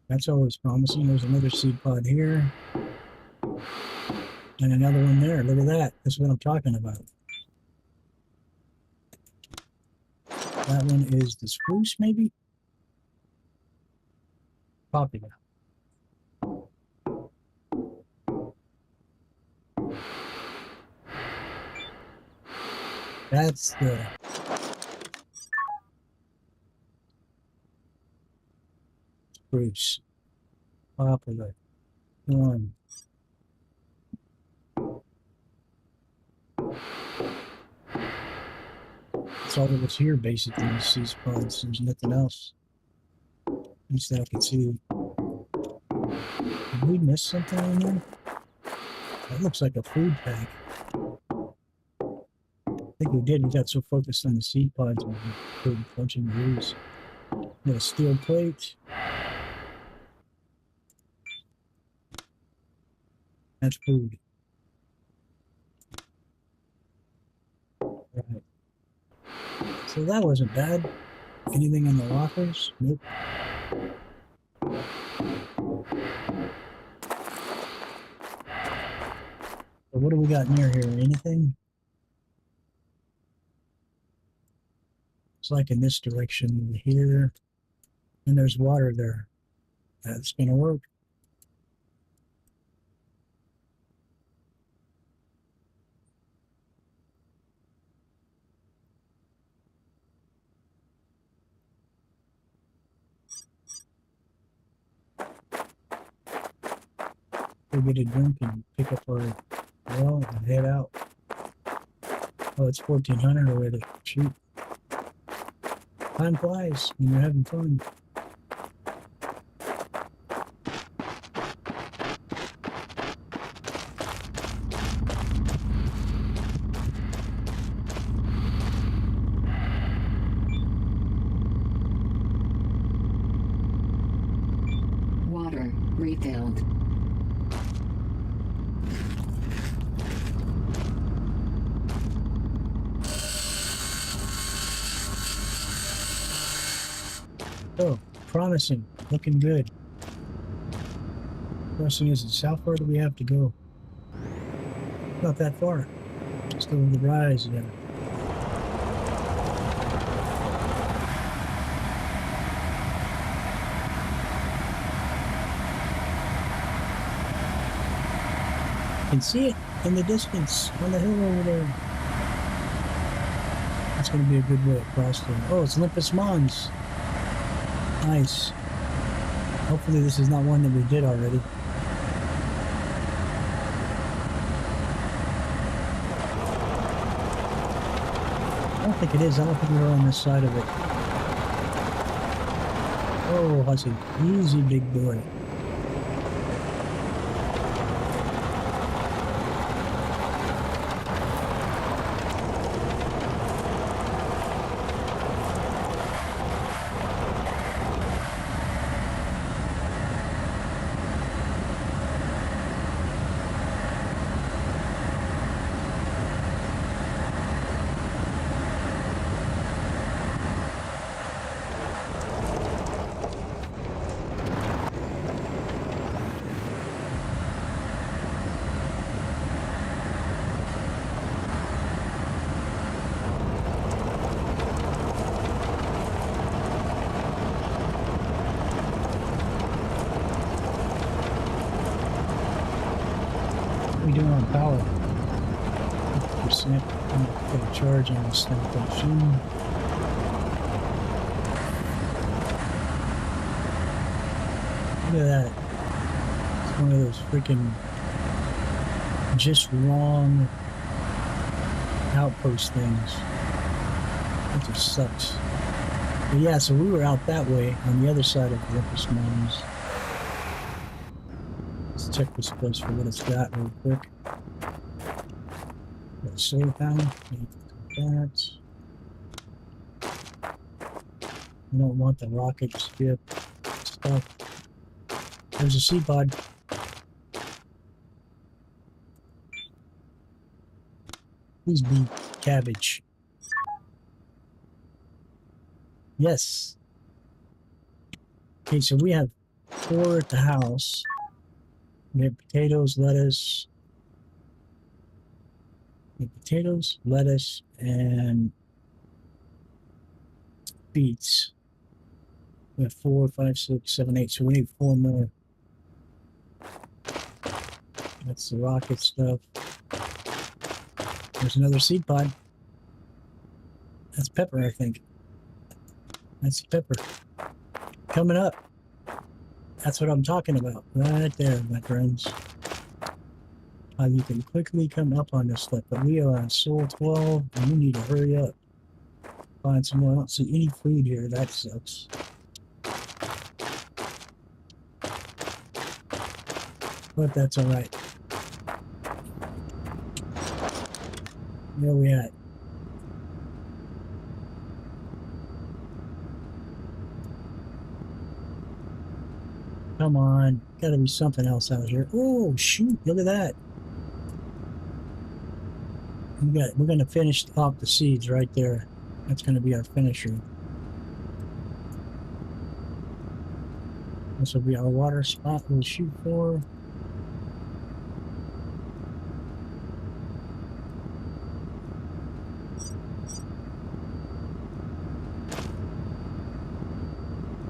That's always promising. There's another seed pod here. And another one there. Look at that. That's what I'm talking about. That one is the spruce, maybe? Poppy. That's the spruce. Popular. One. That's all that was here, basically, these pods. There's nothing else. At least that I can see. Did we miss something in there? That looks like a food pack. I think we did. We got so focused on the seed pods we put a bunch of roots. Got a steel plate. That's food. Right. So that wasn't bad. Anything in the lockers? Nope. So what do we got near here? Anything? It's like in this direction here. And there's water there. That's going to work. Go get a drink and pick up our well and head out. Oh, it's 1400 already. Shoot. Time flies when you're having fun. Water refilled. Oh, promising. Looking good. Question is, how far do we have to go? Not that far. Just over the rise there. You can see it in the distance on the hill over there. That's going to be a good way across there. Oh, it's Olympus Mons. Nice. Hopefully this is not one that we did already. I don't think it is. I don't think we're on this side of it. Oh, that's an easy big boy. What are we doing on power? I'm gonna put a charge on the sniper machine. Look at that. It's one of those freaking just wrong outpost things. That just sucks. But yeah, so we were out that way on the other side of Olympus Mountains. Let's check this place for what it's got real quick. Got a solar panel. That. We don't want the rocket ship stuff. There's a seed pod. Please be cabbage. Yes. Okay, so we have 4 at the house. We have potatoes, lettuce. We have potatoes, lettuce, and beets. We have 4, 5, 6, 7, 8. So we need 4 more. That's the rocket stuff. There's another seed pod. That's pepper, I think. That's pepper. Coming up. That's what I'm talking about. Right there, my friends. How you can quickly come up on this stuff. But we are on Soul 12, and we need to hurry up. Find some more. I don't see any food here. That sucks. But that's alright. Where are we at? Come on. Gotta be something else out here. Oh, shoot. Look at that. We're going to finish off the seeds right there. That's going to be our finisher. This will be our water spot we'll shoot for.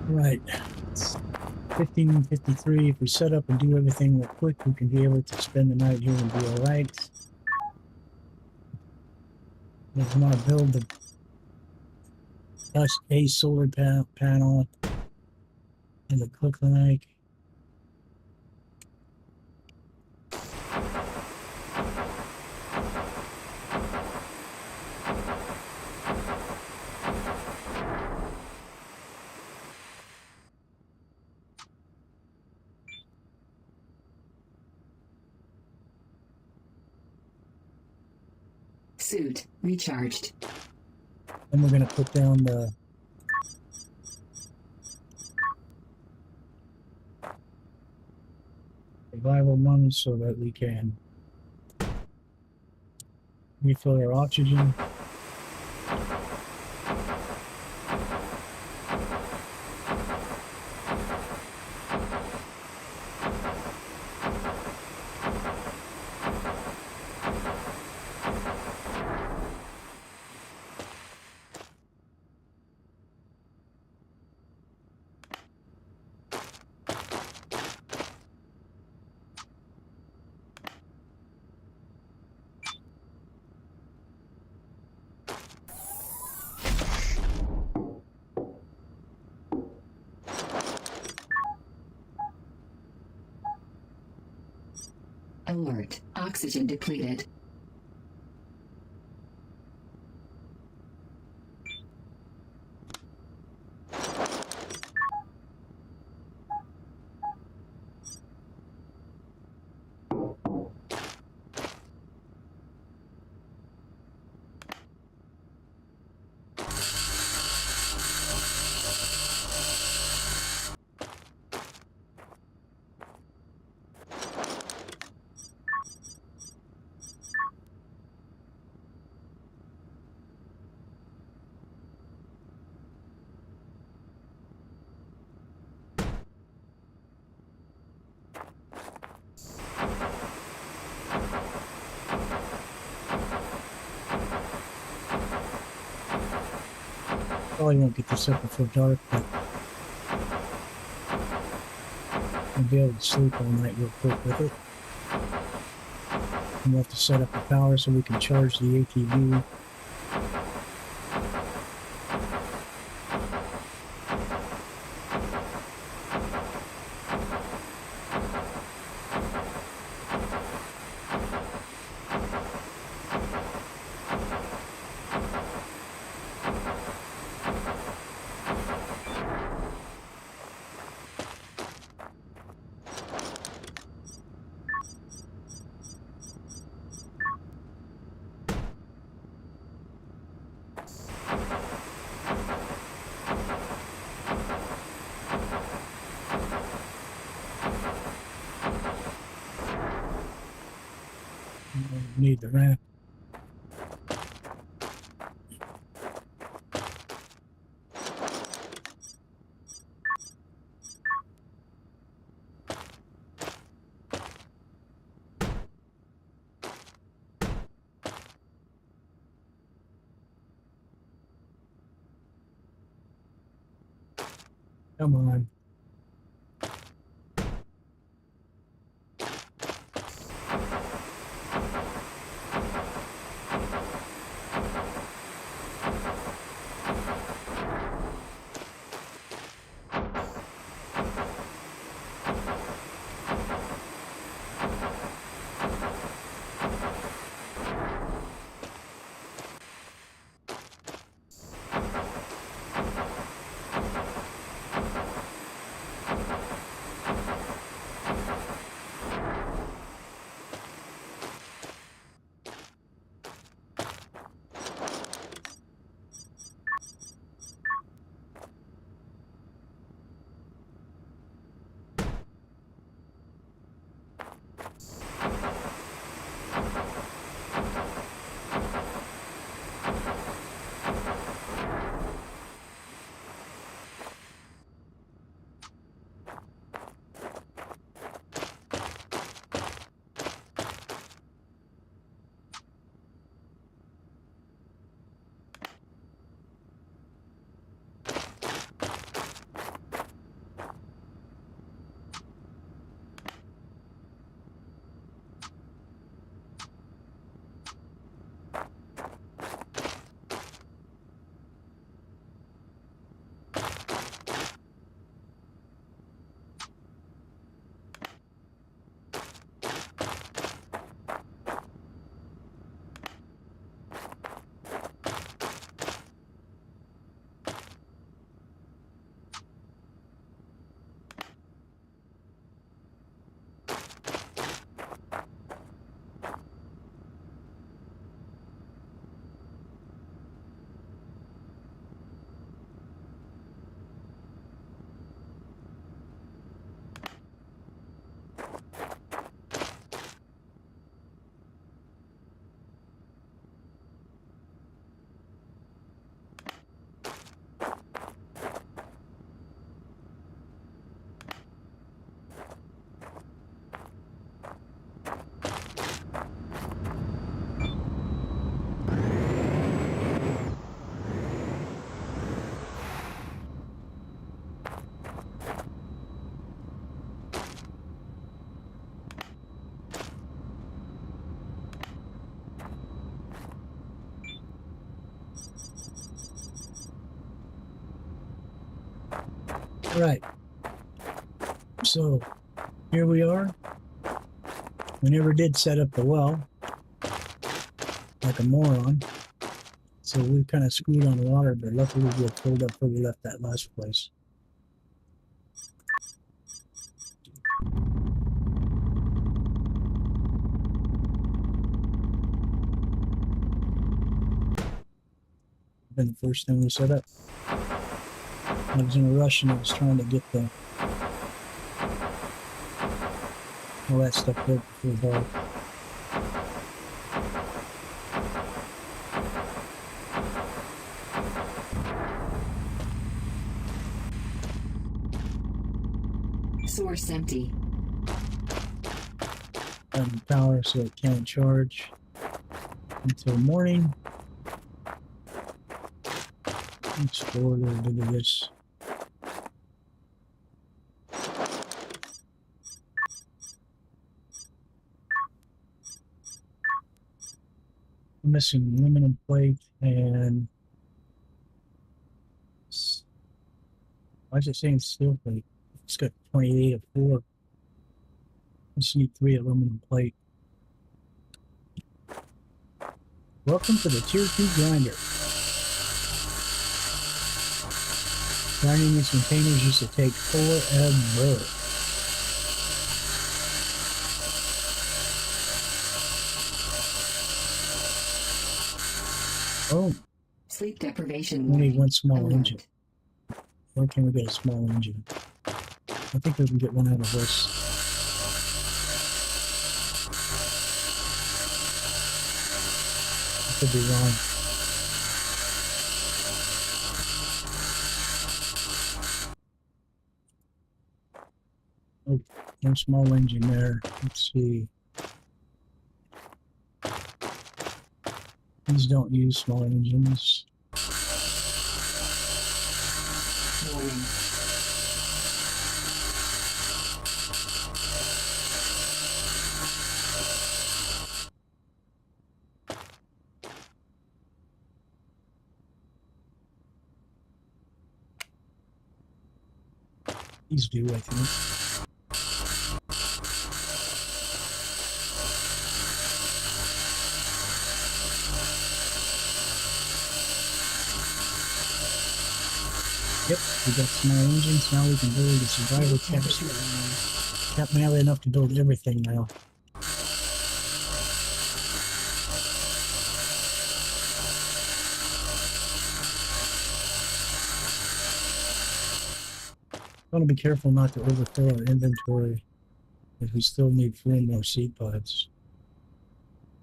Right. It's 15:53. If we set up and do everything real quick, we can be able to spend the night here and be alright. We want to build the a solar panel and it look like. Suit recharged. Then we're going to put down the survival lungs so that we can refill our oxygen. Alert. Oxygen depleted. Probably won't get this up before dark, but I'll be able to sleep all night real quick with it. And we'll have to set up the power so we can charge the ATV. Need the ramp. Come on. All right. So here we are. We never did set up the well, like a moron. So we kind of screwed on water, but luckily we had filled up before we left that last place. Been the first thing we set up. I was in a rush and I was trying to get all that stuff built before dark. Source empty. And power so it can't charge until morning. Let's store a little bit of this. I'm missing aluminum plate and why is it saying steel plate? It's got 28 of 4. I just need 3 aluminum plate. Welcome to the Tier 2 grinder. Grinding these containers used to take forever. Oh, Sleep deprivation we need warning. one small Alert. engine. Where can we get a small engine? I think we can get one out of this. I could be wrong. Oh, no small engine there. Let's see. These don't use small engines. Warning. These do, I think. Yep, we got small engines. Now we can build a survival capsule. Got manly enough to build everything now. I want to be careful not to overfill our inventory, because we still need 3 more seed pods.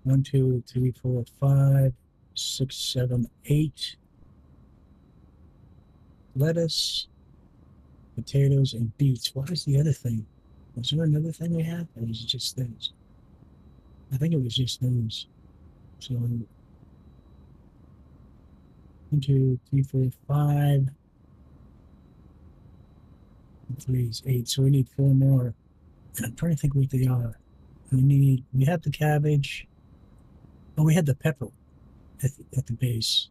1, 2, 3, 4, 5, 6, 7, 8. Lettuce, potatoes, and beets. What is the other thing? Was there another thing we had? Or was it just those? I think it was just those. So 1, 2, 3, 4, 5. 3 is 8. So we need 4 more. And I'm trying to think what they are. We have the cabbage. Oh, we had the pepper at the base.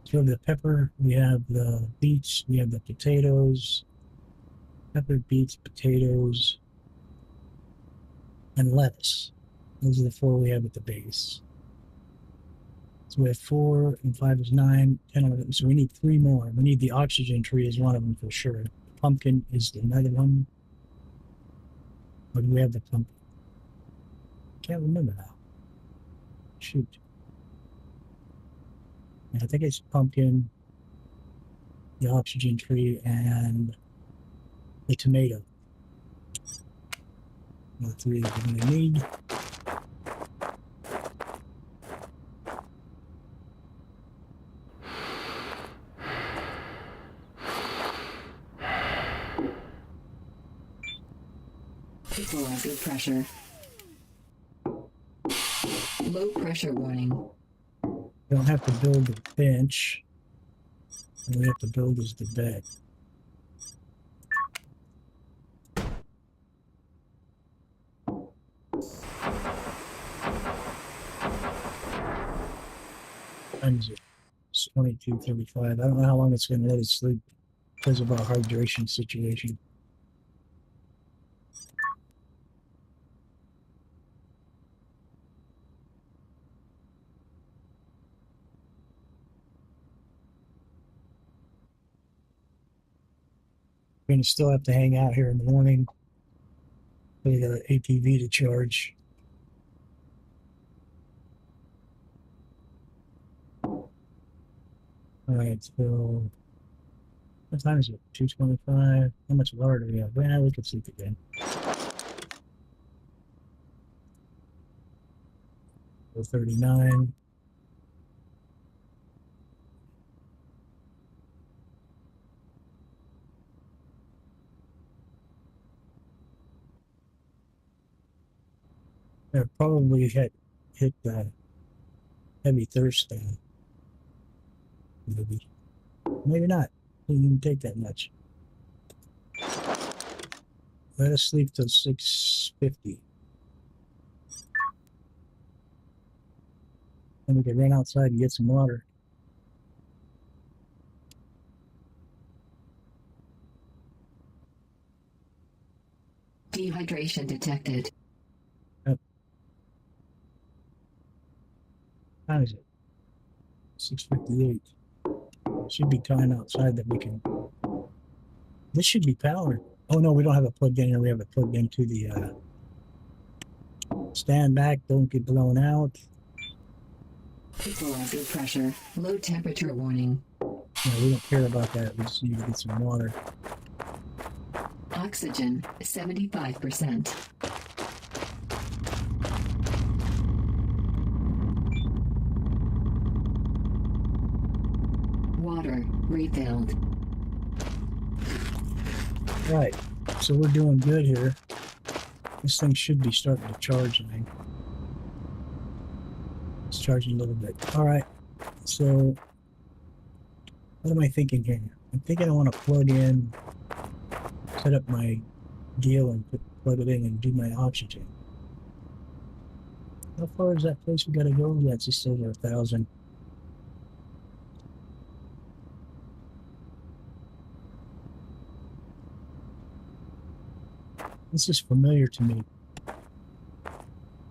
So we have the pepper, we have the beets, we have the potatoes. Pepper, beets, potatoes, and lettuce. Those are the 4 we have at the base. So we have 4 and 5 is 9, 10 of them. So we need 3 more. We need the oxygen tree is one of them for sure. Pumpkin is another one. Or do we have the pumpkin? Can't remember now. Shoot. Yeah, I think it's pumpkin, the oxygen tree, and the tomato. The 3 that we're going to need. Equalizer pressure. Low pressure warning. We don't have to build the bench. All we have to build is the bed. Time is it? It's 22:35. I don't know how long it's going to let it sleep because of our hydration situation. We're going to still have to hang out here in the morning. We got an ATV to charge. All right, so what time is it? 2:25. How much water do we have? Well, we could sleep again. 4:39. I probably hit the heavy thirst thing. Maybe not. Didn't even take that much. Let us sleep till 6:50. and we could run outside and get some water. Dehydration detected. How is it? 6:58. Should be time outside that we can. This should be powered. Oh no, we don't have it plugged in here. We have it plugged into the. Stand back. Don't get blown out. Equalizer pressure. Low temperature warning. No, we don't care about that. We just need to get some water. Oxygen 75%. Water refilled. Right. So we're doing good here. This thing should be starting to charge, I think. It's charging a little bit. All right. So what am I thinking here? I'm thinking I want to plug in, set up my deal and plug it in and do my oxygen. How far is that place we got to go? Yeah, it's just over 1,000. This is familiar to me.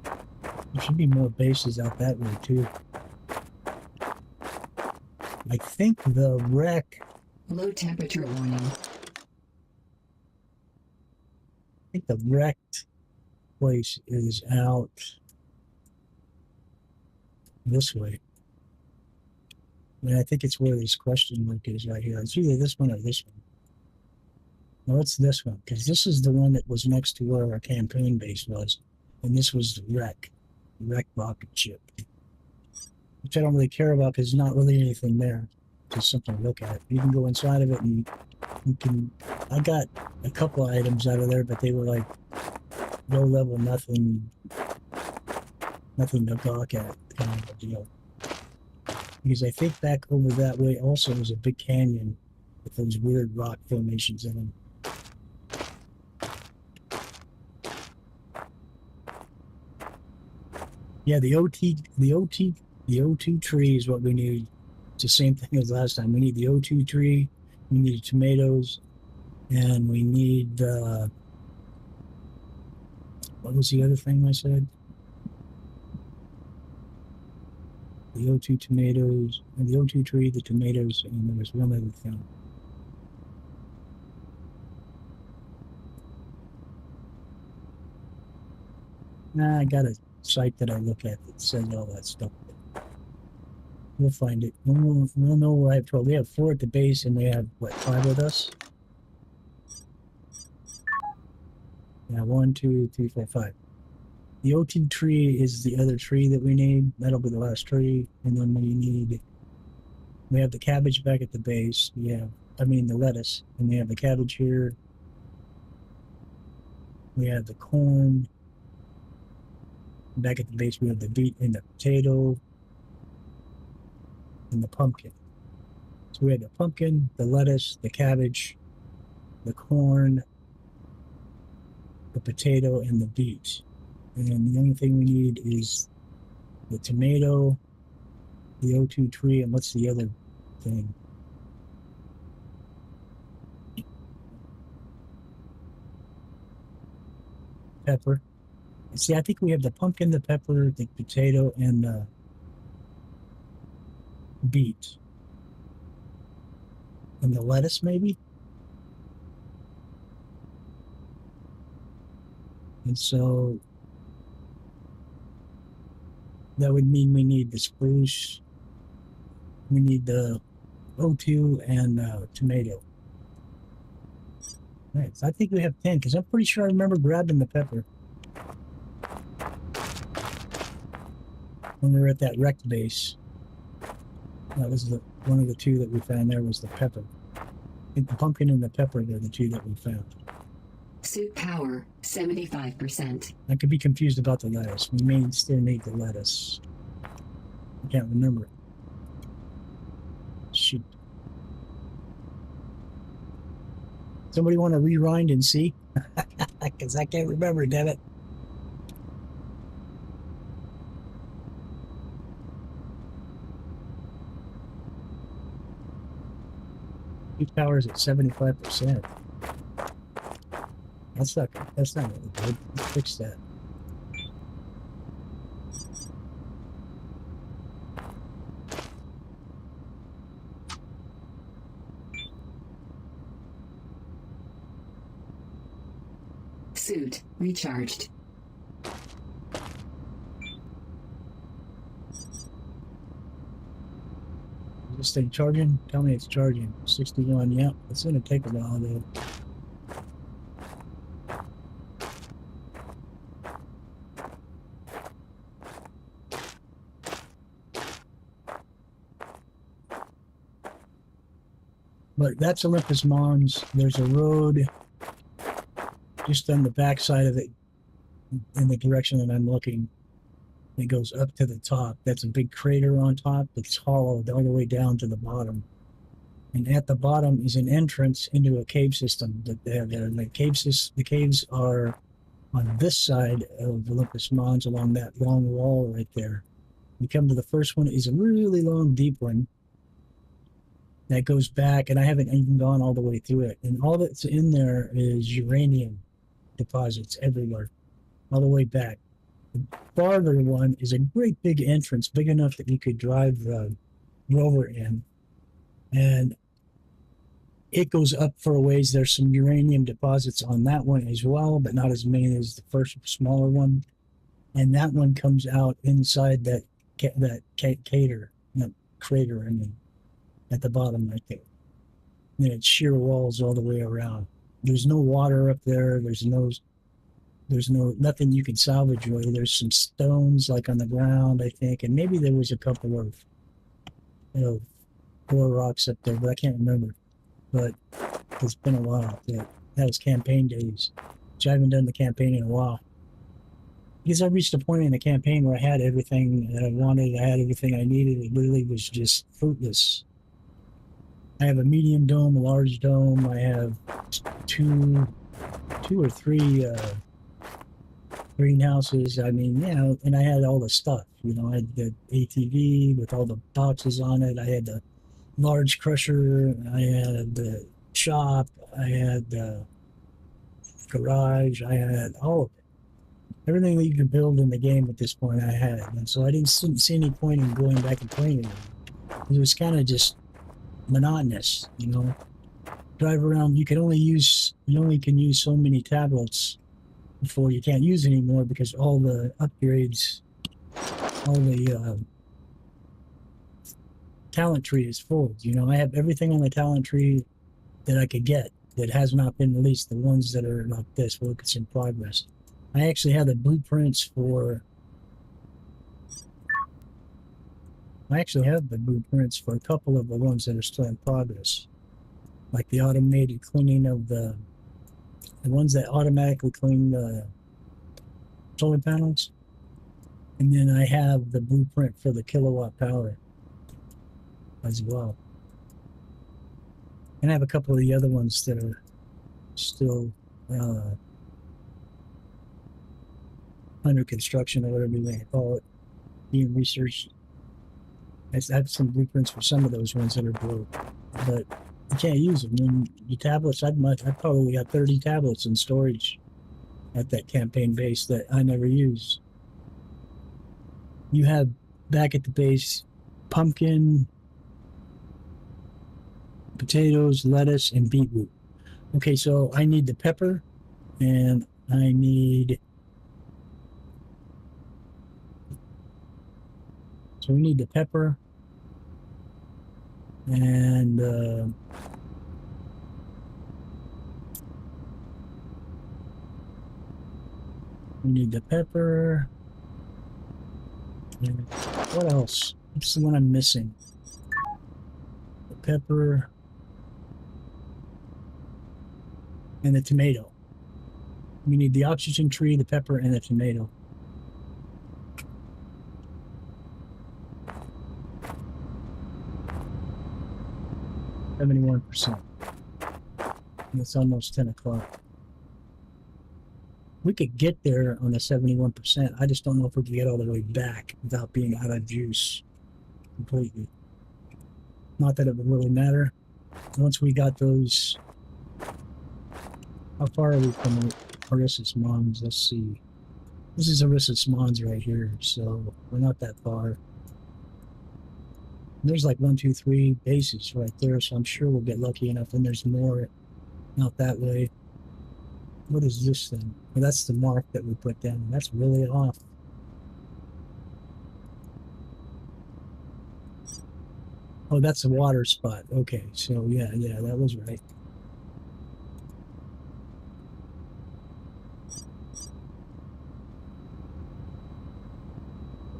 There should be more bases out that way too. I think the wreck. Low temperature warning. I think the wrecked place is out this way. And I think it's where this question mark is right here. It's either this one or this one. No, it's this one, because this is the one that was next to where our campaign base was. And this was the wreck rocket ship. Which I don't really care about because there's not really anything there. Just something to look at. You can go inside of it and you can. I got a couple of items out of there, but they were like low level, nothing to gawk at kind of a deal. Because I think back over that way also was a big canyon with those weird rock formations in them. Yeah, the O2 tree is what we need. It's the same thing as last time. We need the O2 tree, we need tomatoes, and we need what was the other thing I said? The O2 tomatoes, and the O2 tree, the tomatoes, and there was one other thing. Nah, I got a site that I look at that says all that stuff. We'll find it. We'll know where I have 12. We have 4 at the base, and we have, what, 5 with us? Yeah, 1, 2, 3, 4, 5. The O2 tree is the other tree that we need. That'll be the last tree. And then we have the cabbage back at the base. The lettuce. And we have the cabbage here. We have the corn. Back at the base, we have the beet and the potato and the pumpkin. So we have the pumpkin, the lettuce, the cabbage, the corn, the potato, and the beet. And the only thing we need is the tomato, the O2 tree, and what's the other thing? Pepper. See, I think we have the pumpkin, the pepper, the potato, and the beet. And the lettuce, maybe? And so that would mean we need the spruce, we need the O2, and tomato. Right, so I think we have 10, because I'm pretty sure I remember grabbing the pepper when we were at that wrecked base. That was one of the 2 that we found there was the pepper. I think the pumpkin and the pepper are the 2 that we found. Suit power 75%. I could be confused about the lettuce. We may still need the lettuce. I can't remember. Shoot. Somebody want to rewind and see? Because I can't remember, damn it. power is at 75%. That's not really good. Let's fix that. Suit recharged. Is this thing charging? Tell me it's charging. 61, yep. It's gonna take a while though. But that's Olympus Mons. There's a road just on the back side of it in the direction that I'm looking. It goes up to the top. That's a big crater on top that's hollowed all the way down to the bottom. And at the bottom is an entrance into a cave system that they have there. And the caves are on this side of Olympus Mons along that long wall right there. You come to the first one, is a really long, deep one that goes back, and I haven't even gone all the way through it. And all that's in there is uranium deposits everywhere, all the way back. The farther one is a great big entrance, big enough that you could drive the rover in. And it goes up for a ways. There's some uranium deposits on that one as well, but not as many as the first smaller one. And that one comes out inside that crater, I mean, at the bottom right there. And it's sheer walls all the way around. There's no water up there. There's nothing you can salvage really. There's some stones like on the ground, I think, and maybe there was a couple of ore rocks up there, but I can't remember. But it's been a while. That was campaign days, which I haven't done the campaign in a while. Because I reached a point in the campaign where I had everything that I wanted. I had everything I needed. It literally was just fruitless. I have a medium dome, a large dome. I have two or three greenhouses. I mean, you know, and I had all the stuff. You know, I had the ATV with all the boxes on it. I had the large crusher. I had the shop. I had the garage. I had all of it. Everything that you could build in the game at this point, I had. And so I didn't see any point in going back and playing it. It was kind of just monotonous, you know. Drive around. You only can use so many tablets before you can't use anymore because all the upgrades, all the talent tree is full. You know, I have everything on the talent tree that I could get that has not been released. The ones that are like this, look, it's in progress. I actually have the blueprints for. I actually have the blueprints for a couple of the ones that are still in progress, like the automated cleaning of the ones that automatically clean the solar panels, and then I have the blueprint for the kilowatt power as well. And I have a couple of the other ones that are still under construction, or whatever you may call it, being researched. I have some blueprints for some of those ones that are broke, but you can't use them. And your tablets, I probably got 30 tablets in storage at that campaign base that I never use. You have back at the base pumpkin, potatoes, lettuce, and beetroot. Okay, so I need the pepper, and I need. So we need the pepper, and we need the pepper. And what else? What's the one I'm missing? The pepper and the tomato. We need the oxygen tree, the pepper, and the tomato. %. And it's almost 10 o'clock. We could get there on the 71%. I just don't know if we can get all the way back without being out of juice completely. Not that it would really matter. once we got those, how far are we from Arissa's Mons? Let's see. This is Arissa's Mons right here, so we're not that far. There's like 1, 2, 3 bases right there, so I'm sure we'll get lucky enough, and there's more out that way. What is this thing? Well, that's the mark that we put down. That's really off. Oh, that's the water spot. Okay, so yeah, that was right.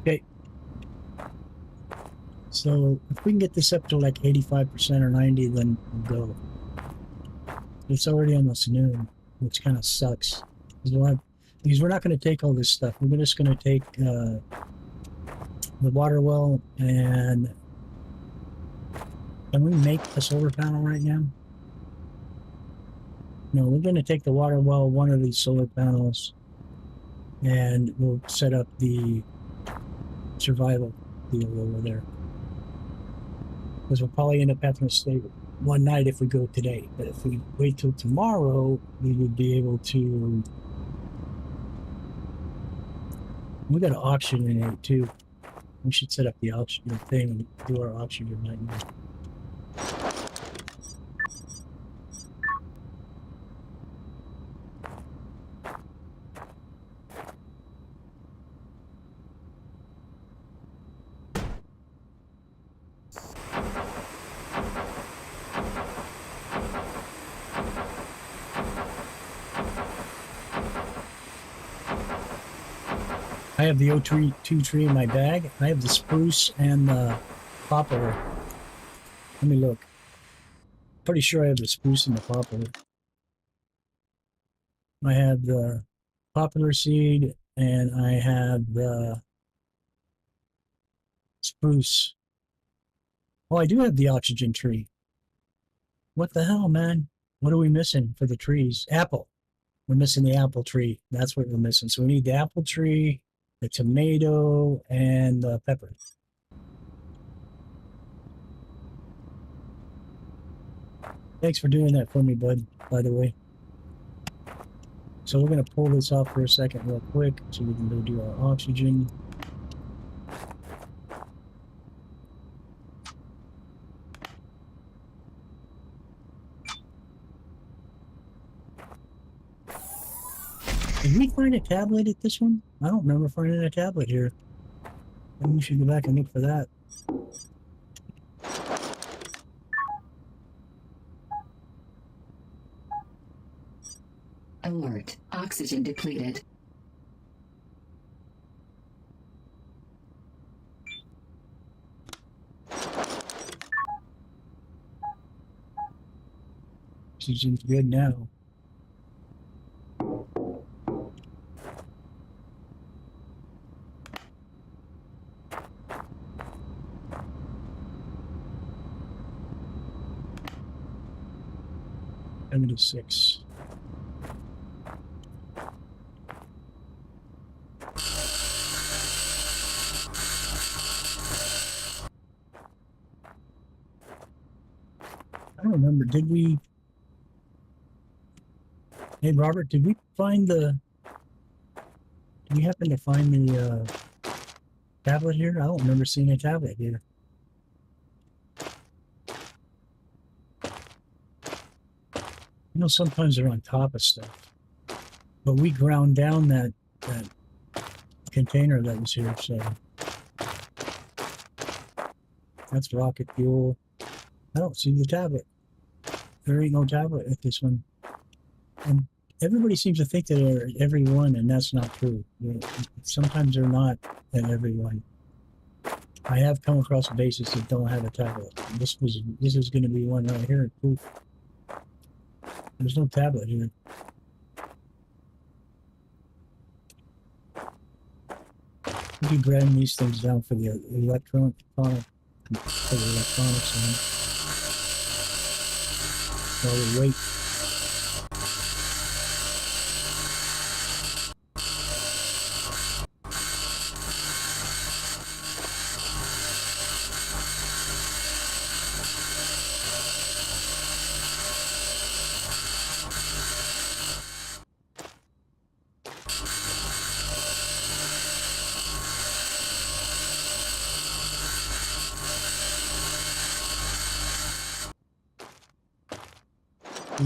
Okay. So if we can get this up to like 85% or 90, then we'll go. It's already almost noon, which kind of sucks. Because we're not going to take all this stuff. We're just going to take the water well, and can we make a solar panel right now? No, we're going to take the water well, one of these solar panels, and we'll set up the survival deal over there. Because we'll probably end up having to stay one night if we go today. But if we wait till tomorrow, we would be able to... We got to oxygenate too. We should set up the oxygen thing and do our oxygen right now. I have the O2 tree in my bag. I have the spruce and the poplar. Let me look. Pretty sure I have the spruce and the poplar. I have the poplar seed and I have the spruce. Oh, I do have the oxygen tree. What the hell, man? What are we missing for the trees? Apple. We're missing the apple tree. That's what we're missing. So we need the apple tree, the tomato, and the pepper. Thanks for doing that for me, bud, by the way. So we're going to pull this off for a second real quick so we can go do our oxygen. Did we find a tablet at this one? I don't remember finding a tablet here. Maybe we should go back and look for that. Alert. Oxygen depleted. Oxygen's good now. $76. I don't remember. Did we? Hey, Robert, did we find the? Did we happen to find the tablet here? I don't remember seeing a tablet here. You know, sometimes they're on top of stuff. But we ground down that container that was here, so that's rocket fuel. I don't see the tablet. There ain't no tablet at this one. And everybody seems to think that they're at every one, and that's not true. Sometimes they're not at every one. I have come across bases that don't have a tablet. This is going to be one right here. Poof. There's no tablet here. We can grind these things down for the electronics on. While we wait.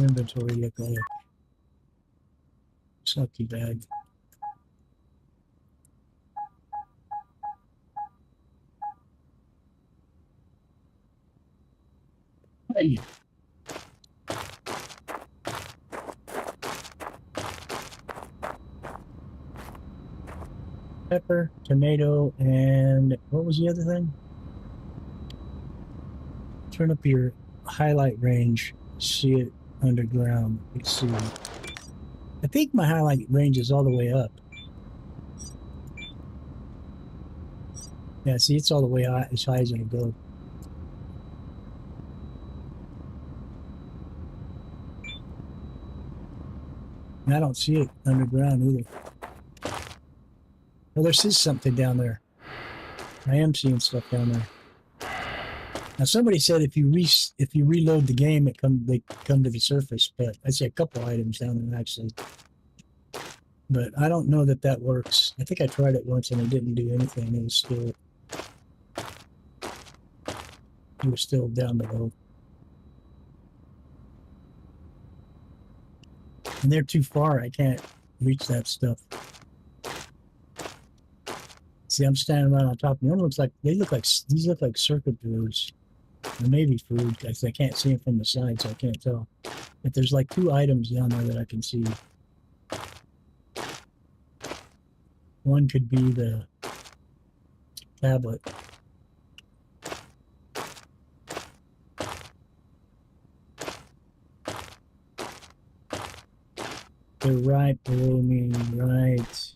inventory look like? It's not too bad. Hey. Pepper, tomato, and what was the other thing? Turn up your highlight range. See it underground. Let's see. I think my highlight range is all the way up. Yeah, see, it's all the way high, as high as it'll go. And I don't see it underground either. Well, there is something down there. I am seeing stuff down there. Now, somebody said if you reload the game, they come to the surface. But I see a couple items down there actually. But I don't know that works. I think I tried it once and it didn't do anything. It was still down below. And they're too far. I can't reach that stuff. See, I'm standing right on top. One looks like these look like circuit boards, or maybe food. Because I can't see them from the side, so I can't tell. But there's like 2 items down there that I can see. One could be the tablet. They're right below me, right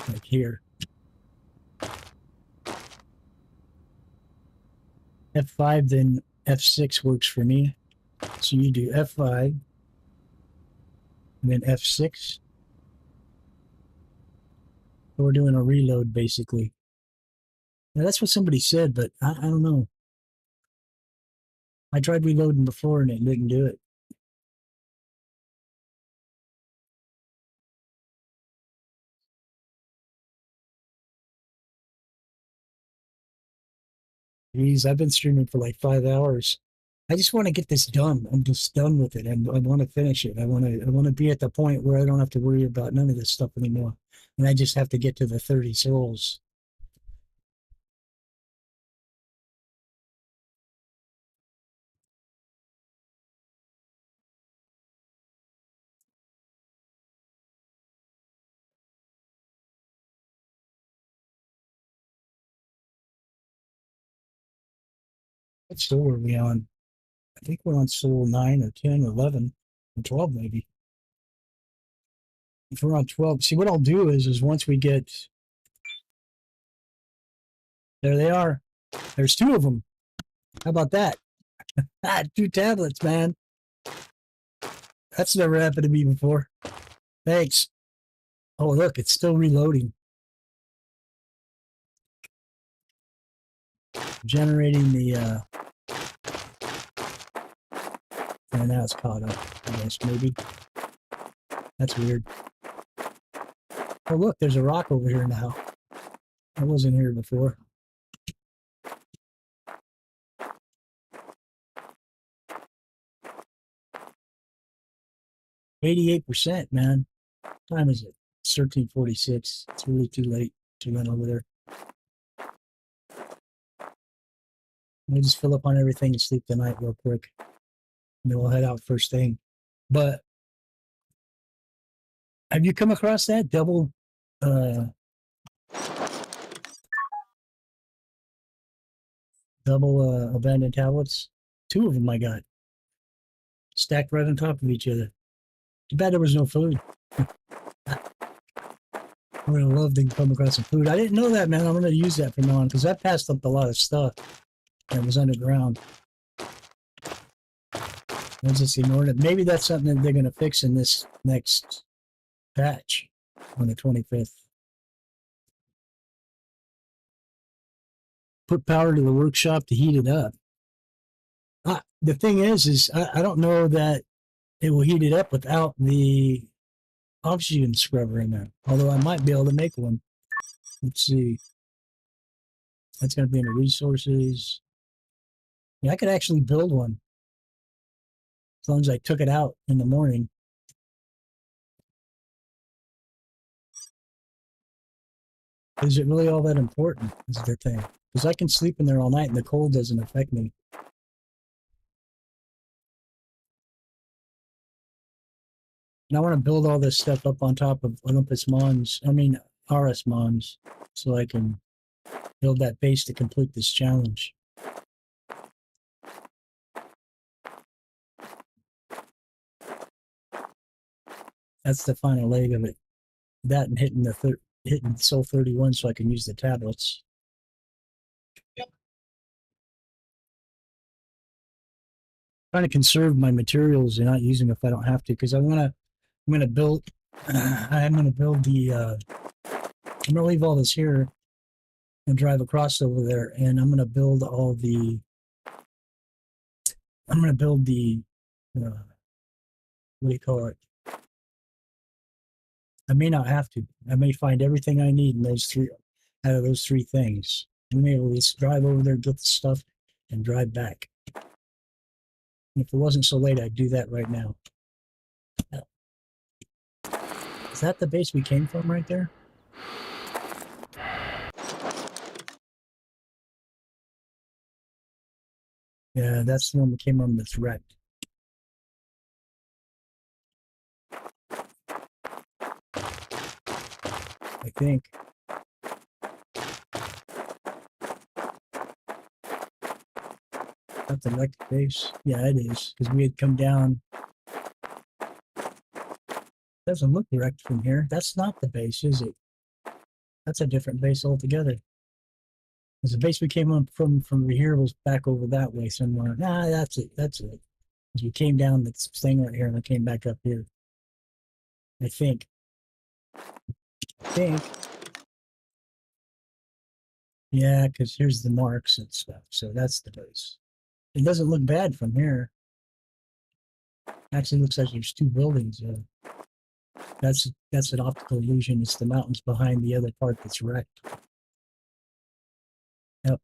like here. F5, then F6 works for me. So you do F5, and then F6. So we're doing a reload, basically. Now, that's what somebody said, but I don't know. I tried reloading before, and it didn't do it. Geez, I've been streaming for like 5 hours. I just want to get this done. I'm just done with it. I want to finish it. I want to be at the point where I don't have to worry about none of this stuff anymore. And I just have to get to the 30 souls. What soul are we on? I think we're on soul 9 or 10 or 11 or 12 maybe. If we're on 12, see what I'll do is once we get, there they are. There's 2 of them. How about that? 2 tablets, man. That's never happened to me before. Thanks. Oh, look, it's still reloading. Generating the, and now it's caught up, I guess, maybe. That's weird. Oh, look, there's a rock over here now. I wasn't here before. 88%, man. What time is it? It's 13:46. It's really too late to run over there. We'll just fill up on everything and sleep tonight real quick. And then we'll head out first thing. But have you come across that double abandoned tablets? 2 of them I got. Stacked right on top of each other. Too bad there was no food. I would have loved to come across some food. I didn't know that, man. I'm going to use that from now on because I passed up a lot of stuff that was underground. I just ignored it. Maybe that's something that they're going to fix in this next patch on the 25th. Put power to the workshop to heat it up. The thing is I don't know that it will heat it up without the oxygen scrubber in there. Although I might be able to make one. Let's see. That's going to be in the resources. Yeah, I could actually build one. As long as I took it out in the morning. Is it really all that important? Is the thing. Because I can sleep in there all night and the cold doesn't affect me. And I want to build all this stuff up on top of RS Mons, so I can build that base to complete this challenge. That's the final leg of it. That and hitting Soul 31 so I can use the tablets. Trying to conserve my materials and not using them if I don't have to, because I'm gonna build I'm gonna build the I'm gonna leave all this here and drive across over there, and I'm gonna build what do you call it? I may not have to. I may find everything I need in out of those three things. I may able to just drive over there, get the stuff, and drive back. And if it wasn't so late, I'd do that right now. Is that the base we came from right there? Yeah, that's the one we came on that's wrecked. I think. That's the wrecked base. Yeah, it is, because we had come down. Doesn't look wrecked from here. That's not the base, is it? That's a different base altogether. Because the base we came up from here was back over that way somewhere. Nah, that's it. That's it. As we came down this thing right here and I came back up here. I think. Yeah, because here's the marks and stuff. So that's the base. It doesn't look bad from here. Actually, looks like there's two buildings. That's an optical illusion. It's the mountains behind the other part that's wrecked. Yep.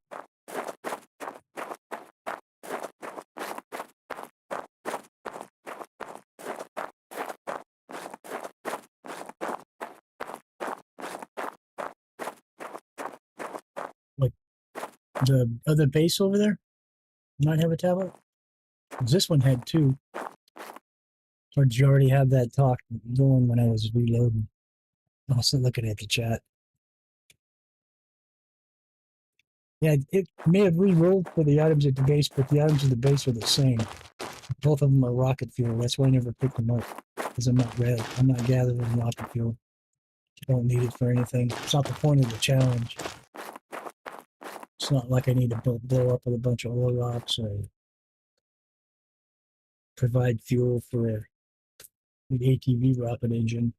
Like the other base over there might have a tablet. 'Cause this one had two. Or did you already have that talk going when I was reloading? Also looking at the chat. Yeah, it may have re-rolled for the items at the base, but the items at the base are the same. Both of them are rocket fuel. That's why I never picked them up. Because I'm not gathering rocket fuel. Don't need it for anything. It's not the point of the challenge. It's not like I need to blow up with a bunch of oil rocks or provide fuel for the ATV rocket engine.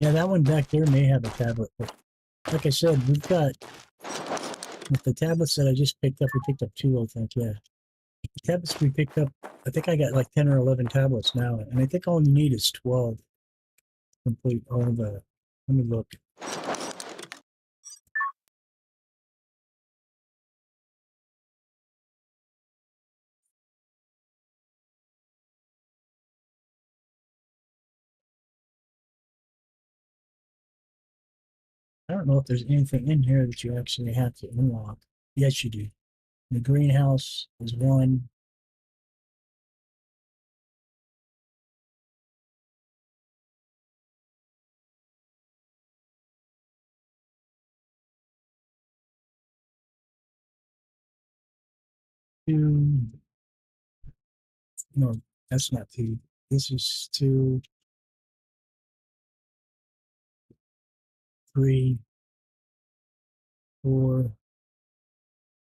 Yeah, that one back there may have a tablet, but like I said, we've got with the tablets that I just picked up, we picked up two, I think, yeah. The tablets we picked up, I think I got like 10 or 11 tablets now, and I think all you need is 12 to complete all the, let me look. I don't know if there's anything in here that you actually have to unlock. Yes, you do. The greenhouse is one. Two. No, that's not two. This is two, three, 4,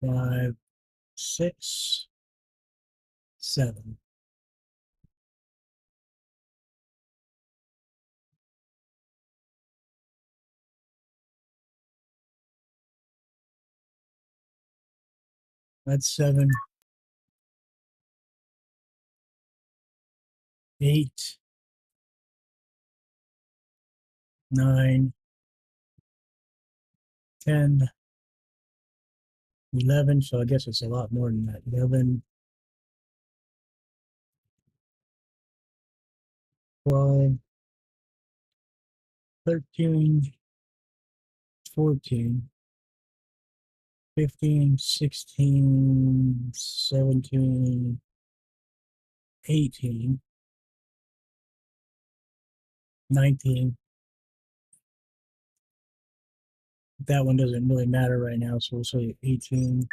5, 6, 7. That's 7, 8, 9, 10, 11. So I guess it's a lot more than that. 11, 12, 13, 14, 15, 16, 17, 18, 19. That one doesn't really matter right now, so we'll say 18,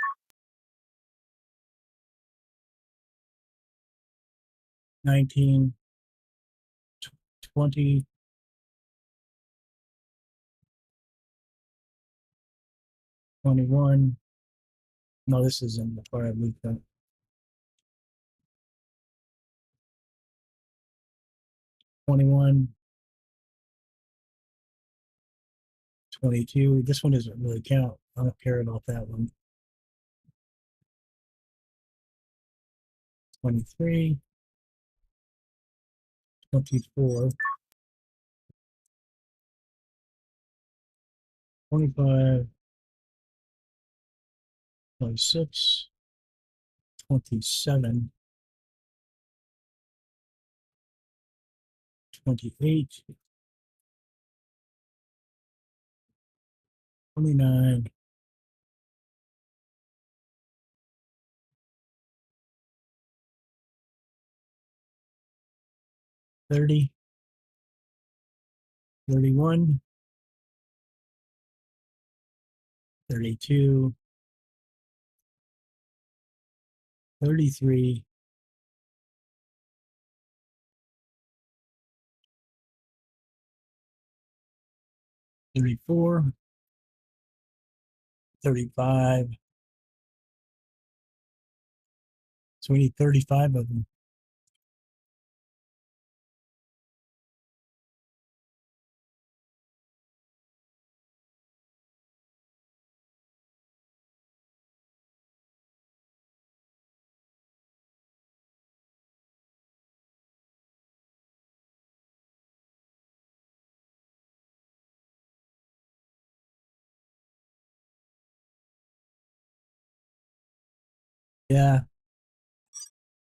19, 20, 21. No, this isn't the part I moved up. 21, 22. This one doesn't really count. I don't care about that one. 23, 24, 25, 26, 27, 28, 29, 30, 31, 32, 33, 34, 35. So we need 35 of them. Yeah,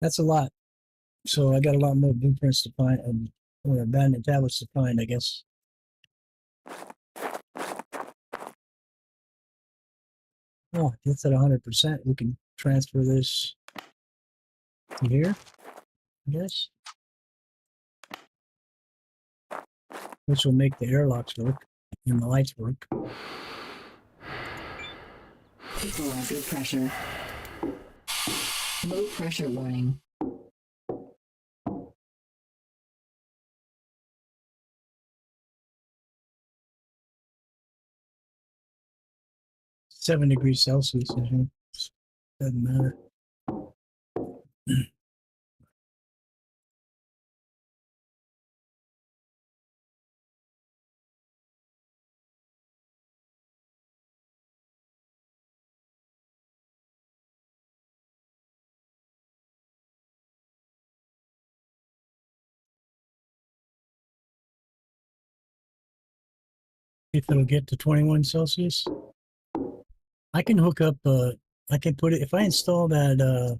that's a lot. So I got a lot more blueprints to find, or abandoned tablets to find, I guess. Oh, it's at 100%. We can transfer this to here, I guess. Which will make the airlocks work and the lights work. Equalizer pressure. Low pressure warning. Seven degrees Celsius in here. Doesn't matter. If it'll get to 21 Celsius, I can hook up, I can put it, if I install that,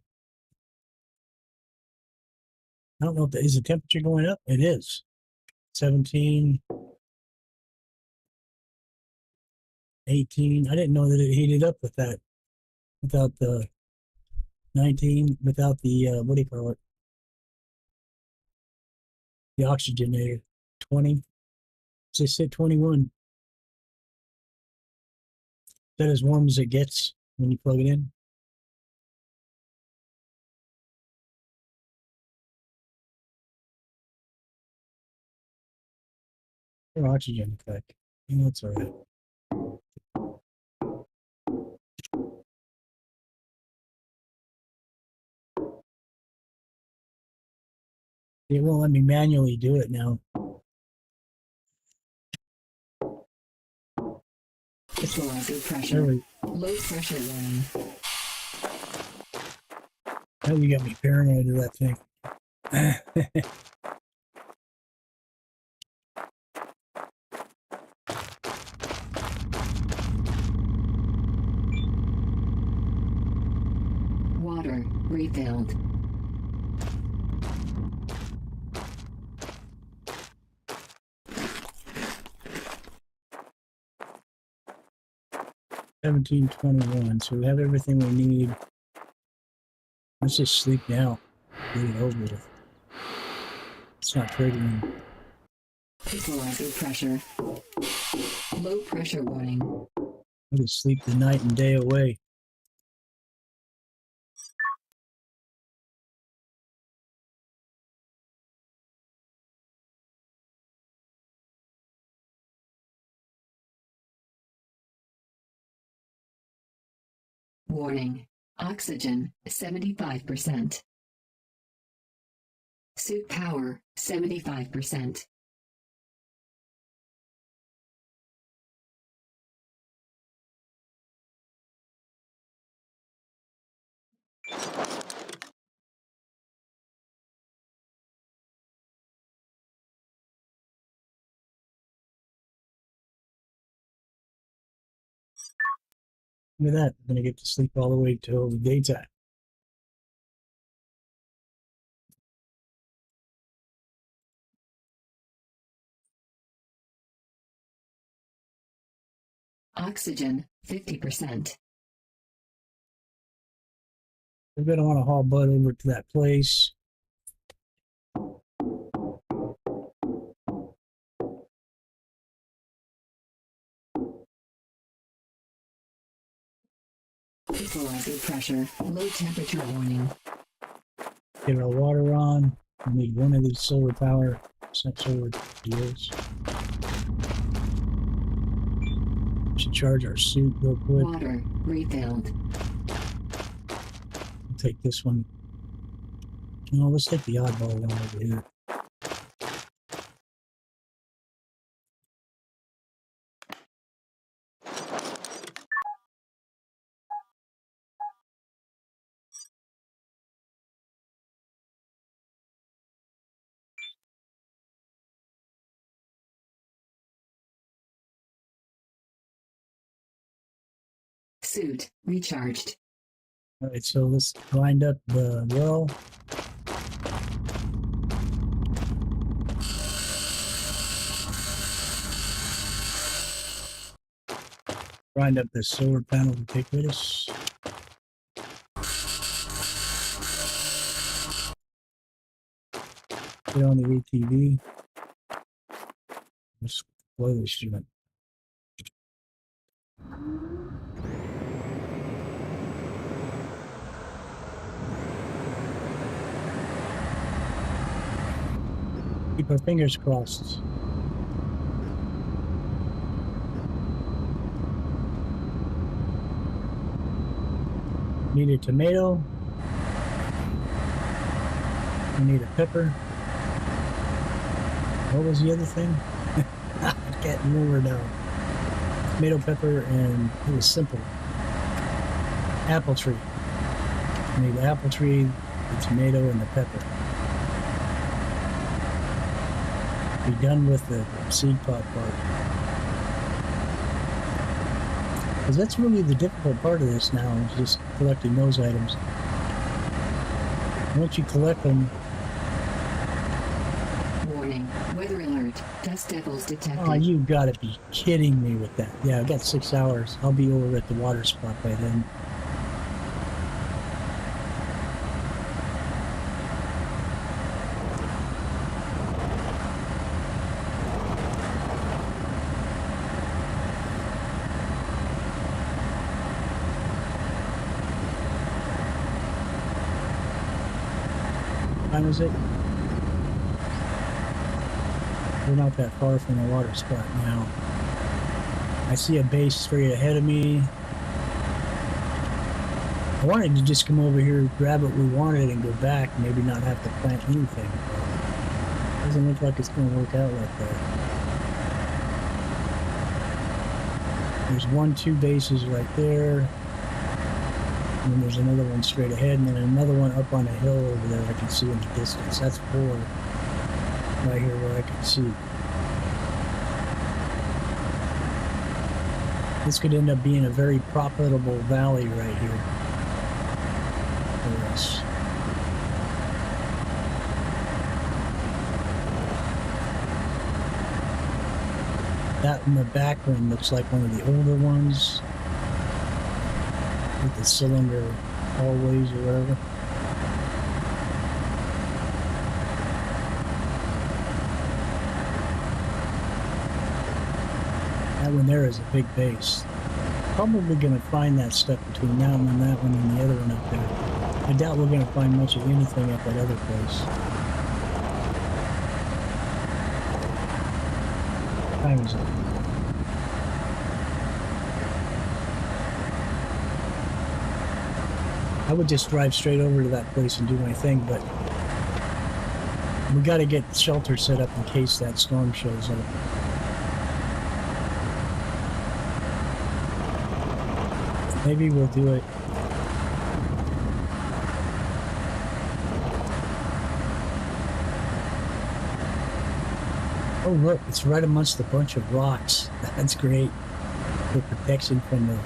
I don't know if is the temperature going up? It is. 17, 18. I didn't know that it heated up with that, without the 19, without the, what do you call it? The oxygenator. 20. Just say 21. Is that as warm as it gets when you plug it in? Or oxygen effect. Yeah, that's all right. It won't let me manually do it now. Equalizer There pressure. we, Low pressure warning. Now you got me paranoid of that thing. Water refilled. $17.21. So we have everything we need. Let's just sleep now. Get it over with. It's not triggering. Equalizer pressure. Low pressure warning. I'll just sleep the night and day away. Warning. Oxygen 75%. Suit power 75%. Look at that. I'm going to get to sleep all the way till the daytime. Oxygen 50%. We're going to want to haul Bud over to that place. Equalizer pressure. Low temperature warning. Get our water on. We need one of these solar power solar deals. Should charge our suit real quick. Water refilled. We'll take this one. No, let's take the oddball one over here. Suit recharged. All right, so let's wind up the well. Wind up this solar panel to take with us. Get on the ATV. Let's blow this shit up. Keep our fingers crossed. Need a tomato. We need a pepper. What was the other thing? I can't remember now. Tomato, pepper, and it was simple. Apple tree. We need the apple tree, the tomato, and the pepper. Be done with the seed pod part. Because that's really the difficult part of this now, is just collecting those items. Once you collect them, Warning. Weather alert. Dust devils detected. oh, you gotta be kidding me with that. Yeah, I've got 6 hours. I'll be over at the water spot by then. What time is it? We're not that far from the water spot now. I see a base straight ahead of me. I wanted to just come over here, grab what we wanted, and go back. Maybe not have to plant anything. Doesn't look like it's going to work out like that. There's 2 bases right there. And then there's another one straight ahead, and then another one up on a hill over there I can see in the distance. That's 4 right here where I can see. This could end up being a very profitable valley right here for us. That in the back one looks like one of the older ones with the cylinder hallways or whatever. That one there is a big base. Probably going to find that stuff between that one and that one and the other one up there. I doubt we're going to find much of anything at that other place. What time is it? I would just drive straight over to that place and do my thing, but we got to get shelter set up in case that storm shows up. Maybe we'll do it. Oh look, it's right amongst a bunch of rocks. That's great. For protection from the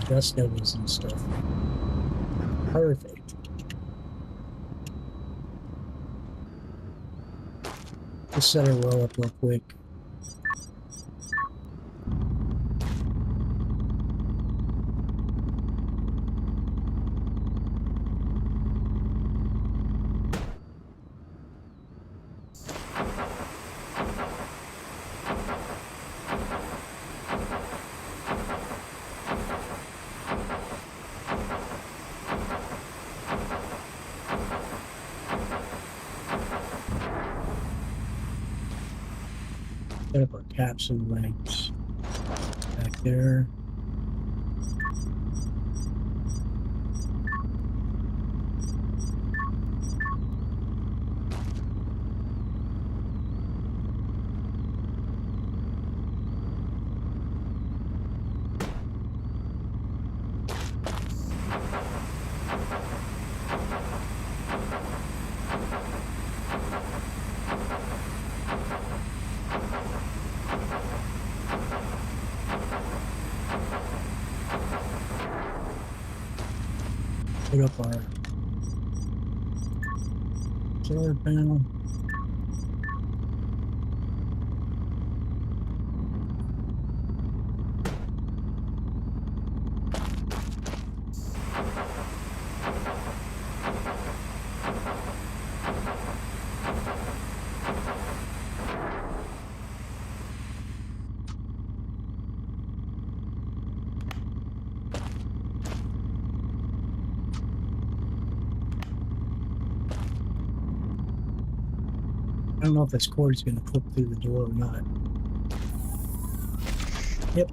dust devils and stuff. Perfect. Just set our well up real quick. Set up our capsule legs back there. Put up our solar panel. I don't know if this cord's going to clip through the door or not. Yep.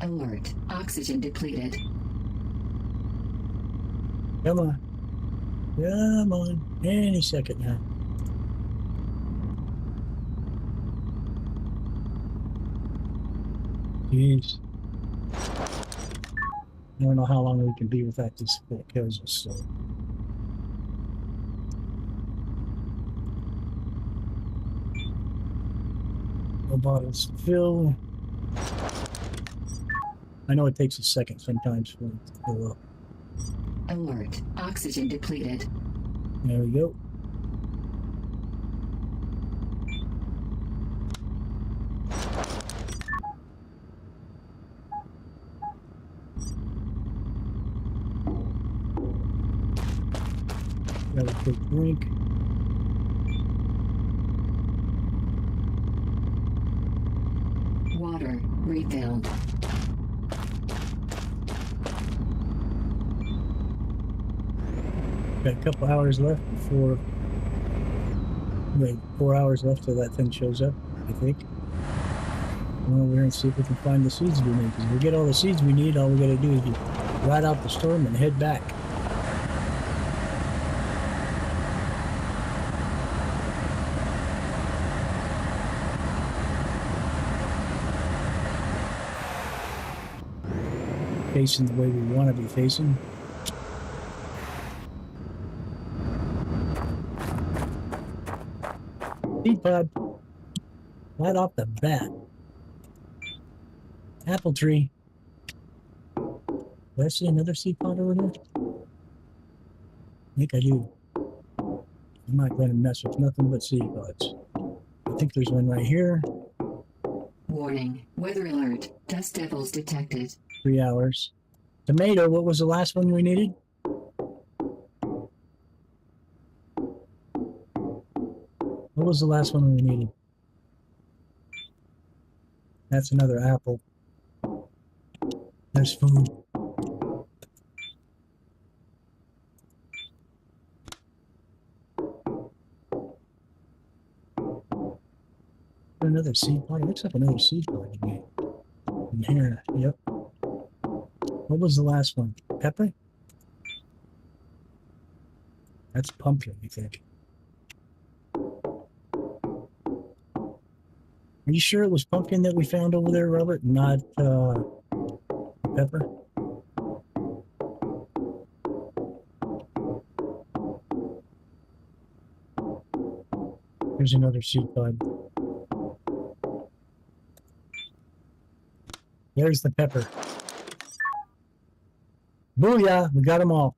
Alert. Oxygen depleted. Come on. Come on. Any second now. Jeez. I don't know how long we can be without this before it kills us, so. No bottles to fill. I know it takes a second sometimes for it to fill up. Alert. Oxygen depleted. There we go. Got a quick drink. Water refilled. Got a couple hours left before. Wait, 4 hours left till that thing shows up, I think. Well, we're gonna see if we can find the seeds we need. Because if we get all the seeds we need, all we gotta do is ride out the storm and head back. facing the way we want to be facing. Seed pod. Right off the bat. Apple tree. Do I see another seed pod over there? I think I do. I'm not going to mess with nothing but seed pods. I think there's one right here. Warning. Weather alert. Dust devils detected. 3 hours. Tomato, what was the last one we needed? What was the last one we needed? That's another apple. There's food. Another seed pod. It looks like another seed pod to me. In here. Yep. What was the last one? Pepper? That's pumpkin, I think. Are you sure it was pumpkin that we found over there, Robert? Not pepper? Here's another seed pod. There's the pepper. Booyah! We got them all.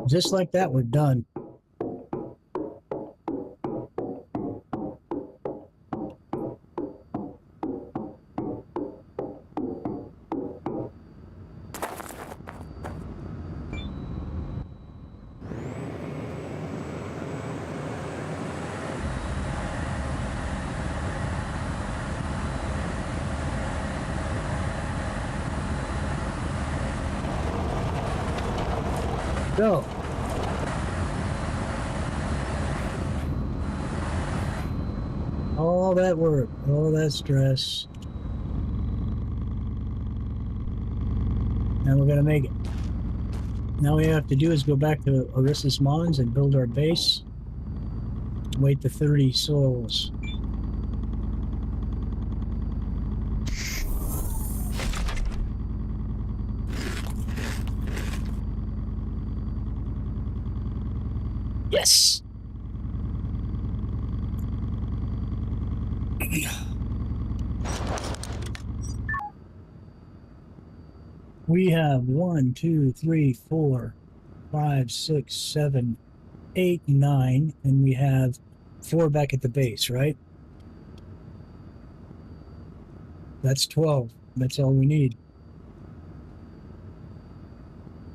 Just like that, we're done. So, all that work, all that stress. Now we're gonna make it. Now all we have to do is go back to Orissa's Mons and build our base. Wait the 30 souls. Yes! We have 1, 2, 3, 4, 5, 6, 7, 8, 9, and we have 4 back at the base, right? That's 12. That's all we need.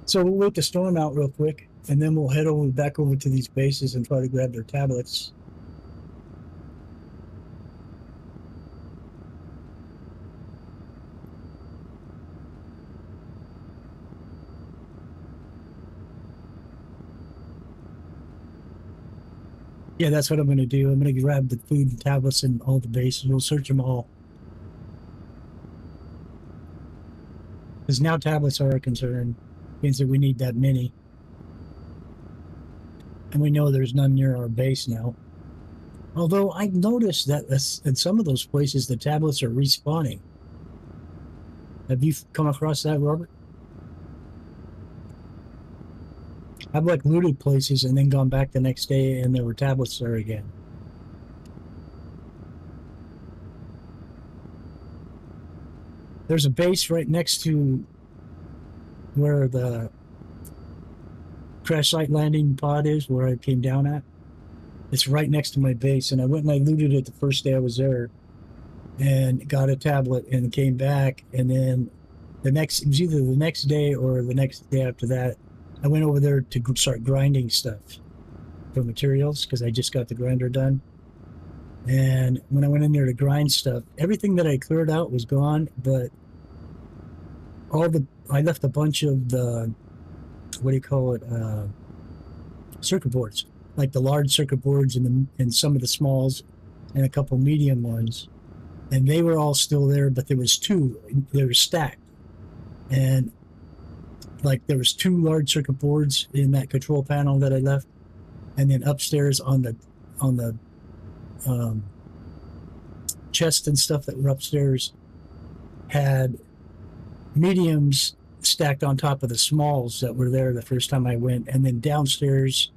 So we'll wait the storm out real quick, and then we'll head back over to these bases and try to grab their tablets. Yeah, that's what I'm going to do. I'm going to grab the food and tablets and all the bases. We'll search them all. Because now tablets are a concern. Means that we need that many. And we know there's none near our base now. Although I noticed that in some of those places the tablets are respawning. Have you come across that, Robert? I've like looted places and then gone back the next day and there were tablets there again. There's a base right next to where the crash site landing pod is, where I came down at. It's right next to my base, and I went and I looted it the first day I was there and got a tablet and came back, and then it was either the next day or the next day after that, I went over there to start grinding stuff for materials because I just got the grinder done. And when I went in there to grind stuff, everything that I cleared out was gone, but I left a bunch of the, what do you call it, circuit boards, like the large circuit boards and some of the smalls and a couple medium ones. And they were all still there, but there was 2, they were stacked. And like there was 2 large circuit boards in that control panel that I left, and then upstairs on the chest and stuff that were upstairs had mediums stacked on top of the smalls that were there the first time I went, and then downstairs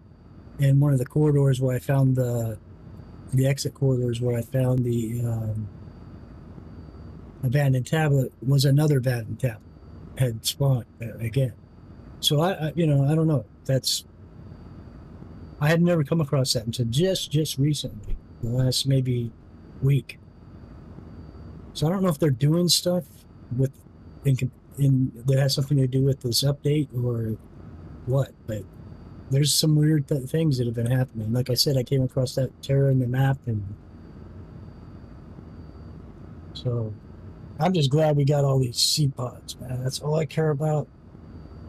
in one of the corridors where I found the exit corridors where I found the abandoned tablet was another abandoned tablet had spawned again. So I don't know. I had never come across that until just recently, the last maybe week. So I don't know if they're doing stuff with that has something to do with this update or what, but there's some weird things that have been happening. Like I said, I came across that terror in the map, and so I'm just glad we got all these seed pods, man. That's all I care about.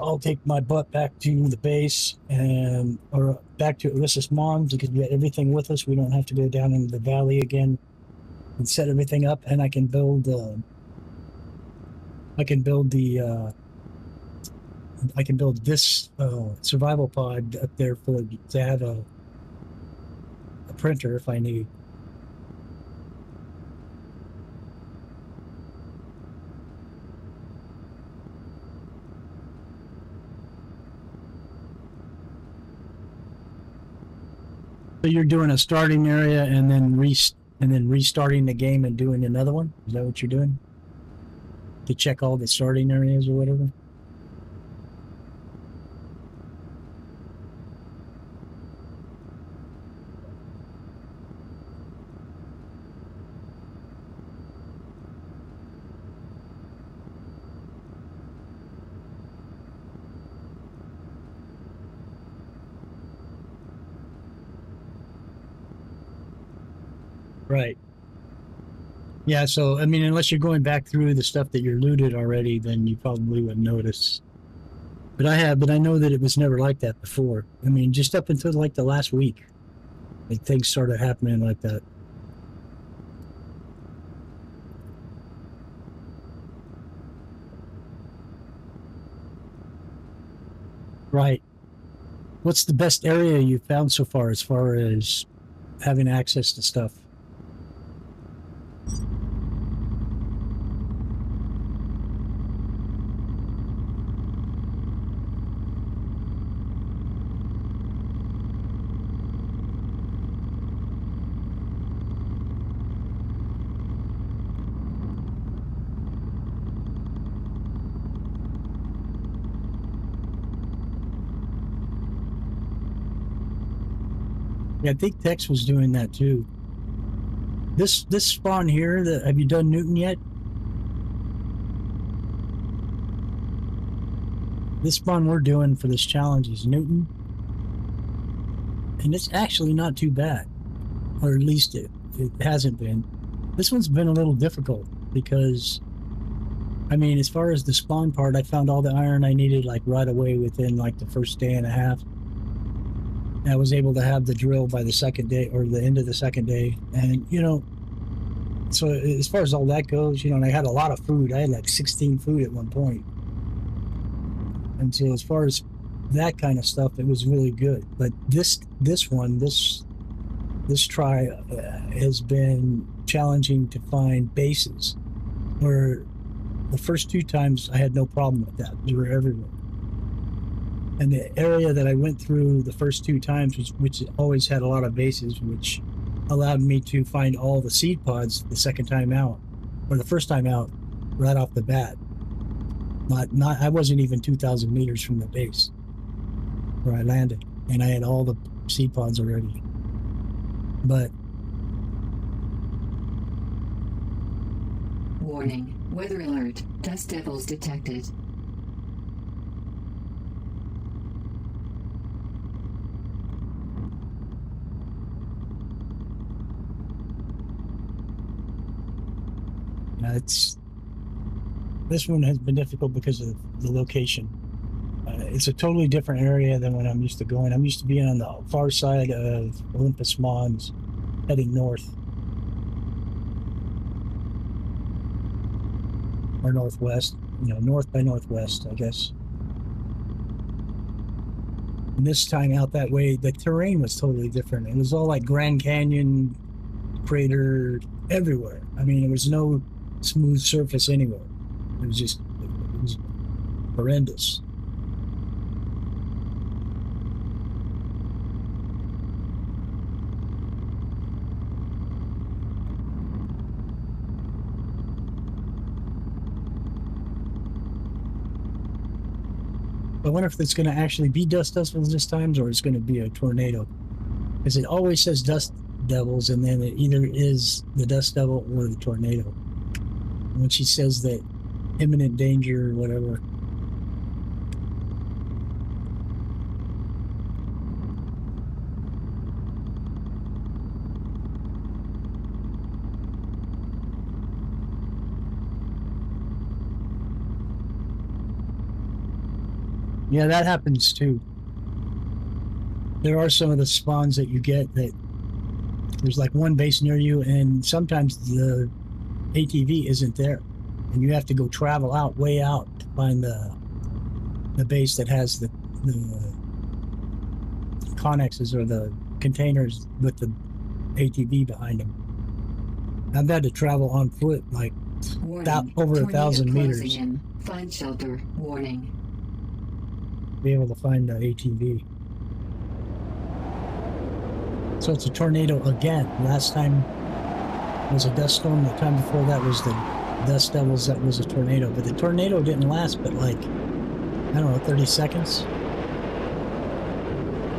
I'll take my butt back to the base or back to Alyssa's mom's because we got everything with us. We don't have to go down into the valley again and set everything up, and I can build this survival pod up there to have a printer if I need. So you're doing a starting area and then restarting the game and doing another one? Is that what you're doing? To check all the starting areas or whatever? Right. Yeah, so I mean, unless you're going back through the stuff that you're looted already, then you probably wouldn't notice. But I know that it was never like that before. I mean, just up until like the last week, like things started happening like that. Right. What's the best area you've found so far as having access to stuff? Yeah, I think Tex was doing that too. This spawn here, have you done Newton yet? This spawn we're doing for this challenge is Newton. And it's actually not too bad. Or at least it hasn't been. This one's been a little difficult because, I mean, as far as the spawn part, I found all the iron I needed like right away within like the first day and a half. I was able to have the drill by the second day or the end of the second day. And, so as far as all that goes, and I had a lot of food. I had like 16 food at one point. And so as far as that kind of stuff, it was really good. But this try has been challenging to find bases where the first 2 times I had no problem with that. They were everywhere. And the area that I went through the first 2 times, which always had a lot of bases, which allowed me to find all the seed pods the second time out, or the first time out, right off the bat. I wasn't even 2,000 meters from the base where I landed, and I had all the seed pods already. But warning, weather alert, dust devils detected. This one has been difficult because of the location. It's a totally different area than when I'm used to going. I'm used to being on the far side of Olympus Mons, heading north or northwest. North by northwest, I guess. And this time out that way, the terrain was totally different. It was all like Grand Canyon crater everywhere. I mean, there was no smooth surface anywhere. It was horrendous. I wonder if it's going to actually be dust devils this time, or it's going to be a tornado. Because it always says dust devils, and then it either is the dust devil or the tornado. When she says that imminent danger or whatever. Yeah, that happens too. There are some of the spawns that you get that there's like one base near you, and sometimes the ATV isn't there, and you have to go travel out, way out, to find the base that has the connexes or the containers with the ATV behind them. I've had to travel on foot like over 1,000 meters. In. Find shelter. Warning. Be able to find the ATV. So it's a tornado again. Last time was a dust storm. The time before that was the dust devils. That was a tornado. But the tornado didn't last but like, I don't know, 30 seconds.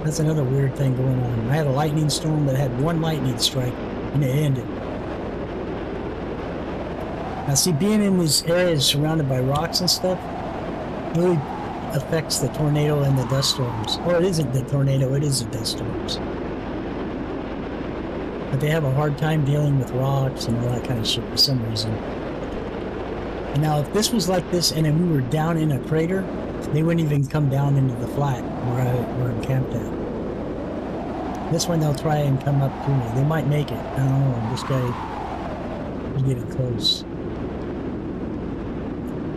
That's another weird thing going on. I had a lightning storm that had one lightning strike and it ended. Now see, being in these areas surrounded by rocks and stuff really affects the tornado and the dust storms. Or it isn't the tornado, it is the dust storms. But they have a hard time dealing with rocks and all that kind of shit for some reason. And now if this was like this and then we were down in a crater, they wouldn't even come down into the flat where I'm camped at. This one they'll try and come up to me. They might make it. I don't know. This guy is getting close.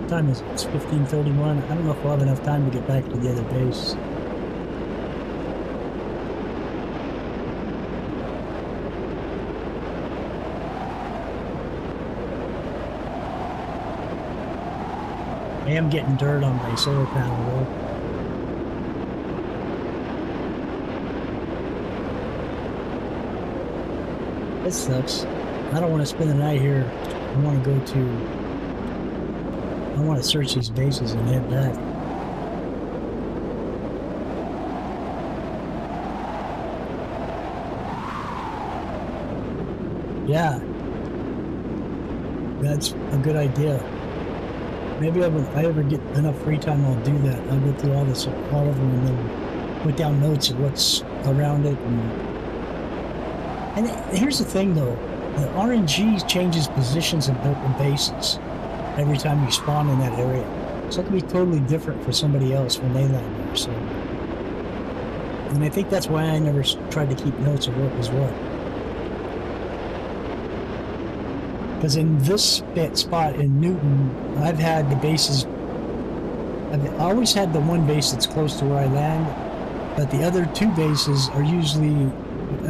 What time is it? It's 15:31. I don't know if we'll have enough time to get back to the other base. I am getting dirt on my solar panel though. This sucks. I don't want to spend the night here. I want to I want to search these bases and head back. Yeah. That's a good idea. Maybe if I ever get enough free time, I'll do that. I'll go through all of them, and then put down notes of what's around it. And here's the thing, though: the RNG changes positions of the bases every time you spawn in that area, so it can be totally different for somebody else when they land there. So, and I think that's why I never tried to keep notes of what was what. Because in this spot in Newton, I've had the bases, I've always had the one base that's close to where I land, but the other two bases are usually,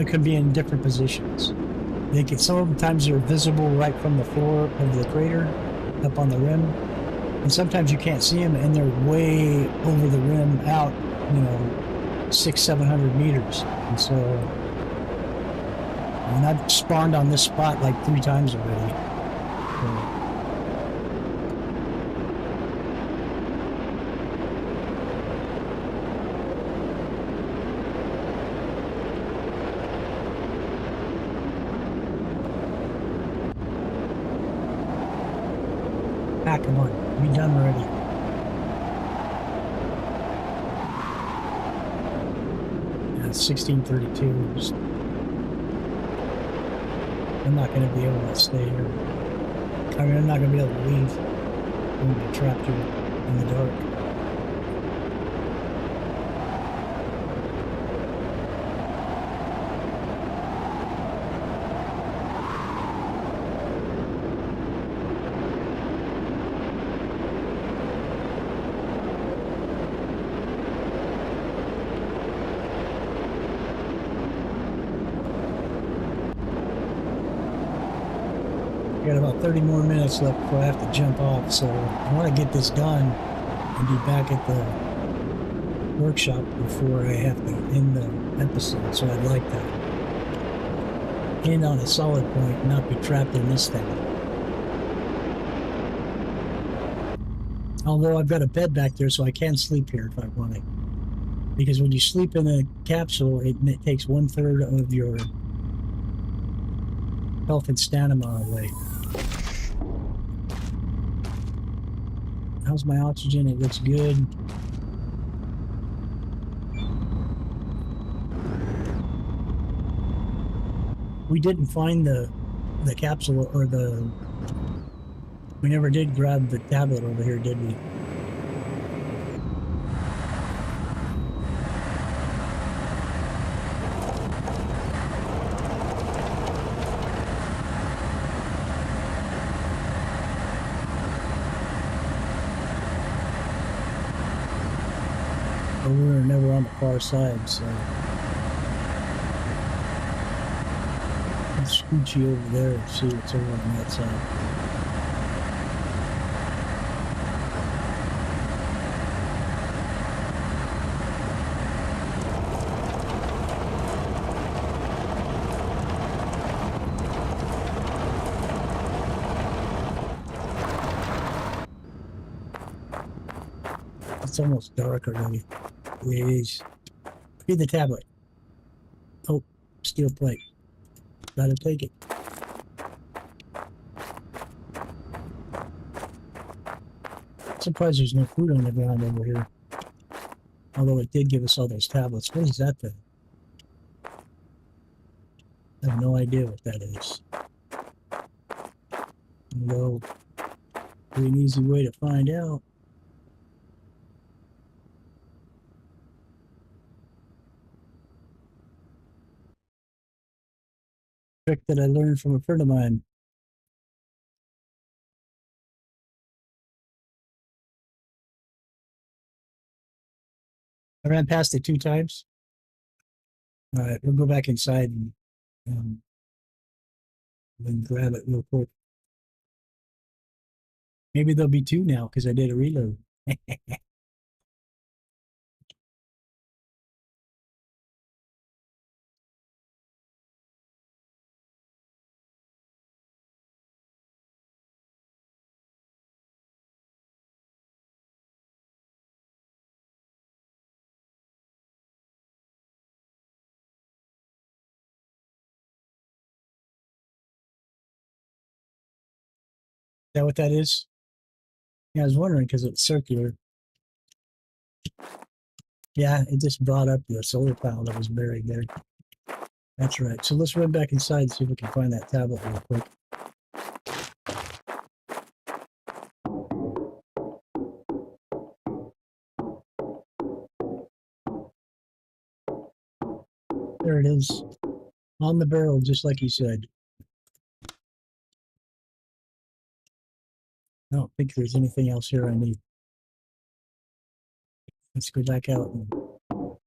could be in different positions. They can, sometimes they're visible right from the floor of the crater, up on the rim, and sometimes you can't see them, and they're way over the rim out, 600-700 meters. And so, and I've spawned on this spot like 3 times already. Ah, come on, be done already. Yeah, it's 16:32. Just, I'm not going to be able to stay here. I mean, I'm not going to be able to leave. I'm going to be trapped here in the dark. I got about 30 more minutes left before I have to jump off, so I want to get this done and be back at the workshop before I have to end the episode, so I'd like to end on a solid point, not be trapped in this thing. Although I've got a bed back there, so I can sleep here if I want it. Because when you sleep in a capsule, it takes 1/3 of your health and stamina away. How's my oxygen? It looks good. We didn't find the capsule, or we never did grab the tablet over here, did we? But we were never on the far side, so let's scoochie over there and see what's over on that side. It's almost dark already. Please. Feed the tablet. Oh, steel plate. Gotta take it. Surprised there's no food on the ground over here. Although it did give us all those tablets. What is that thing? I have no idea what that is. Although, an easy way to find out. Trick that I learned from a friend of mine. I ran past it 2 times. All right, we'll go back inside and then grab it real quick. Maybe there'll be 2 now because I did a reload. Is that what that is? Yeah, I was wondering because it's circular. Yeah, it just brought up the solar panel that was buried there. That's right. So let's run back inside and see if we can find that tablet real quick. There it is. On the barrel, just like you said. I don't think there's anything else here I need. Let's go back out and go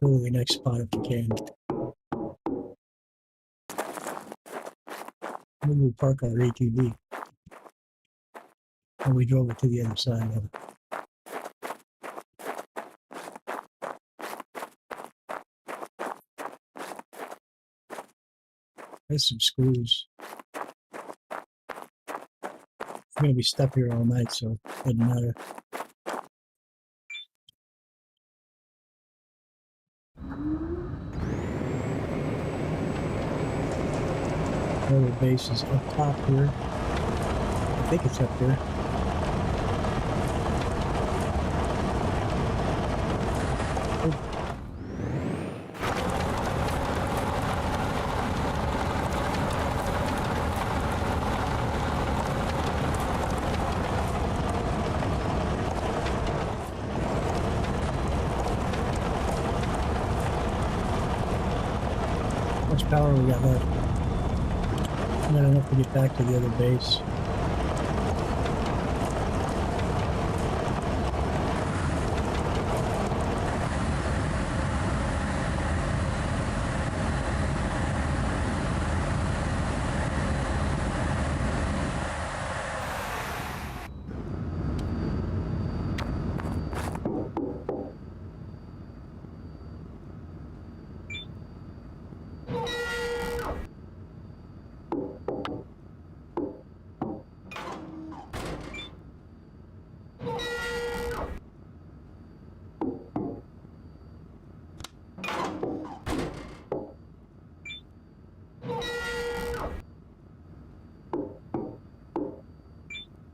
to the next spot if we can. Maybe we'll park our ATV. And we drove it to the other side of it. There's some screws. I'm going to be stuck here all night, so it doesn't matter. The base is up top here. I think it's up there. How much power we got left? Not enough to get back to the other base.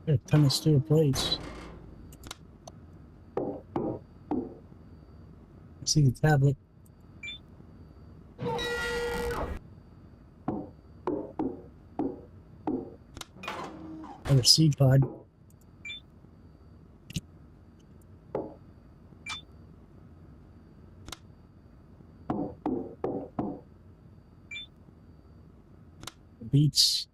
Got a ton of steel plates. I see the tablet. Another seed pod. Beets.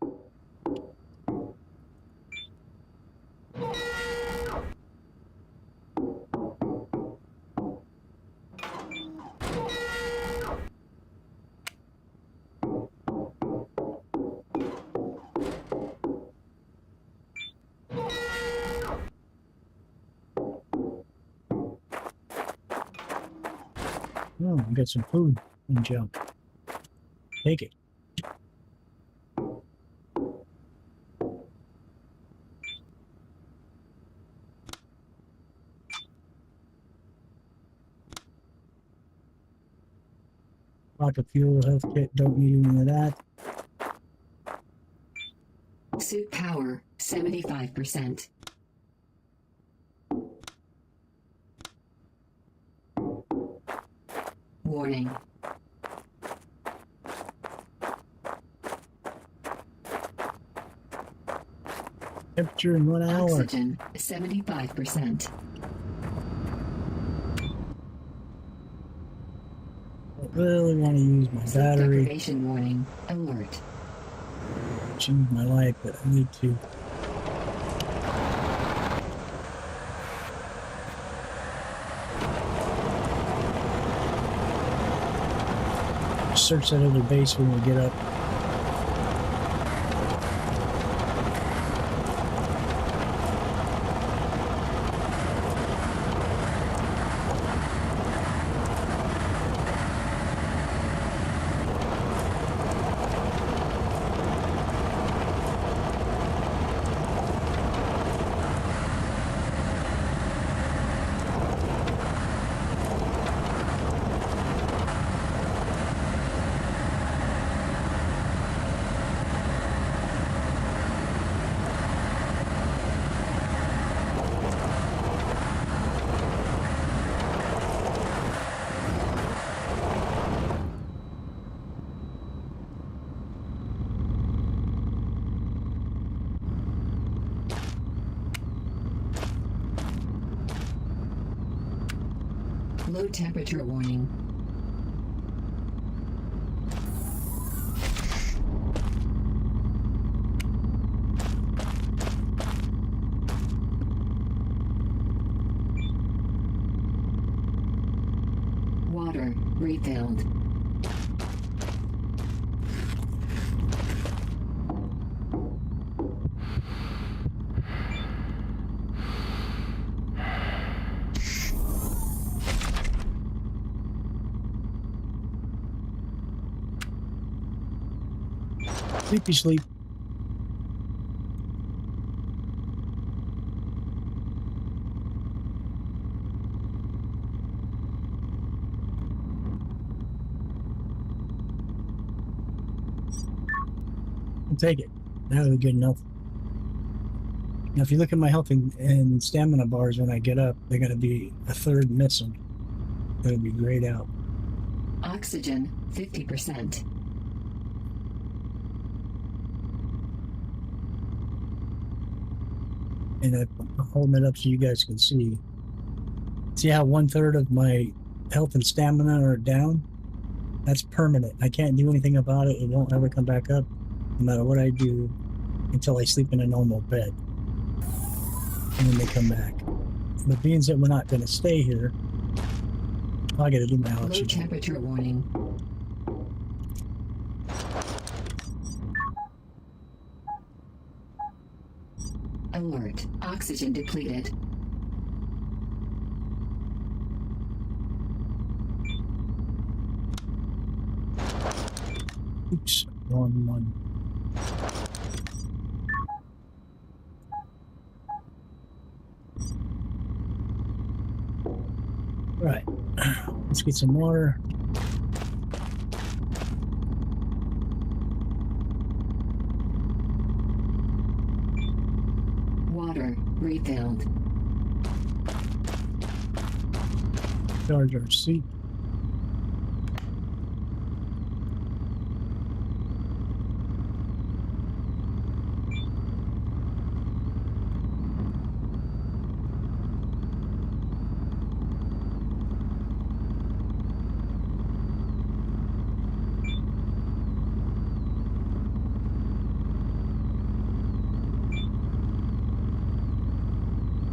Oh, we got some food and junk. Take it. Rocket fuel, health kit, don't need any of that. Suit power, 75%. Warning. Temperature in 1 hour. Oxygen, 75%. I really want to use my Sleep battery. deprivation warning. Alert. Change my life, but I need to. Search that other base when we get up. Low temperature warning. Water refilled. Sleepy sleep. I'll take it. That would be good enough. Now, if you look at my health and stamina bars when I get up, they're going to be a third missing. That'll be grayed out. Oxygen, 50%. And I'm holding it up so you guys can see. See how 1/3 of my health and stamina are down? That's permanent. I can't do anything about it. It won't ever come back up, no matter what I do, until I sleep in a normal bed. And then they come back. But being that we're not going to stay here, I got to do my Low oxygen. temperature warning. Alert. Oxygen depleted. Oops, wrong one. Right, let's get some water. Water refilled. Charge our seat.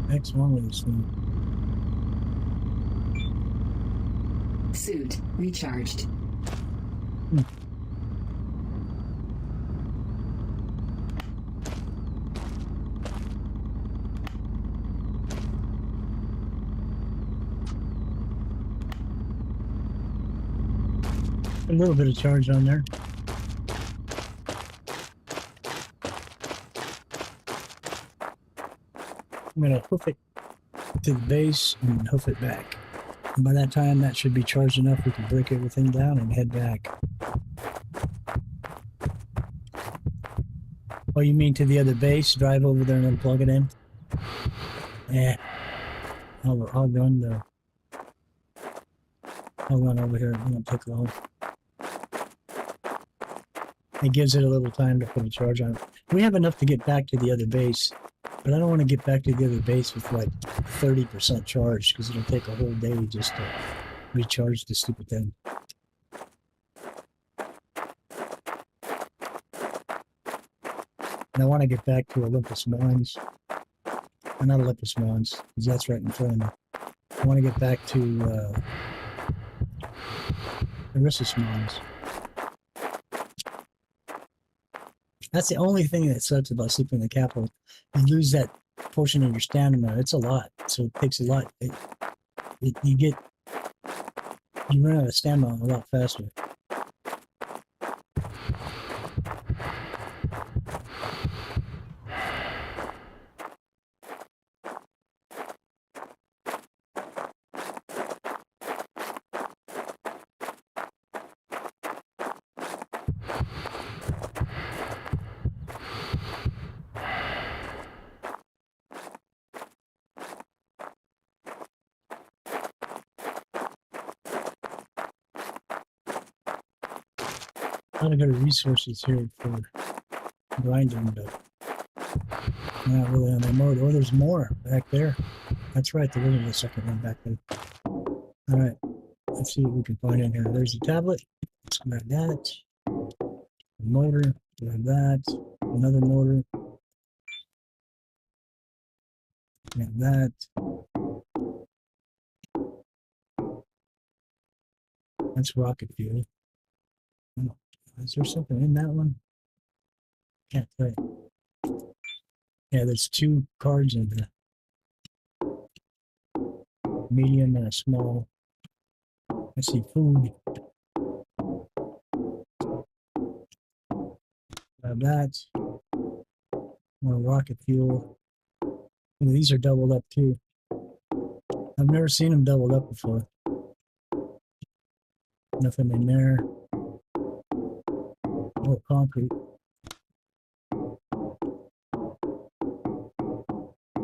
Next one with this thing. Suit recharged. A little bit of charge on there. I'm gonna hoof it to the base and hoof it back. And by that time, that should be charged enough we can break everything down and head back. Oh, you mean to the other base? Drive over there and then plug it in? Yeah. I'll run over here. It won't take long. It gives it a little time to put a charge on it. We have enough to get back to the other base, but I don't want to get back to the other base with like 30% charge because it'll take a whole day just to recharge the stupid thing. And I want to get back to Olympus Mines. Not Olympus Mines, because that's right in front of me. I want to get back to Olympus Mines. That's the only thing that sucks about sleeping in the Capsule. You lose that portion of your stamina. It's a lot, so it takes a lot. You run out of stamina a lot faster. A lot of good resources here for grinding, but not really on that mode. Oh, there's more back there. That's right, there was a second one back there. Alright, let's see what we can find in here. There's a tablet. Let's grab that. A motor. Grab that. Another motor. Grab that. That's rocket fuel. Oh, is there something in that one? Can't play. Yeah, there's 2 cards in there. Medium and a small. I see food. Grab that. More rocket fuel. And these are doubled up too. I've never seen them doubled up before. Nothing in there. Oh, concrete.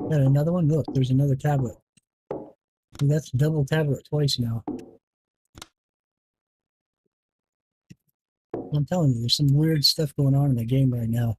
Got another one? Look, there's another tablet. And that's double tablet twice now. I'm telling you, there's some weird stuff going on in the game right now.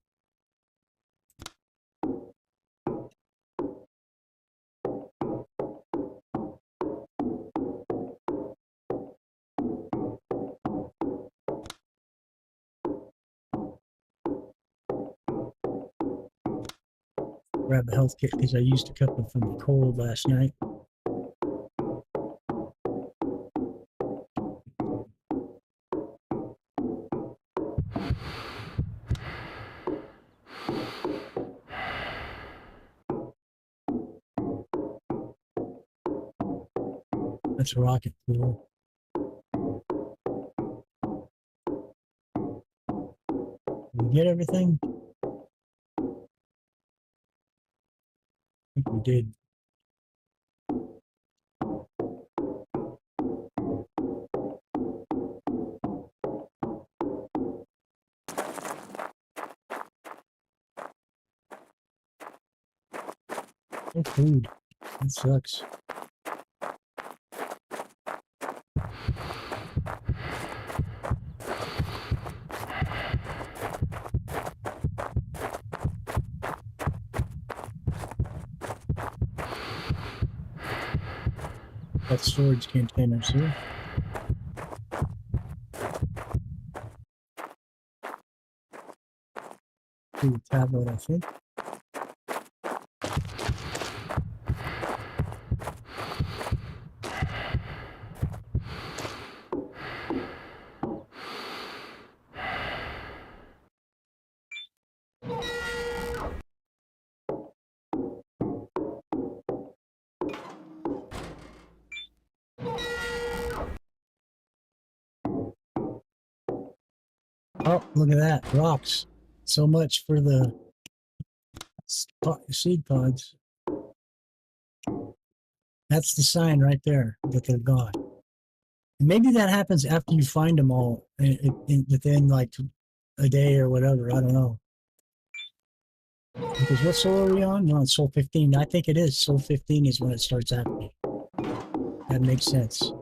Grab the health kit because I used a couple from the cold last night. That's rocket fuel. Did we get everything? I think we did. No food. That sucks. Got storage containers here. Food tablet, I think. Oh, look at that. Rocks. So much for the seed pods. That's the sign right there that they're gone. Maybe that happens after you find them all within like a day or whatever. I don't know. Because what soul are we on? We're on soul 15. I think it is. Soul 15 is when it starts happening. That makes sense.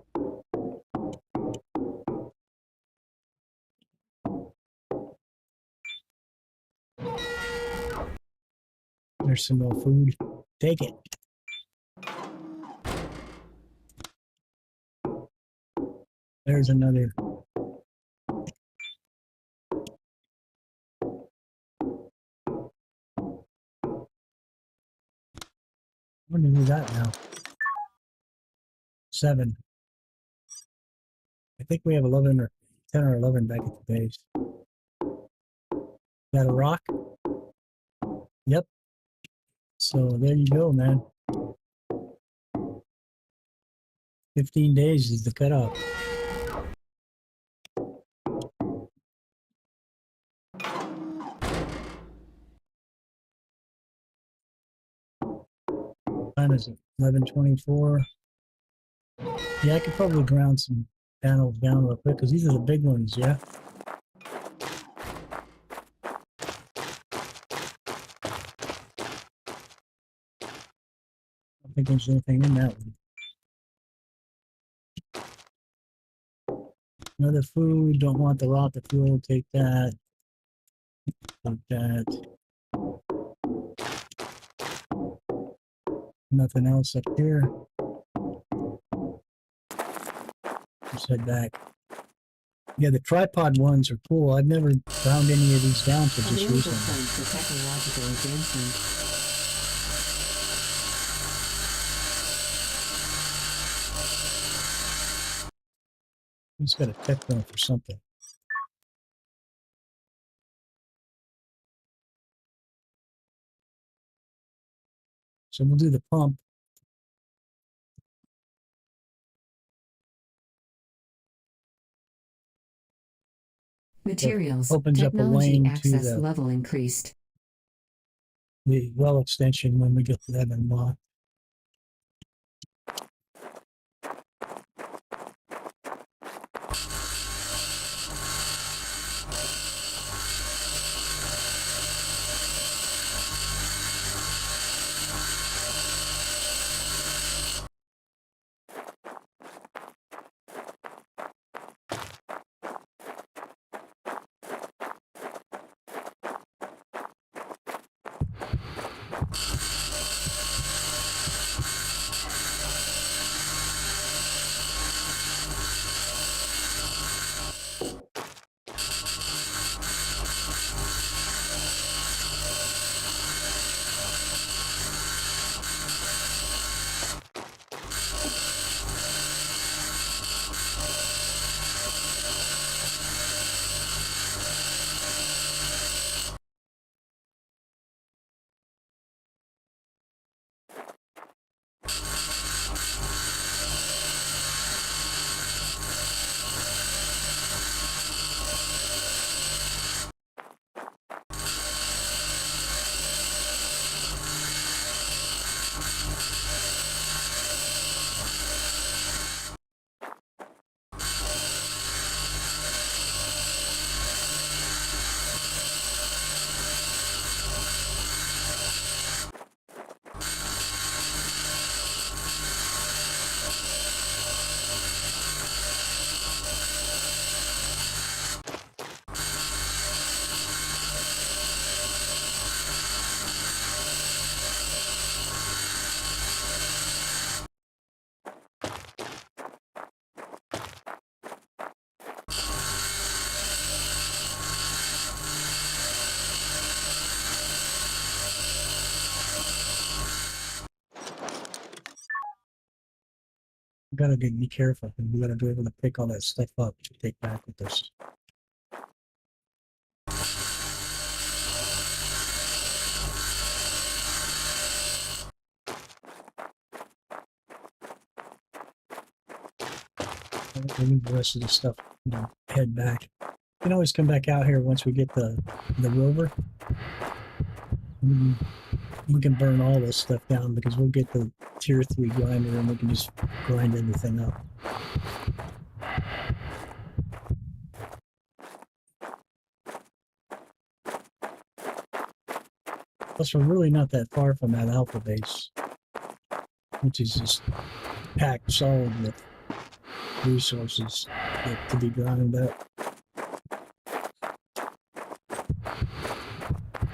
There's some more food. Take it. There's another. What do we got now? 7. I think we have 11 or 10 or 11 back at the base. Got a rock? Yep. So there you go, man. 15 days is the cutoff. Time is it? 11:24. Yeah, I could probably ground some panels down real quick because these are the big ones, yeah? I don't think there's anything in that one. Another food, don't want the rocket fuel, take that. Take that. Nothing else up here. Just head back. Yeah, the tripod ones are cool. I've never found any of these down till just Available recently. funds for technological advancement. He's got a tech one for something. So we'll do the pump. Materials. Opens up a Technology lane to access the level increased. well extension when we get to that unlocked. We gotta be careful, and we gotta be able to pick all that stuff up to take back with us. We need the rest of the stuff, head back. We can always come back out here once we get the rover. We can burn all this stuff down because we'll get the tier 3 grinder and we can just grind everything up. Plus, we're really not that far from that alpha base, which is just packed solid with resources to be ground up.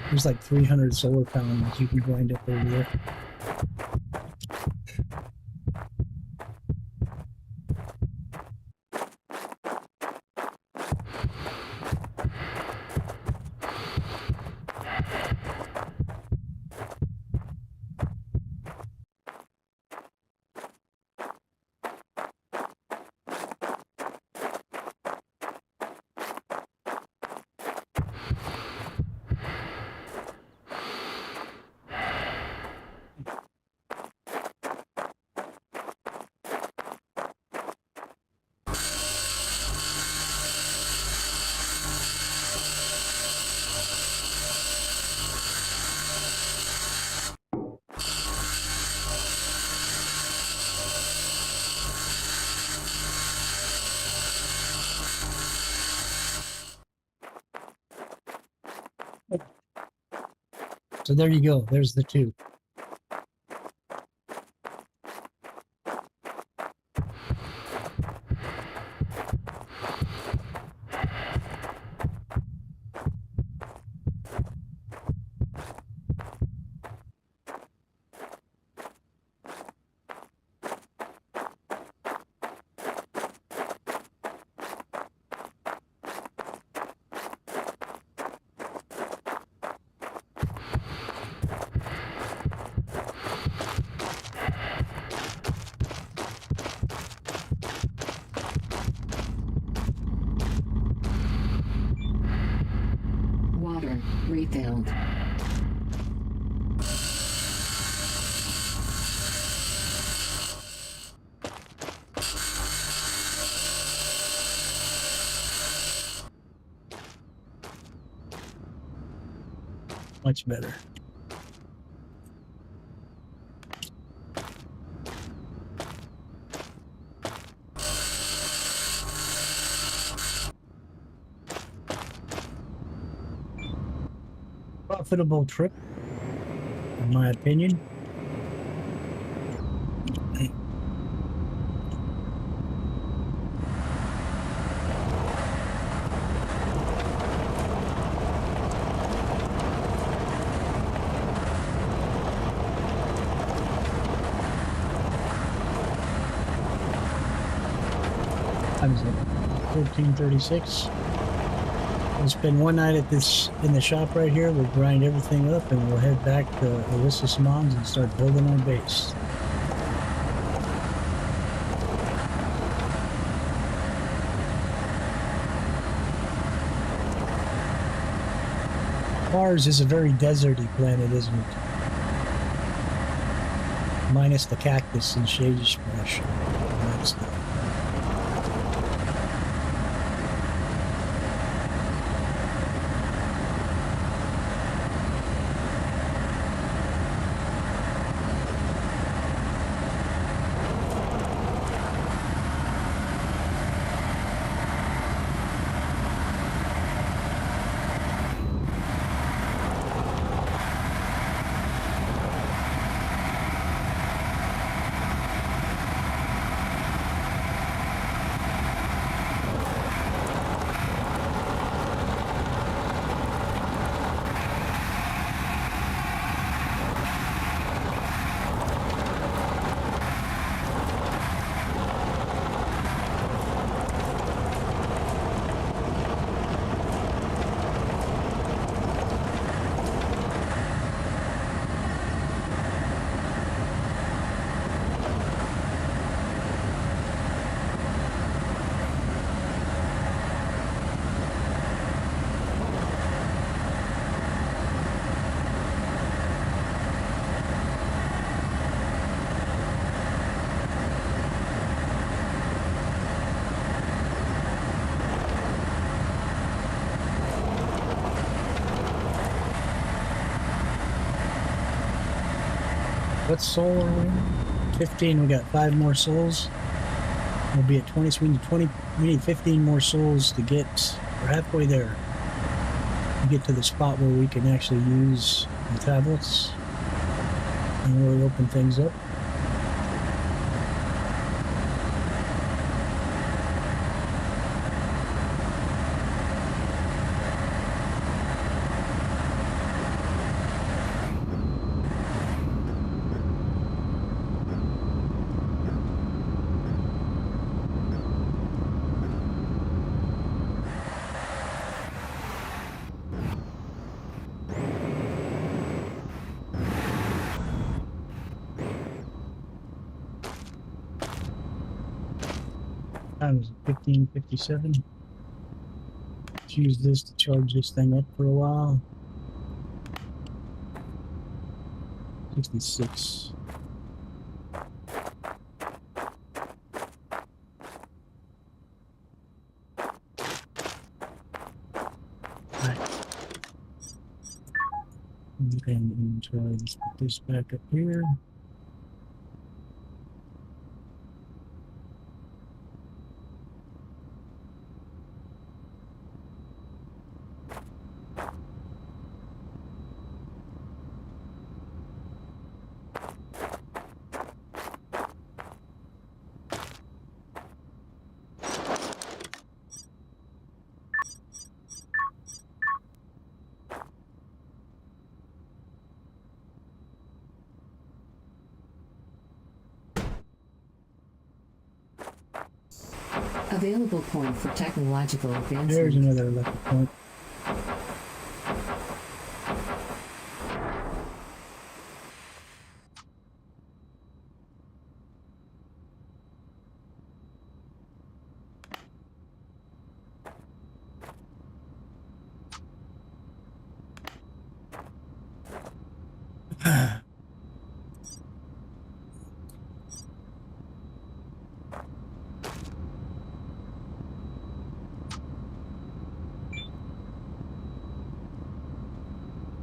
There's like 300 solar panels you can grind up over there. So there you go. There's the two. Water refilled. Much better. Profitable trip, in my opinion. Time's like 14:36. We'll spend one night at in the shop right here. We'll grind everything up and we'll head back to Ulysses Mons and start building our base. Mars is a very deserty planet, isn't it? Minus the cactus and sagebrush and that stuff. What soul are we in? 15. We got 5 more souls. We'll be at 20, so we need 15 more souls to get, we're halfway there. To get to the spot where we can actually use the tablets and really open things up. Time is 15:57. Let's use this to charge this thing up for a while. 66. Right. Okay, I'm going to try this. Put this back up here. Available point for technological advancement. There's another electric point.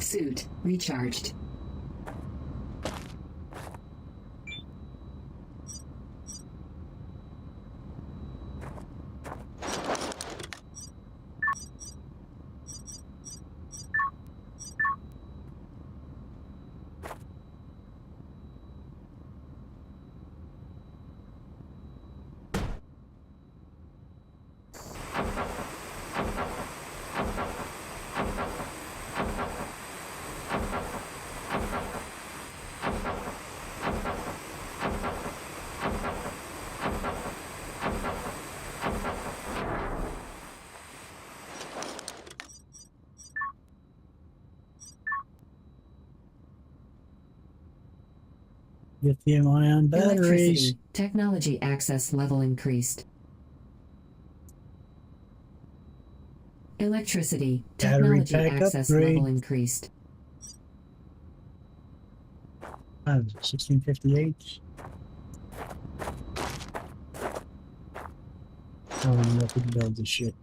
Suit recharged. Lithium-ion batteries. Electricity. Technology access level increased. Electricity. Battery Technology pack access upgrade. level increased. 1658. I don't even know if we can build this shit.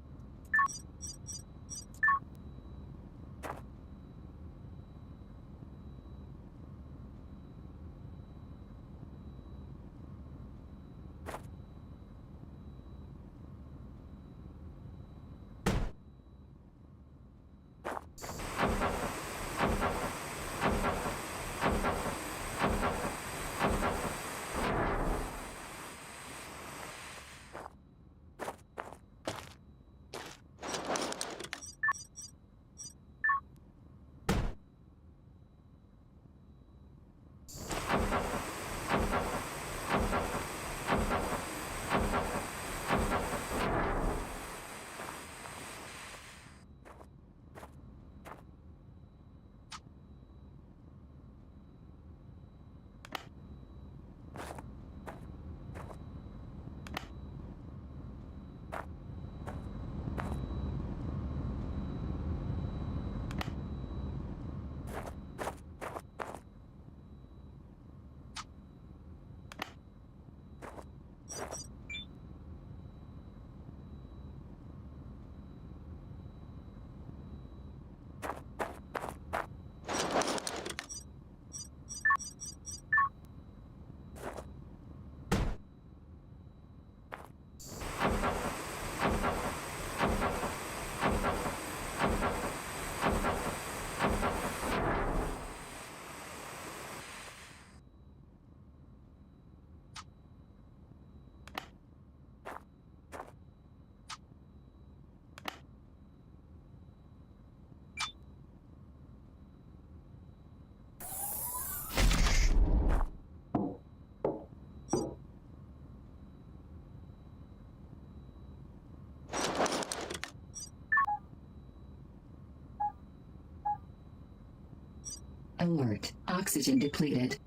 Alert. Oxygen depleted.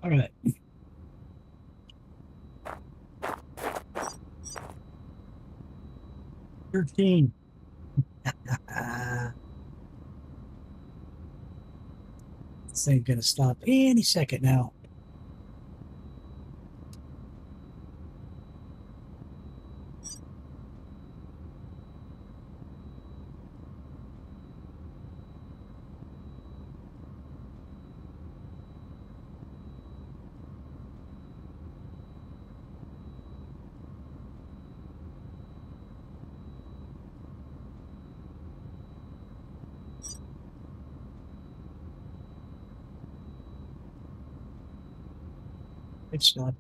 All right. $13. This thing's gonna stop any second now. It's stopped.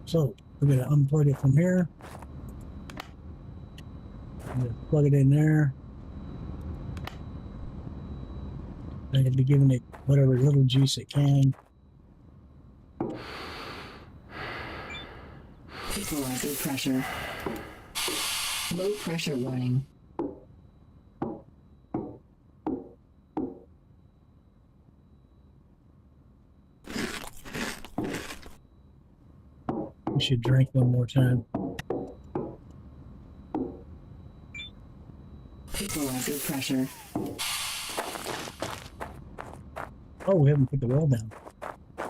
So we're gonna unplug it from here. I'm gonna plug it in there. I'm gonna be giving it whatever little juice it can. Equalizer pressure. Low pressure warning. We should drink one more time. Equalizer pressure. Oh, we haven't put the well down.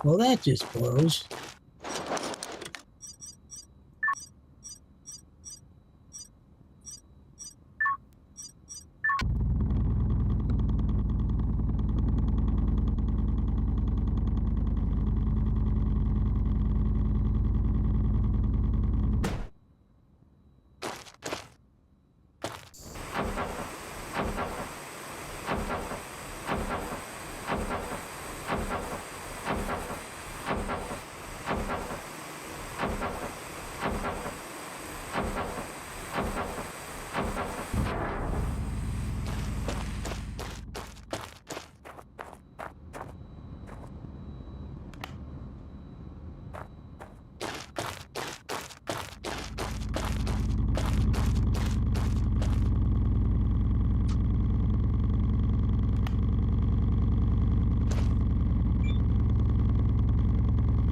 Well, that just blows.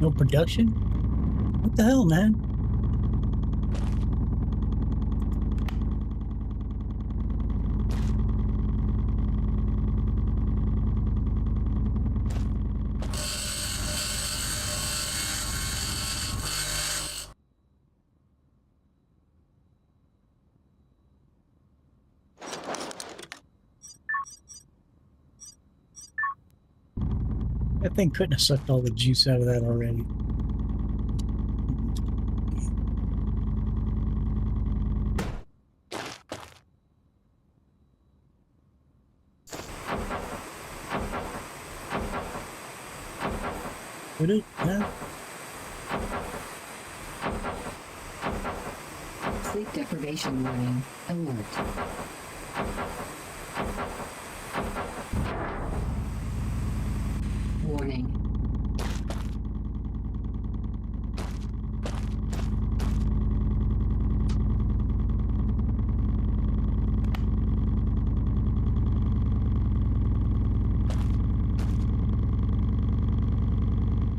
No production? What the hell, man? That thing couldn't have sucked all the juice out of that already. Would it? Yeah. Sleep deprivation warning. Alert. Warning.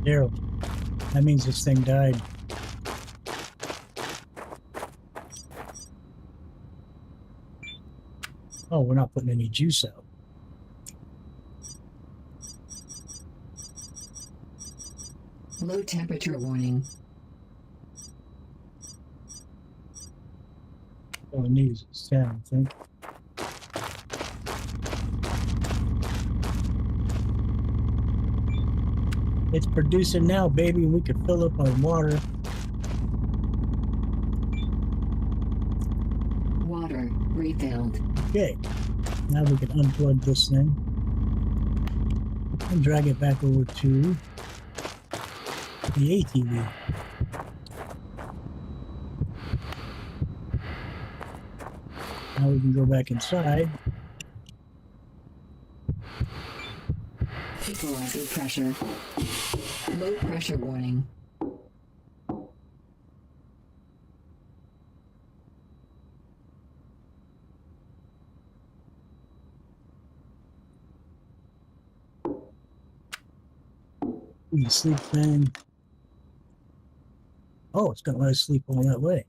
Daryl, that means this thing died. Oh, we're not putting any juice out. Low temperature warning. All it needs is 10, I think. It's producing now, baby. We could fill up our water. Water refilled. Okay. Now we can unplug this thing. and drag it back over to the ATV. Now we can go back inside. Equalizer pressure. Low pressure warning. The sleep thing. Oh, it's gonna let us sleep all that way.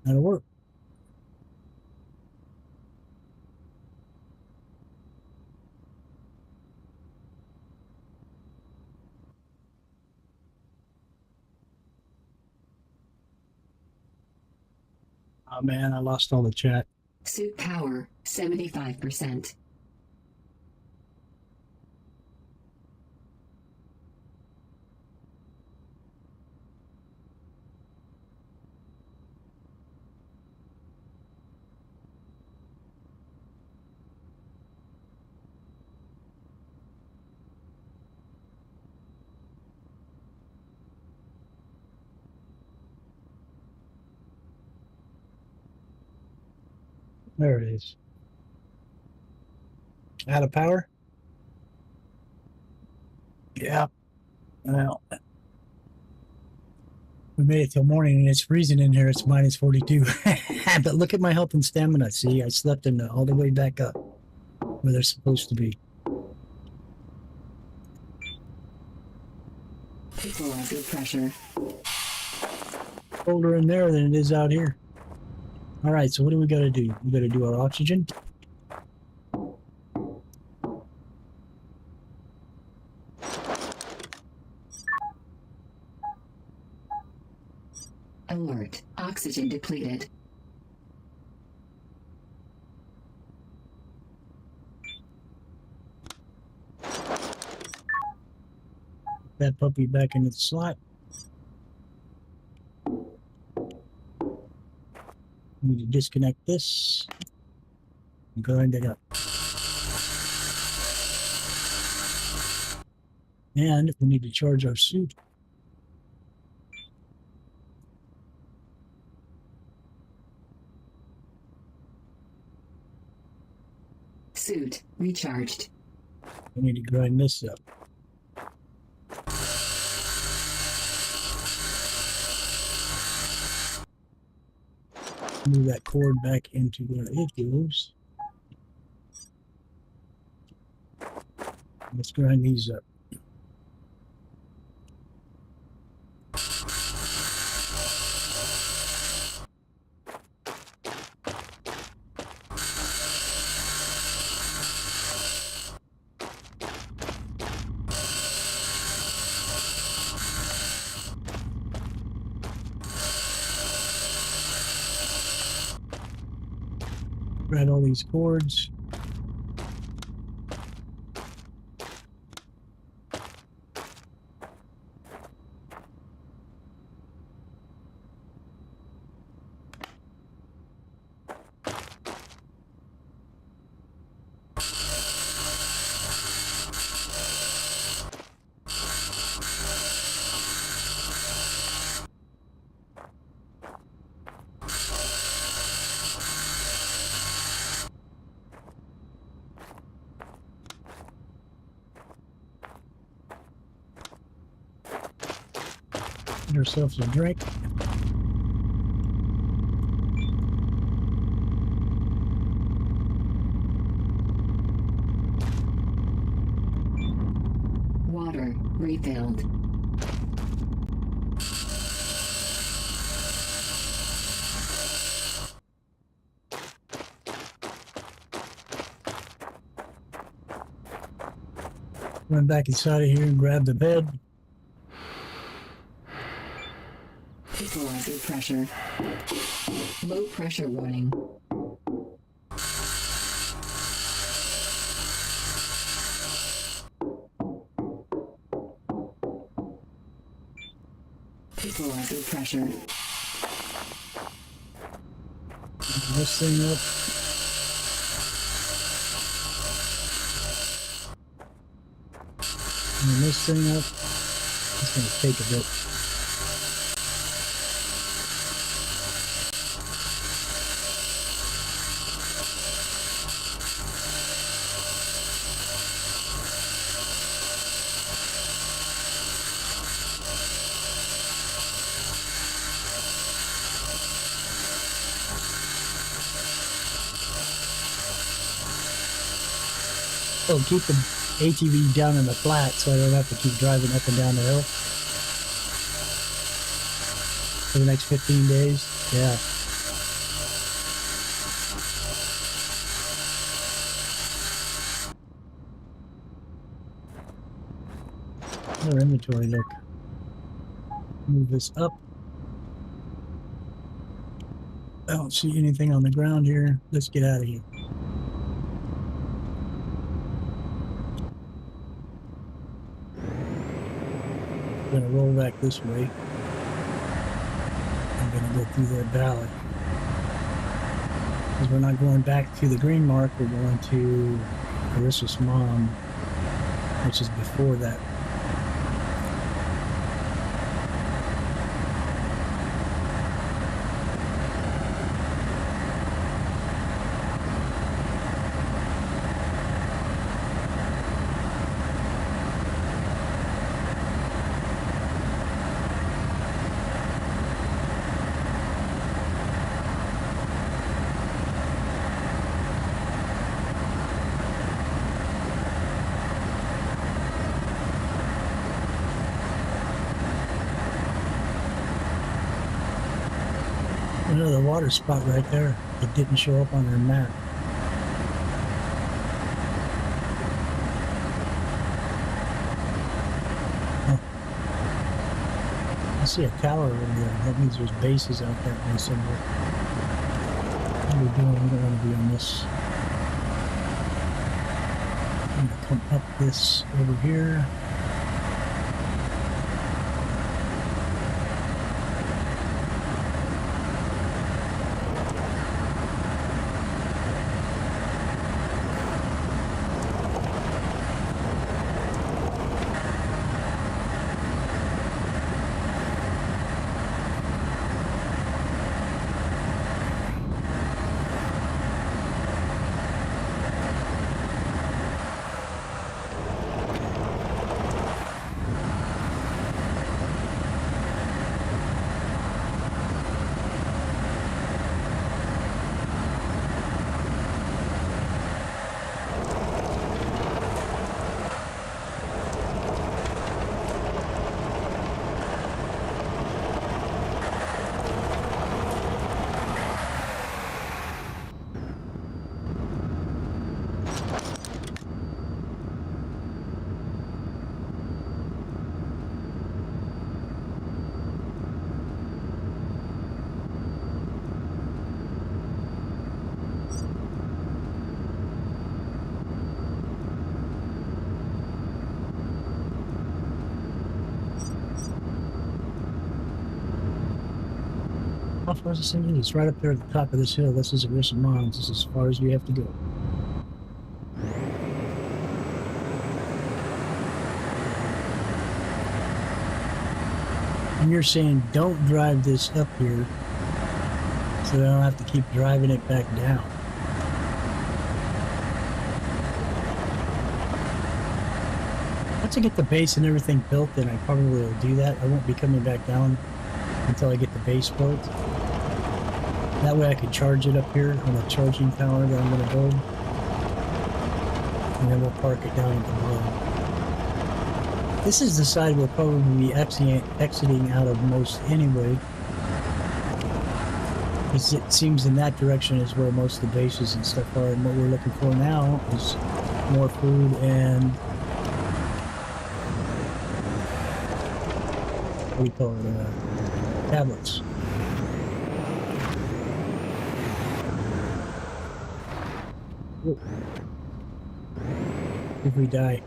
That'll work. Oh man, I lost all the chat. Suit power 75%. There it is. Out of power? Yeah. Well, we made it till morning and it's freezing in here. It's minus 42. But look at my health and stamina. See, I slept in all the way back up where they're supposed to be. Equalizer pressure. Colder in there than it is out here. All right, so what do we got to do? We got to do our oxygen. Alert. Oxygen depleted. That puppy back into the slot. Need to disconnect this and grind it up. And we need to charge our suit. Suit recharged. We need to grind this up. Move that cord back into where it goes. Let's grind these up. Grab all these cords. Get ourselves a drink. Water refilled. Run back inside of here and grab the bed. Equalizer pressure. Low pressure warning. Equalizer pressure. This thing up. And this thing up, it's going to take a bit. Oh, keep the ATV down in the flat so I don't have to keep driving up and down the hill for the next 15 days. Yeah. Another inventory, look. Move this up. I don't see anything on the ground here. Let's get out of here. I'm going to roll back this way. I'm going to go through that valley. Because we're not going back to the green mark, we're going to Carissa's mom, which is before that. Another water spot right there. It didn't show up on their map. Oh. I see a tower over there. That means there's bases out that way somewhere. What are we doing? We don't want to be on this. I'm going to come up this over here. How far is this thing? It's right up there at the top of this hill. This is a Rissa Mons. This is as far as we have to go. And you're saying don't drive this up here so that I don't have to keep driving it back down. Once I get the base and everything built, then I probably will do that. I won't be coming back down until I get the base built. That way I can charge it up here on the charging tower that I'm going to build. And then we'll park it down at the bottom. This is the side we'll probably be exiting out of most anyway. Because it seems in that direction is where most of the bases and stuff are. And what we're looking for now is more food and... what do you call it? Tablets. Whoa. If we die.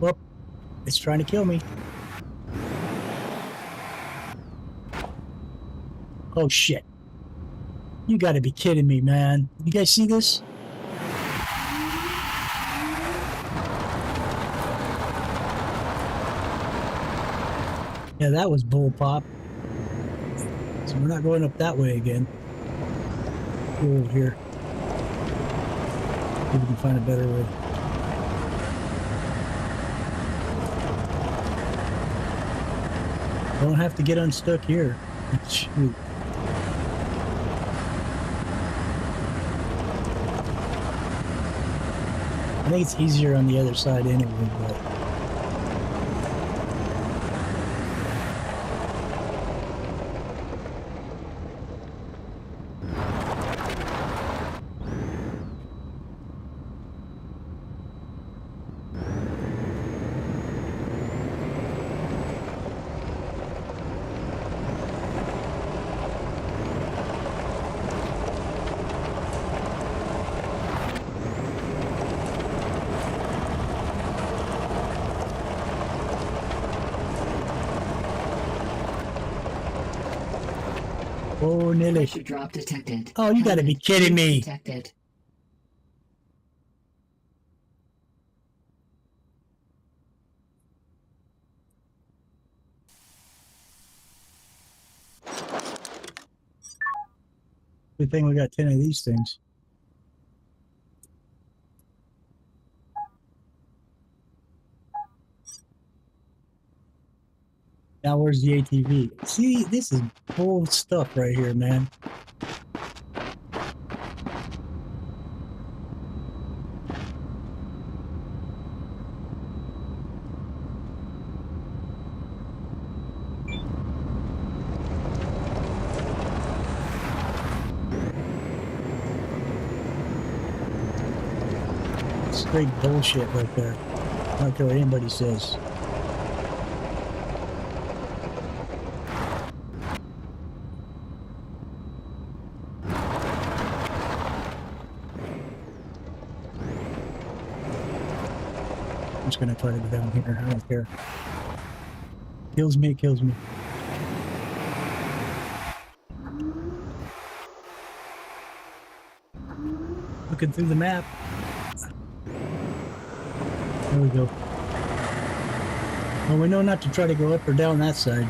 Whoop. It's trying to kill me. Oh shit. You gotta be kidding me, man. You guys see this? Yeah, that was bull pop. So we're not going up that way again. Go over here. See if we can find a better way. Don't have to get unstuck here. Shoot. I think it's easier on the other side anyway, but oh, nearly. Pressure drop detected. Oh, you gotta be Helmet kidding use me. detected. Good thing we got 10 of these things. Now where's the ATV? See, this is bull stuff right here, man. Straight bullshit right there. I don't care what anybody says. I'm just gonna try to go down here. I don't care. Kills me, kills me. Looking through the map. There we go. Well, we know not to try to go up or down that side.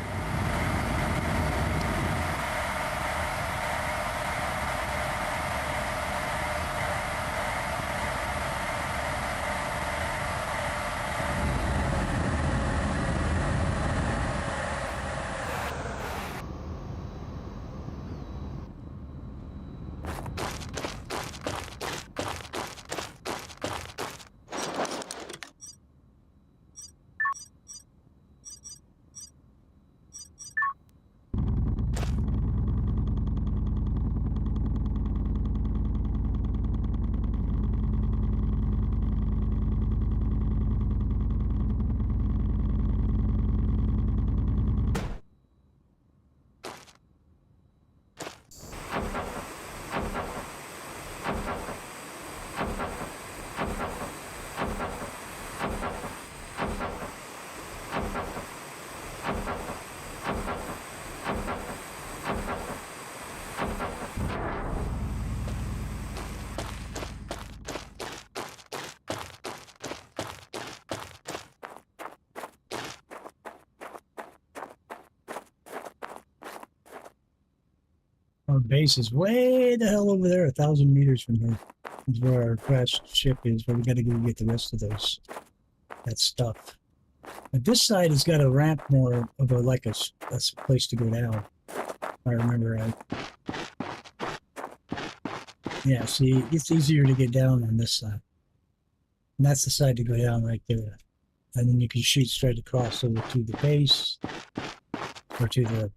Our base is way the hell over there, 1,000 meters from here. Is where our crashed ship is, where we gotta go get the rest of that stuff. But this side has got a ramp more of a, like a place to go down. If I remember right. Yeah, see, it's easier to get down on this side. And that's the side to go down right there. And then you can shoot straight across over to the base, or to the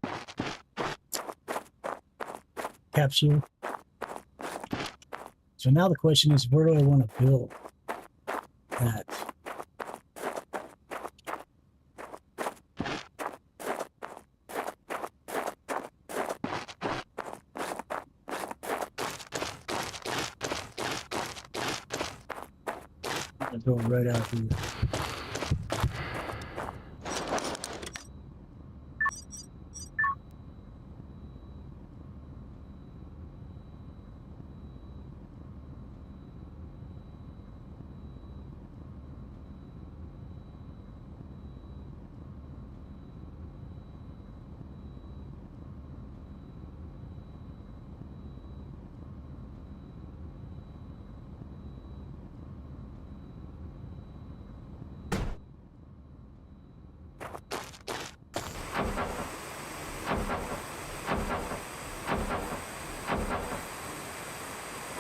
capsule. So now the question is, where do I want to build that? I'm going right out here.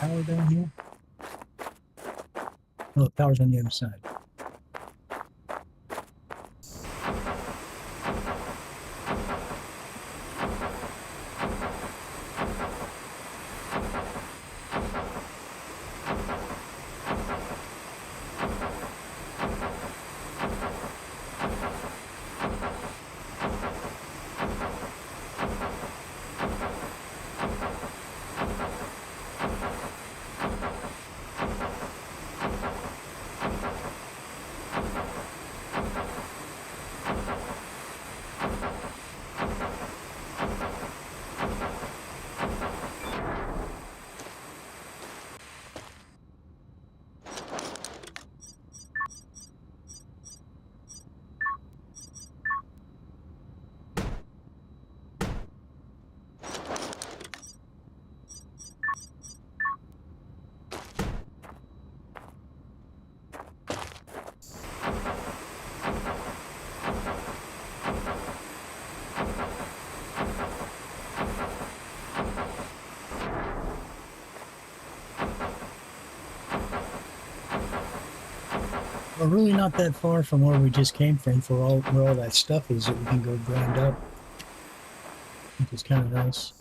power down here? Oh, the power's on the other side. We're really not that far from where we just came from for where all that stuff is that we can go grind up, which is kind of nice.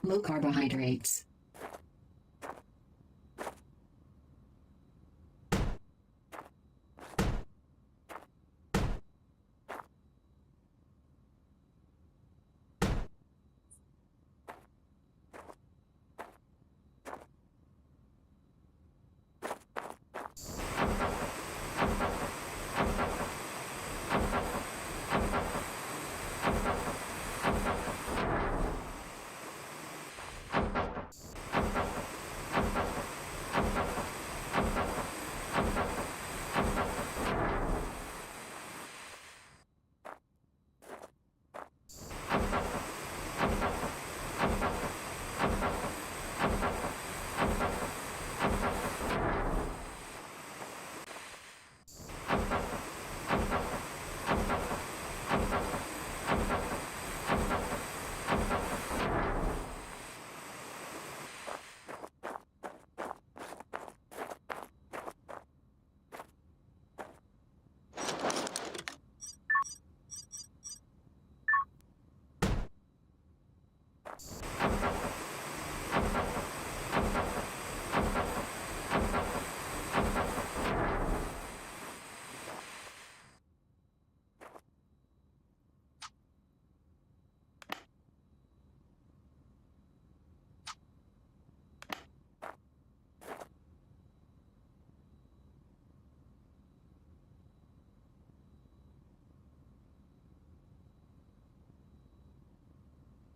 Low carbohydrates.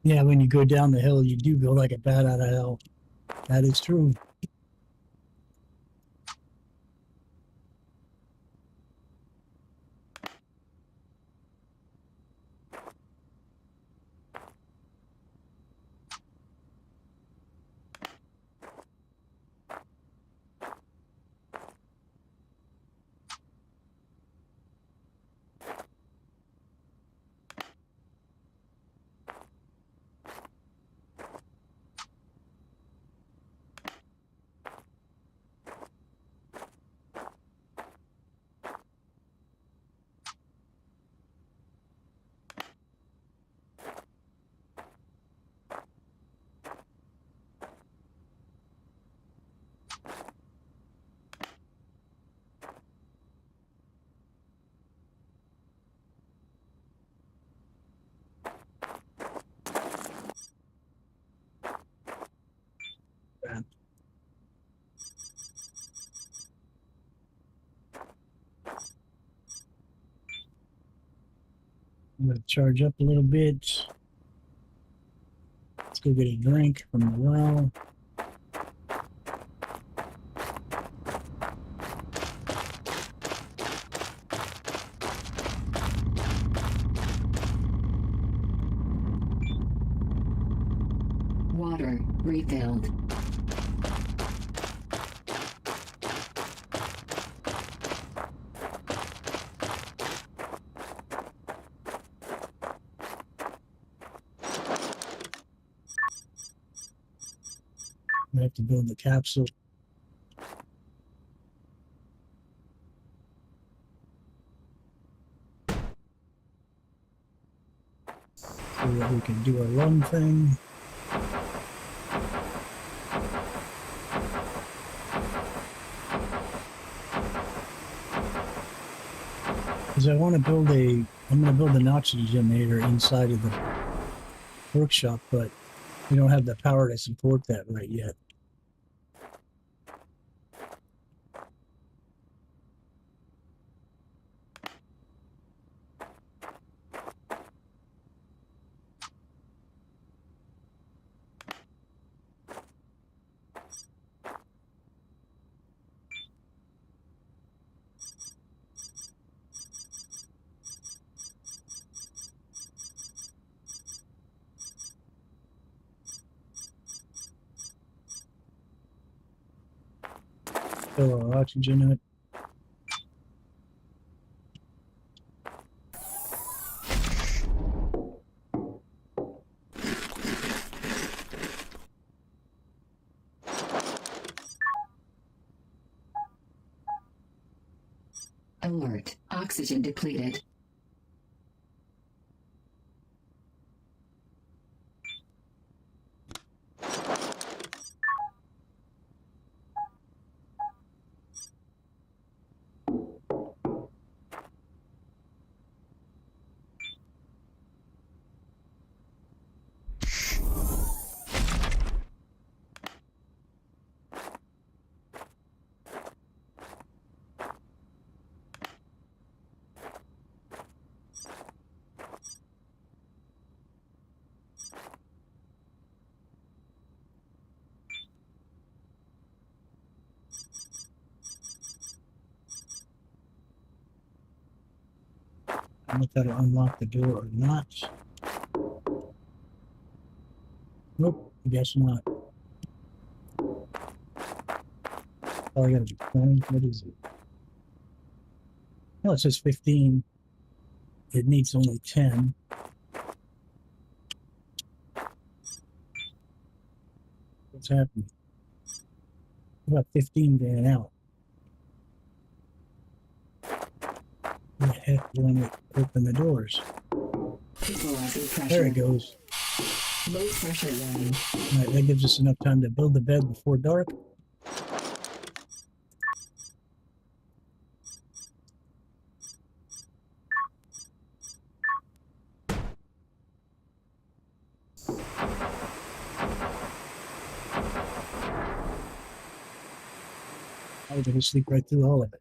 Yeah, when you go down the hill, you do go like a bat out of hell. That is true. I'm going to charge up a little bit. Let's go get a drink from the well. Water refilled. I have to build the capsule. So that we can do our run thing. Because I want to build I'm going to build an oxygenator inside of the workshop, but we don't have the power to support that right yet. Fill our oxygen up. Alert. Oxygen depleted. I don't know if that'll unlock the door or not. Nope, I guess not. Oh, I gotta be 20. What is it? No, it says 15. It needs only 10. What's happening? What about 15 going out? What the heck when it open the doors? Equalizer pressure. There it goes. Low pressure warning. All right, that gives us enough time to build the bed before dark. I was going to sleep right through all of it.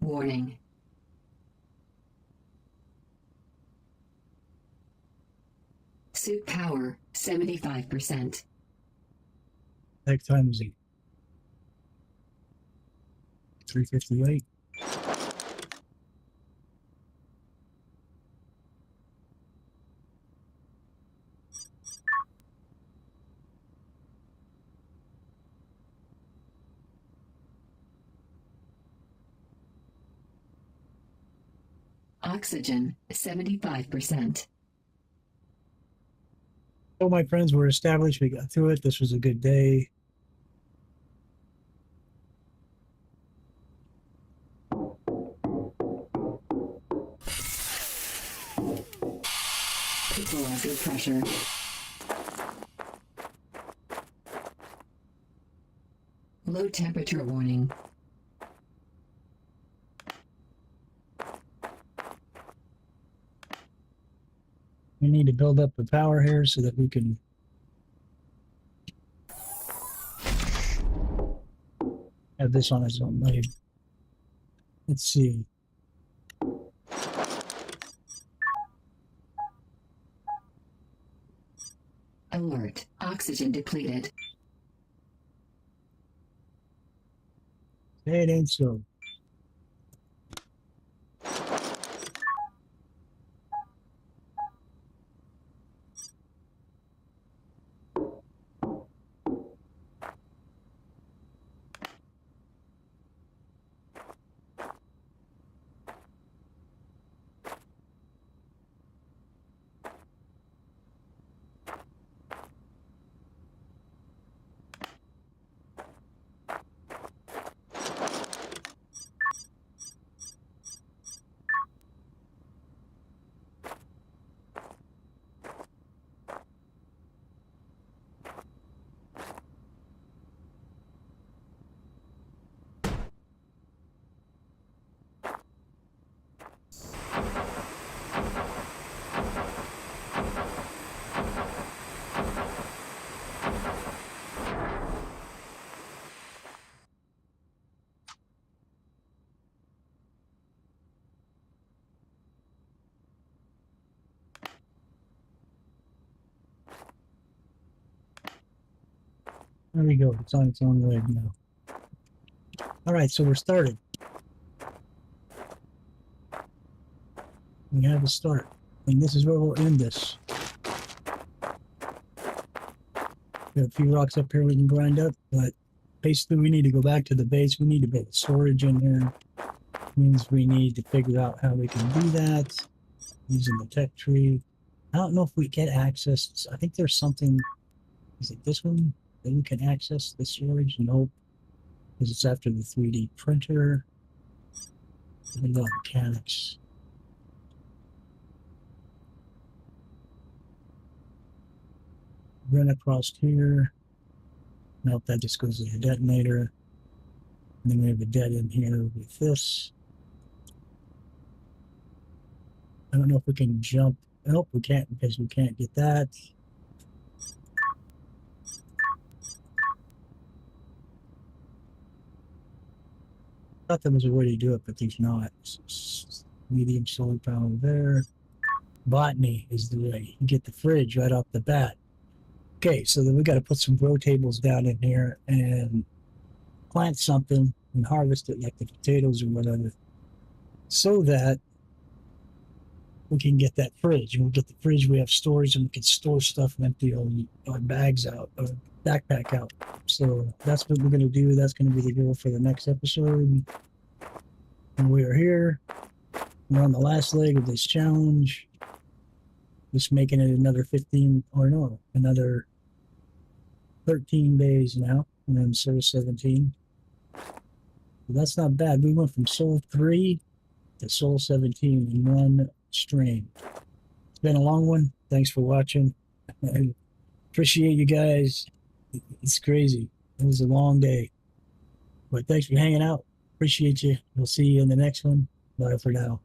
Warning. Suit power 75%. Next time is 358. Oxygen 75%. So my friends were established. We got through it. This was a good day. Equalizer pressure. Low temperature warning. We need to build up the power here so that we can have this on its own leg. Let's see. Alert. Oxygen depleted. It ain't so. There we go. It's on its own leg now. All right, so we're started. We have a start. And this is where we'll end this. Got a few rocks up here we can grind up, but basically we need to go back to the base. We need to build storage in here. Means we need to figure out how we can do that using the tech tree. I don't know if we get access. I think there's something. Is it this one that we can access the storage? Nope. Because it's after the 3D printer. We got mechanics. Run across here. Nope, that just goes to the detonator. And then we have a dead end here with this. I don't know if we can jump. Nope, we can't because we can't get that. Thought there was a way to do it, but there's not. Medium solar power there. Botany is the way. You get the fridge right off the bat. Okay, so then we got to put some grow tables down in here and plant something and harvest it like the potatoes or whatever, so that we can get that fridge. And we'll get the fridge, we have storage, and we can store stuff and empty our bags out, or backpack out. So that's what we're going to do. That's going to be the goal for the next episode. And we are here. We're on the last leg of this challenge. Just making it another 15, or no, another 13 days now, and then Soul 17. So that's not bad. We went from Soul 3 to Soul 17 in one stream. It's been a long one. Thanks for watching. I appreciate you guys. It's crazy. It was a long day. But thanks for hanging out. Appreciate you. We'll see you in the next one. Bye for now.